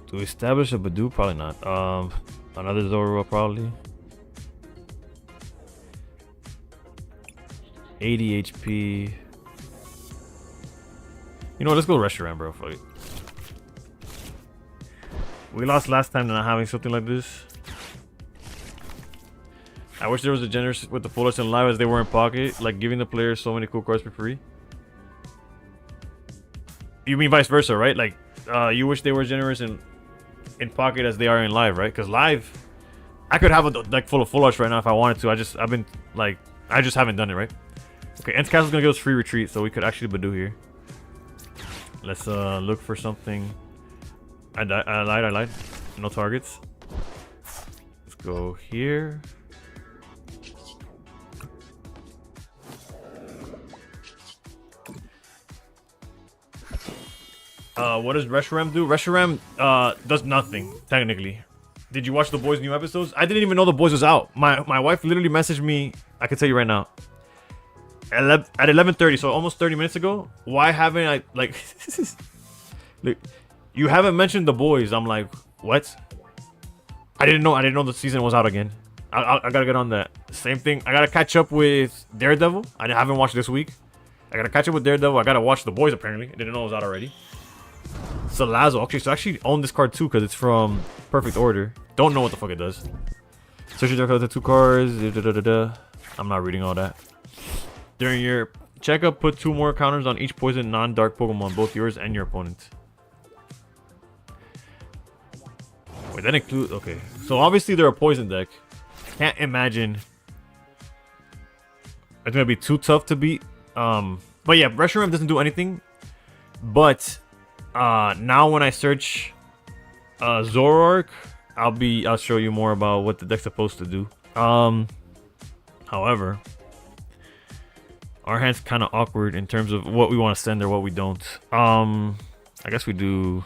To establish a Badoo, probably not. Another Zorua, probably. 80 HP. You know what? Let's go Reshiram, bro. Fuck it. We lost last time not having something like this. I wish there was a generous with the full arts in live as they were in pocket, like giving the players so many cool cards for free. You mean vice versa, right? Like, you wish they were generous in pocket as they are in live, right? Because live, I could have a deck full of full arts right now if I wanted to. I just haven't done it, right? Okay, Ents Castle's gonna give us free retreat, so we could actually Badoo here. Let's look for something. I lied. No targets. Let's go here. What does Reshiram do? Reshiram does nothing, technically. Did you watch The Boys' new episodes? I didn't even know The Boys was out. My wife literally messaged me, I can tell you right now, at 11:30, so almost 30 minutes ago. Why haven't I, like, look, you haven't mentioned The Boys. I'm like, what? I didn't know the season was out again. I gotta get on that. Same thing, I gotta catch up with Daredevil. I haven't watched this week. I gotta catch up with Daredevil. I gotta watch The Boys, apparently. I didn't know it was out already. Salazo. Okay, so I actually own this card too because it's from Perfect Order. Don't know what the fuck it does. Search your deck with the 2 cards. I'm not reading all that. During your checkup, put 2 more counters on each poison non-dark Pokemon, both yours and your opponent's. Wait, that includes... Okay. So obviously they're a poison deck. Can't imagine it's gonna be too tough to beat. But yeah, Reshiram doesn't do anything. But now when I search Zoroark, I'll show you more about what the deck's supposed to do. However, our hand's kind of awkward in terms of what we want to send or what we don't. I guess we do.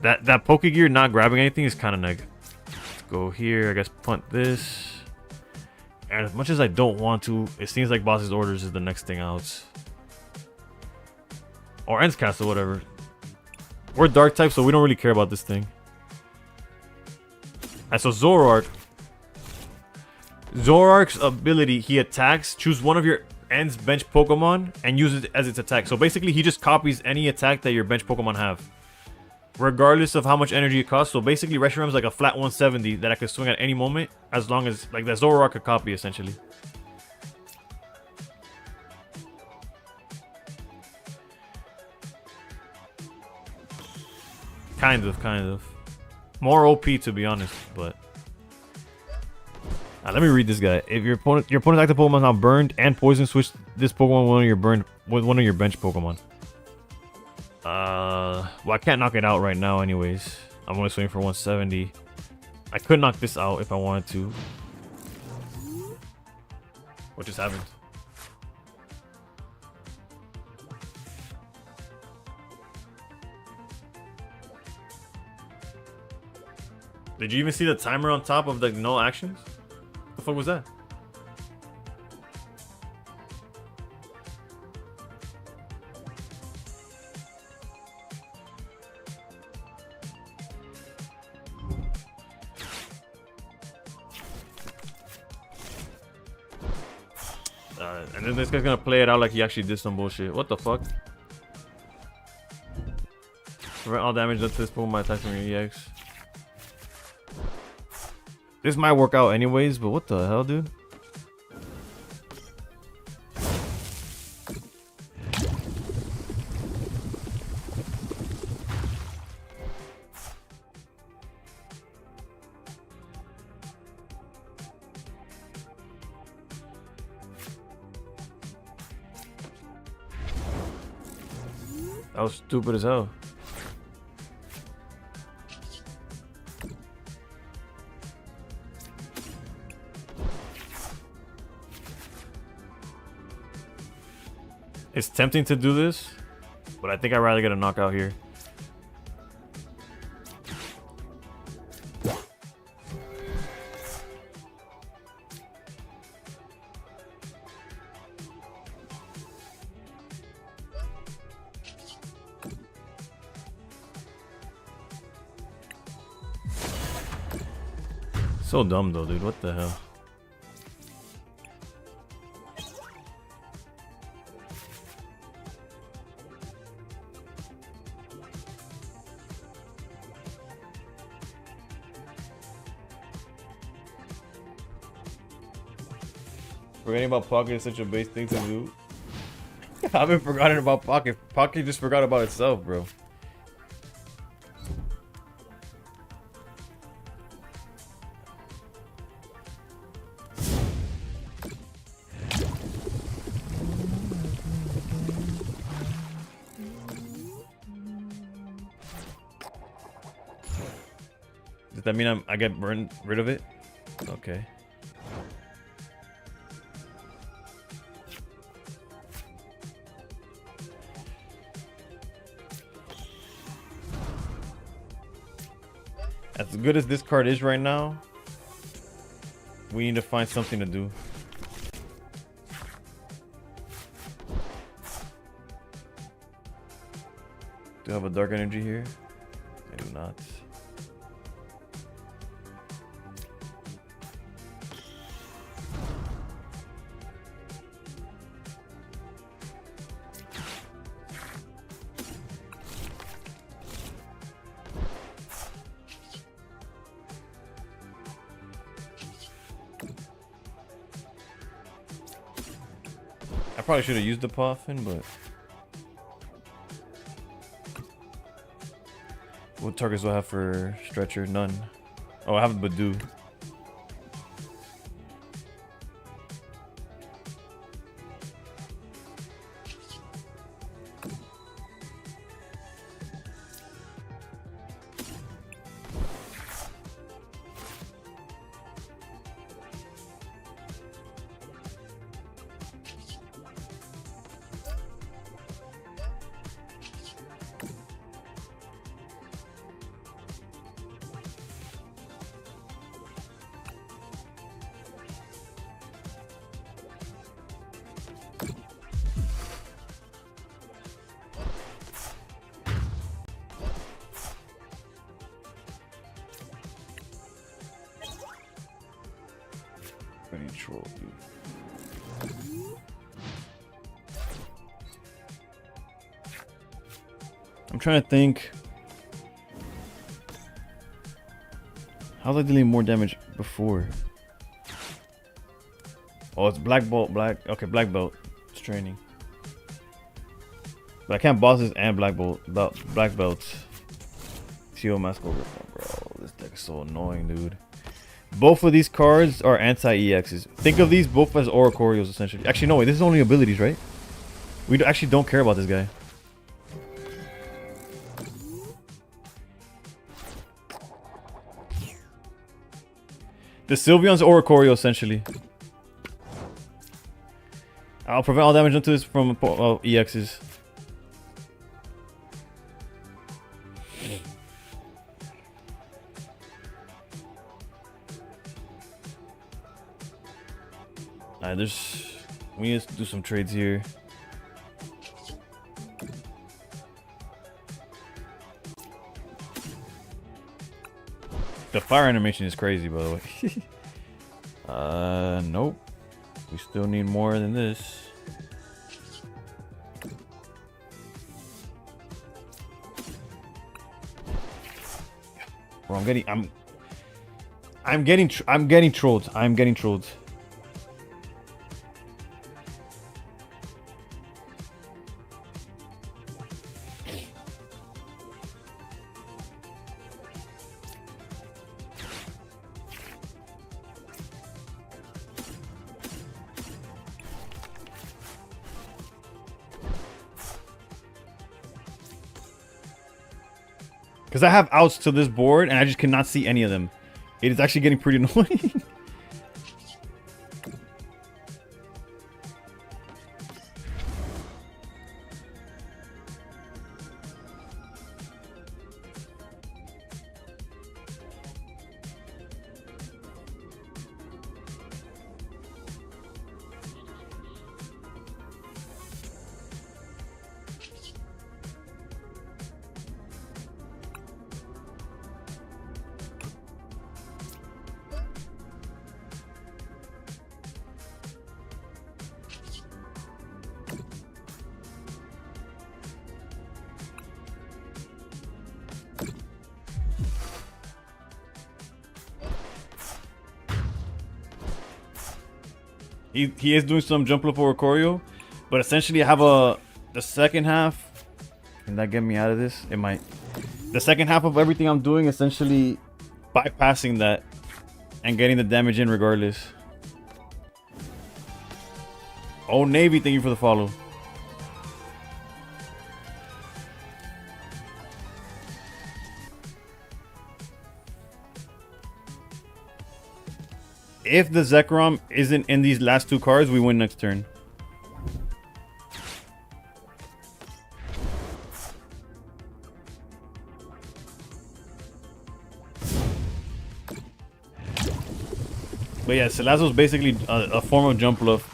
That Pokegear not grabbing anything is kind of neg. Let's go here. I guess punt this. And as much as I don't want to, it seems like Boss's Orders is the next thing out. Or Ends Castle, whatever. We're Dark type, so we don't really care about this thing. And so Zoroark. Zoroark's ability, he attacks, choose one of your End's bench Pokemon, and use it as its attack. So basically, he just copies any attack that your bench Pokemon have, regardless of how much energy it costs. So basically, Reshiram's like a flat 170 that I could swing at any moment, as long as, like, that Zoroark could copy, essentially. Kind of. More OP, to be honest, but... let me read this guy. If your opponent's active Pokemon is now burned and poison, switch this Pokemon with one of your bench Pokemon. Well, I can't knock it out right now anyways. I'm only swinging for 170. I could knock this out if I wanted to. What just happened? Did you even see the timer on top of the no actions? What the fuck was that? And then this guy's gonna play it out like he actually did some bullshit. What the fuck? Prevent all damage done to this Pokemon attacks from your EX. This might work out anyways, but what the hell, dude? That was stupid as hell. It's tempting to do this, but I think I'd rather get a knockout here. So dumb though, dude. What the hell? Forgetting about Pocket is such a base thing to do. I haven't forgotten about Pocket. Pocket just forgot about itself, bro. Does that mean I get rid of it? Okay. As good as this card is right now, we need to find something to do. Do I have a dark energy here? I do not. I probably should have used the Puffin, but what targets do I have for Stretcher? None. Oh, I have Badu. I'm trying to think. How was I dealing more damage before? Oh, it's black belt, black. Okay, black belt. It's training. But I can't bosses and black belts. CO mask over. Bro, this deck is so annoying, dude. Both of these cards are anti-EXs. Think of these both as Oracorios, essentially. Actually, no, wait, this is only abilities, right? We actually don't care about this guy. The Sylveon's Oracorio, essentially. I'll prevent all damage into this from EXs. Alright, we need to do some trades here. The fire animation is crazy, by the way. Nope. We still need more than this. Bro, I'm getting trolled. I'm getting trolled. Because I have outs to this board and I just cannot see any of them. It is actually getting pretty annoying. He is doing some jump up for Oricorio, but essentially I have the second half. Can that get me out of this? It might. The second half of everything I'm doing, essentially bypassing that and getting the damage in regardless. Oh, Navy, thank you for the follow. If the Zekrom isn't in these last two cards, we win next turn. But yeah, Salazzle's basically a form of jump bluff.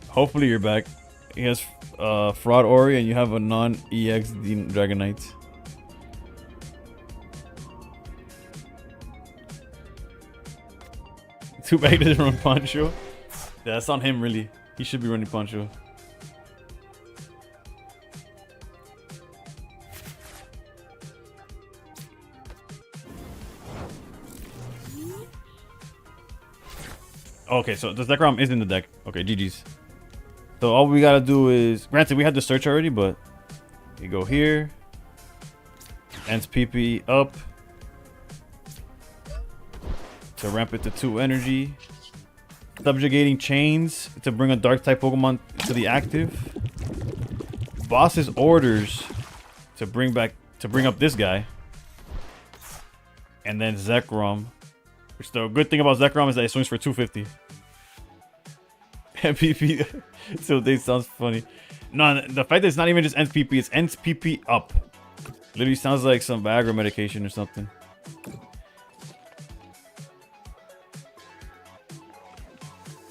Hopefully you're back. He has Fraud Ori and you have a non-EX Dragon Knight. Too bad he doesn't run Poncho. Yeah, that's on him really. He should be running Poncho. Okay, so the Zekrom is in the deck. Okay, GG's. So all we gotta do is, granted we had the search already, but you go here, ends PP up to ramp it to 2 energy, subjugating chains to bring a dark type Pokemon to the active, boss's orders to bring up this guy, and then Zekrom. Which the good thing about Zekrom is that it swings for 250. MPP till they sounds funny. No, the fact that it's not even just ends PP, it's ends PP up. Literally sounds like some Viagra medication or something.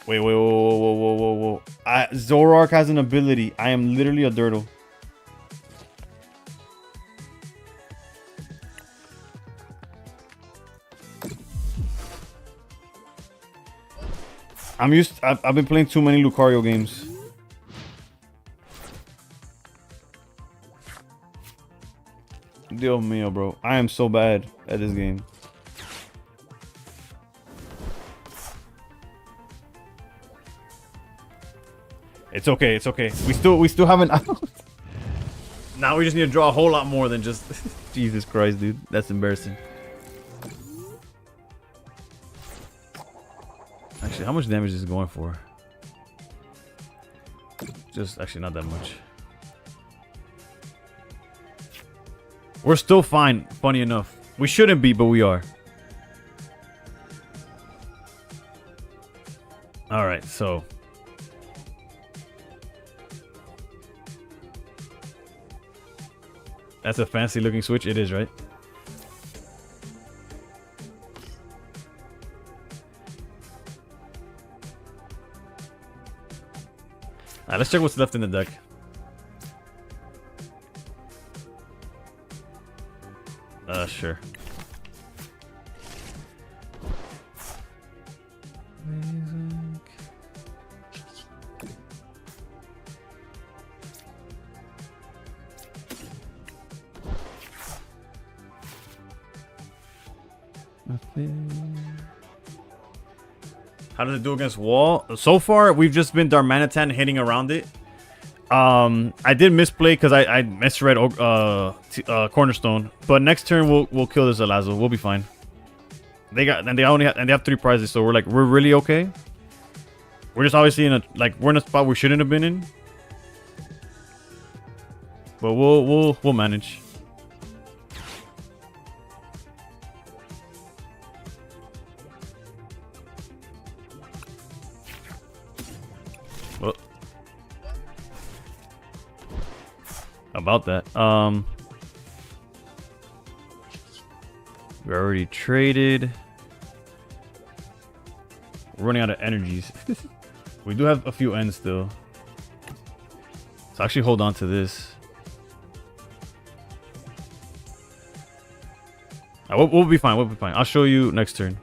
Wait, whoa. Zoroark has an ability. I am literally a Dirtle. I've been playing too many Lucario games. Dios mío, bro. I am so bad at this game. It's okay, it's okay. We still haven't out. Now we just need to draw a whole lot more than just Jesus Christ, dude. That's embarrassing. Actually, how much damage is it going for? Just actually not that much. We're still fine, funny enough. We shouldn't be, but we are. Alright, so. That's a fancy looking switch. It is, right? Alright, let's check what's left in the deck. Sure. How does it do against wall? So far, we've just been Darmanitan hitting around it. I did misplay because I misread Cornerstone, but next turn we'll kill this Alazo. We'll be fine. They have 3 prizes, so we're really okay. We're just obviously we're in a spot we shouldn't have been in, but we'll manage. Well, about that. We already traded. We're running out of energies. We do have a few ends still. So actually hold on to this. We'll be fine. We'll be fine. I'll show you next turn.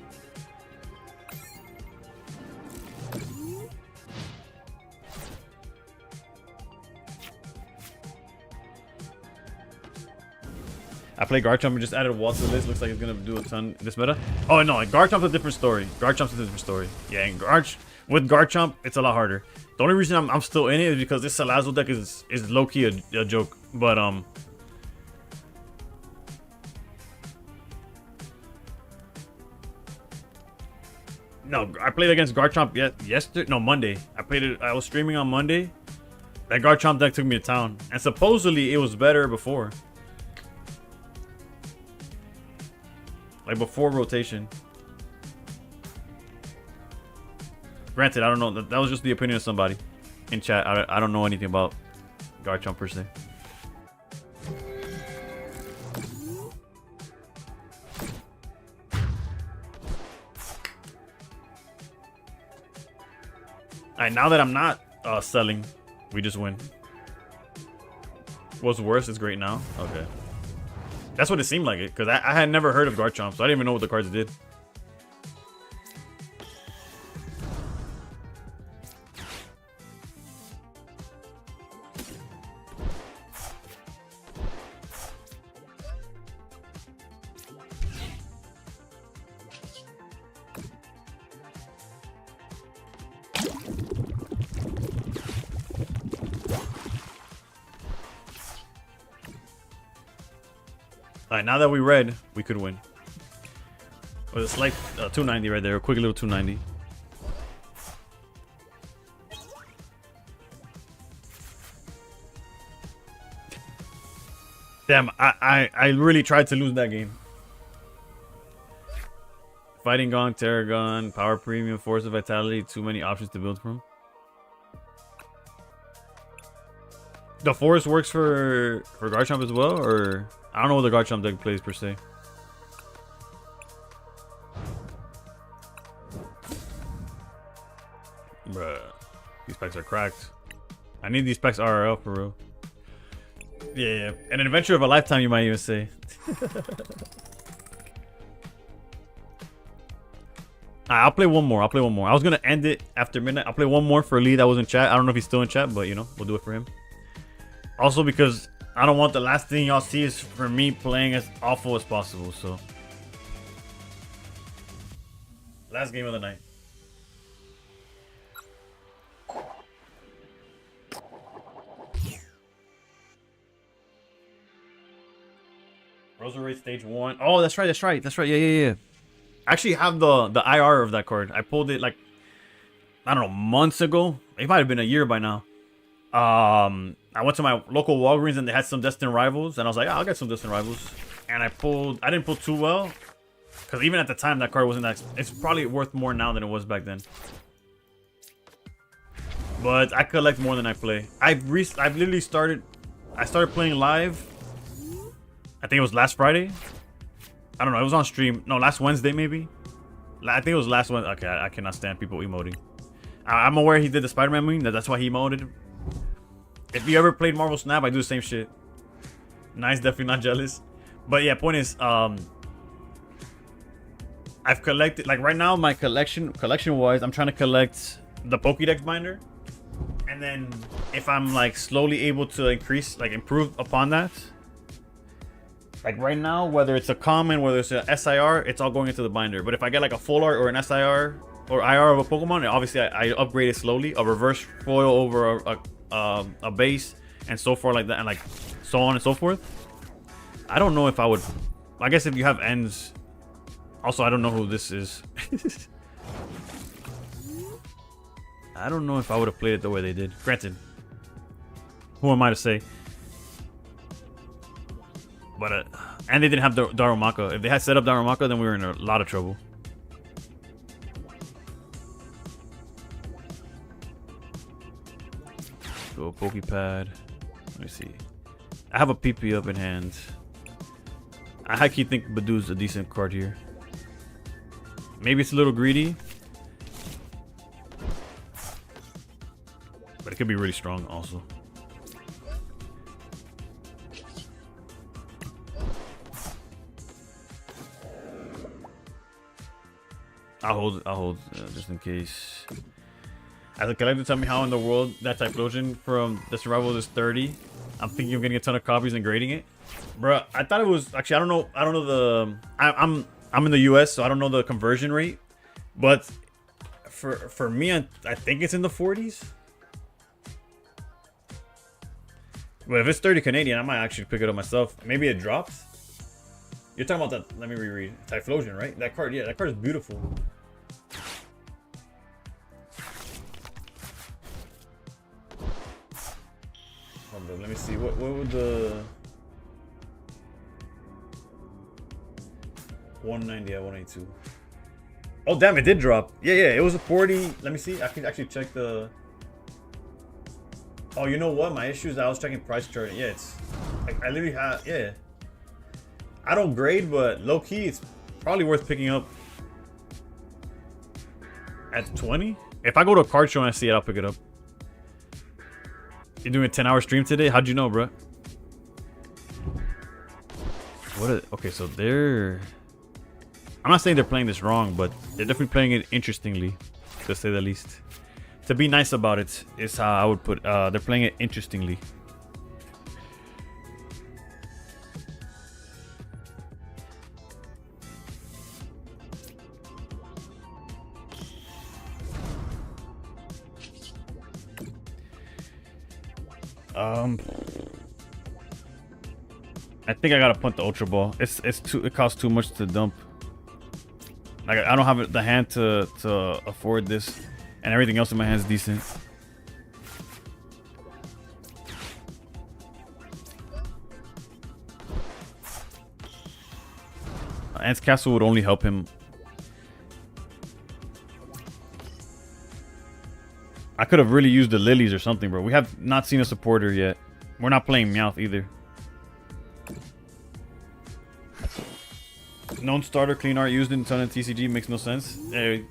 I play Garchomp and just added Wall to the list. Looks like it's gonna do a ton in this meta. Oh no, Garchomp's a different story. Garchomp's a different story. Yeah, and with Garchomp, it's a lot harder. The only reason I'm still in it is because this Salazzle deck is low-key a joke. But no, I played against Garchomp yesterday. No, Monday. I played it. I was streaming on Monday. That Garchomp deck took me to town, and supposedly it was better before. Like before rotation. Granted, I don't know. That was just the opinion of somebody in chat. I don't know anything about Garchomp per se. Alright, now that I'm not selling, we just win. What's worse is great now. Okay. That's what it seemed like it, because I had never heard of Garchomp, so I didn't even know what the cards did. Alright, now that we read, we could win. With a slight 290 right there. A quick little 290. Damn, I really tried to lose that game. Fighting Gong, Terragon, Power Premium, Force of Vitality. Too many options to build from. The Force works for Garchomp as well? Or... I don't know what the Garchomp deck plays per se. Bruh. These packs are cracked. I need these packs RRL for real. Yeah, an adventure of a lifetime, you might even say. I'll play one more. I was going to end it after midnight. I'll play one more for Lee that was in chat. I don't know if he's still in chat, but, you know, we'll do it for him. Also because I don't want the last thing y'all see is for me playing as awful as possible, so. Last game of the night. Rosary Stage 1. Oh, that's right. Yeah. I actually have the IR of that card. I pulled it like, I don't know, months ago. It might have been a year by now. I went to my local Walgreens and they had some Destined Rivals, and I was like, oh, I'll get some Destined Rivals. And I didn't pull too well, because even at the time that card wasn't that. It's probably worth more now than it was back then. But I collect more than I play. I've literally started. I started playing live. I think it was last Friday. I don't know. It was on stream. No, last Wednesday maybe. I think it was last Wednesday. Okay, I cannot stand people emoting. I'm aware he did the Spider-Man meme. That's why he emoted. If you ever played Marvel Snap, I do the same shit. Nice, definitely not jealous. But yeah, point is, I've collected, like right now, my collection-wise, I'm trying to collect the Pokédex binder. And then if I'm like slowly able to improve upon that. Like right now, whether it's a common, whether it's a SIR, it's all going into the binder. But if I get like a full art or an SIR or IR of a Pokemon, obviously I upgrade it slowly. A reverse foil over a base and so forth like that, and like so on and so forth. I don't know if I would. I guess if you have ends. Also, I don't know who this is. I don't know if I would have played it the way they did. Granted, who am I to say? But and they didn't have Darumaka. If they had set up Darumaka, then we were in a lot of trouble. Go Pokepad. Let me see. I have a PP up in hand. I high-key think Badoo's a decent card here. Maybe it's a little greedy, but it could be really strong also. I'll hold just in case. As a collector, tell me how in the world that Typhlosion from the survival is 30. I'm thinking of getting a ton of copies and grading it. Bruh, I thought it was actually I don't know the I'm in the US, so I don't know the conversion rate. But for me, I think it's in the 40s. But if it's 30 Canadian, I might actually pick it up myself. Maybe it drops. You're talking about that, let me reread. Typhlosion, right? That card, yeah, that card is beautiful. Hold on, let me see. What would the 190 at 182? Oh damn, it did drop. Yeah, it was a 40. Let me see. I can actually check the. Oh, you know what? My issue is I was checking price chart. Yeah, it's like I literally have. Yeah. I don't grade, but low key, it's probably worth picking up at 20. If I go to a card show and I see it, I'll pick it up. You're doing a 10-hour stream today? How'd you know, bro? Okay, so they're. I'm not saying they're playing this wrong, but they're definitely playing it interestingly, to say the least. To be nice about it is how I would put. They're playing it interestingly. I think I gotta punt the Ultra Ball. It costs too much to dump. Like I don't have the hand to afford this, and everything else in my hand is decent. Ant's Castle would only help him. I could have really used the lilies or something, bro. We have not seen a supporter yet. We're not playing Meowth either. Known starter, clean art used in Sun and TCG makes no sense. You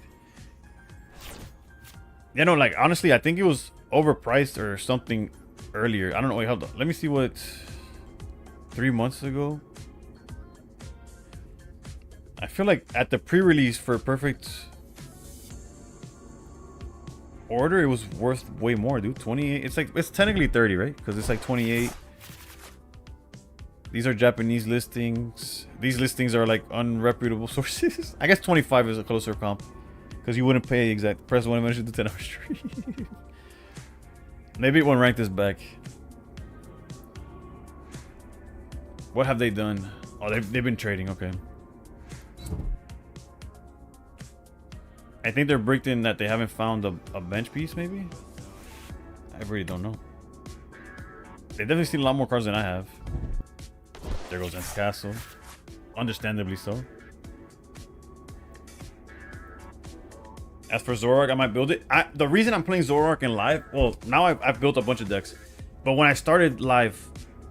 know, like honestly, I think it was overpriced or something earlier. I don't know. Wait, hold on. Let me see what 3 months ago. I feel like at the pre-release for Perfect Order, it was worth way more, dude. 28. It's technically 30, right? Because it's like 28. These are Japanese listings. These listings are like unreputable sources. I guess 25 is a closer comp. Because you wouldn't pay exact press 1 mention to 10 hour stream. Maybe it won't rank this back. What have they done? Oh, they've been trading, okay. I think they're bricked in that they haven't found a bench piece, maybe? I really don't know. They've definitely seen a lot more cards than I have. There goes Ant's Castle. Understandably so. As for Zoroark, I might build it. The reason I'm playing Zoroark in live, well, now I've built a bunch of decks. But when I started live,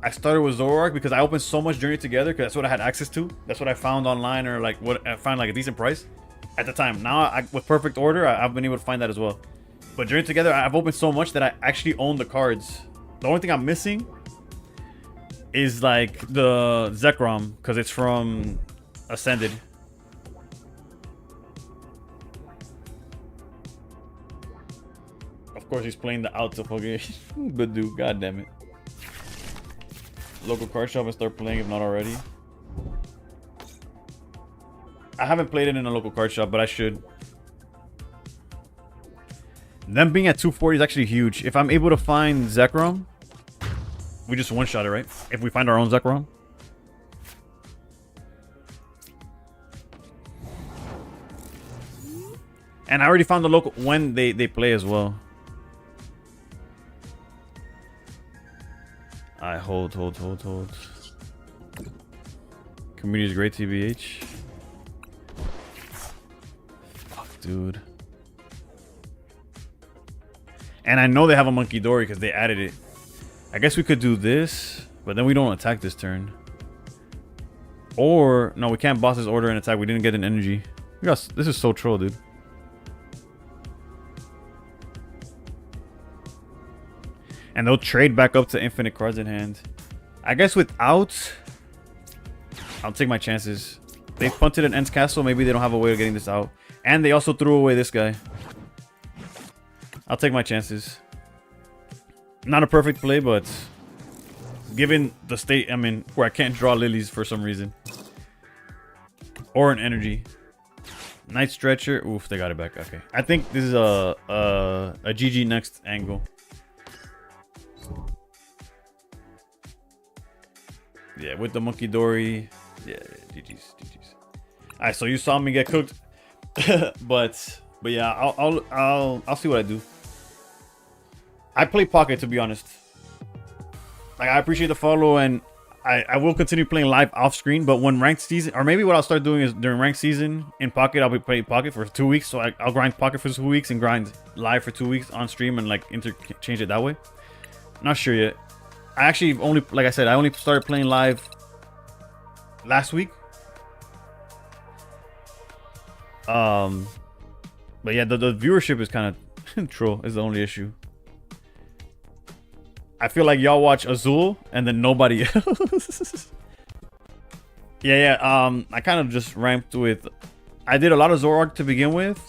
I started with Zoroark because I opened so much Journey Together because that's what I had access to. That's what I found online, or like what I found like a decent price at the time. Now with Perfect Order, I've been able to find that as well. But Journey Together, I've opened so much that I actually own the cards. The only thing I'm missing is like the Zekrom, because it's from Ascended. Of course, he's playing the out to fucking but dude, god damn it. Local card shop and start playing if not already. I haven't played it in a local card shop, but I should. Them being at 240 is actually huge. If I'm able to find Zekrom, we just one-shot it, right? If we find our own Zekrom. And I already found the local when they play as well. I hold. Community is great, TBH. Fuck, dude. And I know they have a Monkey Dory because they added it. I guess we could do this, but then we don't attack this turn. Or, no, we can't boss his order and attack. We didn't get an energy. This is so troll, dude. And they'll trade back up to infinite cards in hand. I guess without, I'll take my chances. They punted an Ant's Castle. Maybe they don't have a way of getting this out. And they also threw away this guy. I'll take my chances. Not a perfect play, but given the state I'm in, where I can't draw lilies for some reason. Or an energy. Night Stretcher. Oof, they got it back. Okay. I think this is a GG next angle. Yeah, with the Monkey Dory. Yeah, GG's. Alright, so you saw me get cooked. but yeah, I'll see what I do. I play Pocket, to be honest. Like, I appreciate the follow, and I will continue playing live off screen, but when ranked season, or maybe what I'll start doing is during ranked season in Pocket, I'll be playing Pocket for 2 weeks. So I'll grind Pocket for 2 weeks and grind live for 2 weeks on stream and like interchange it that way. Not sure yet. I actually only, like I said, I only started playing live last week. But yeah, the viewership is kind of troll is the only issue. I feel like y'all watch Azul and then nobody else. Yeah. I kind of just ramped with. I did a lot of Zoroark to begin with,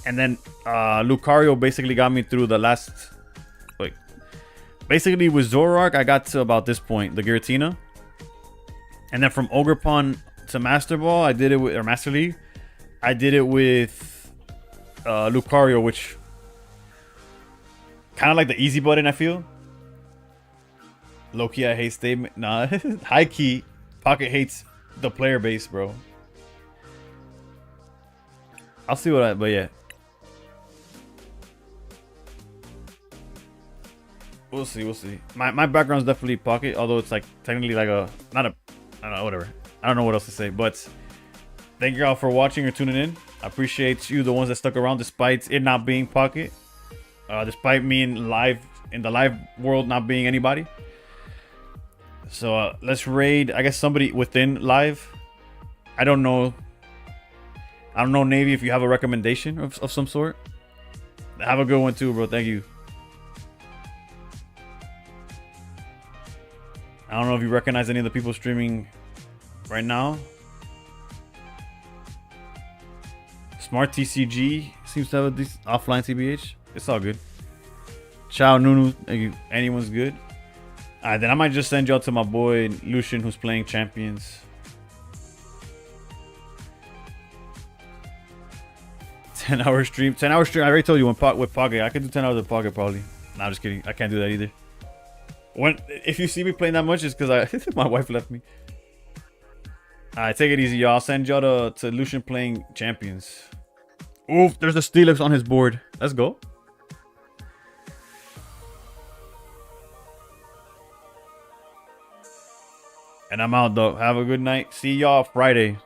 and then Lucario basically got me through the last. Like, basically with Zoroark, I got to about this point, the Giratina, and then from Ogerpon to Master Ball, I did it with, or Master League, I did it with Lucario, which kind of like the easy button, I feel. Low-key, I hate statement. Nah, high-key, Pocket hates the player base, bro. I'll see what but yeah. We'll see, we'll see. My background's definitely Pocket, although it's like technically like I don't know, whatever. I don't know what else to say, but thank you all for watching or tuning in. I appreciate you, the ones that stuck around despite it not being Pocket. Despite me in the live world not being anybody. So let's raid, I guess, somebody within live. I don't know, Navy, if you have a recommendation of some sort. Have a good one too, bro. Thank you. I don't know if you recognize any of the people streaming right now. Smart TCG seems to have a decent offline TBH. It's all good. Ciao, Nunu. Thank you. Anyone's good. Alright, then I might just send y'all to my boy Lucian, who's playing Champions. 10-hour stream. 10-hour stream. I already told you with Pocket. I could do 10 hours of Pocket probably. Nah, I'm just kidding. I can't do that either. If you see me playing that much, it's because my wife left me. Alright, take it easy, y'all. I'll send y'all to Lucian playing Champions. Oof, there's a Steelix on his board. Let's go. And I'm out, though. Have a good night. See y'all Friday.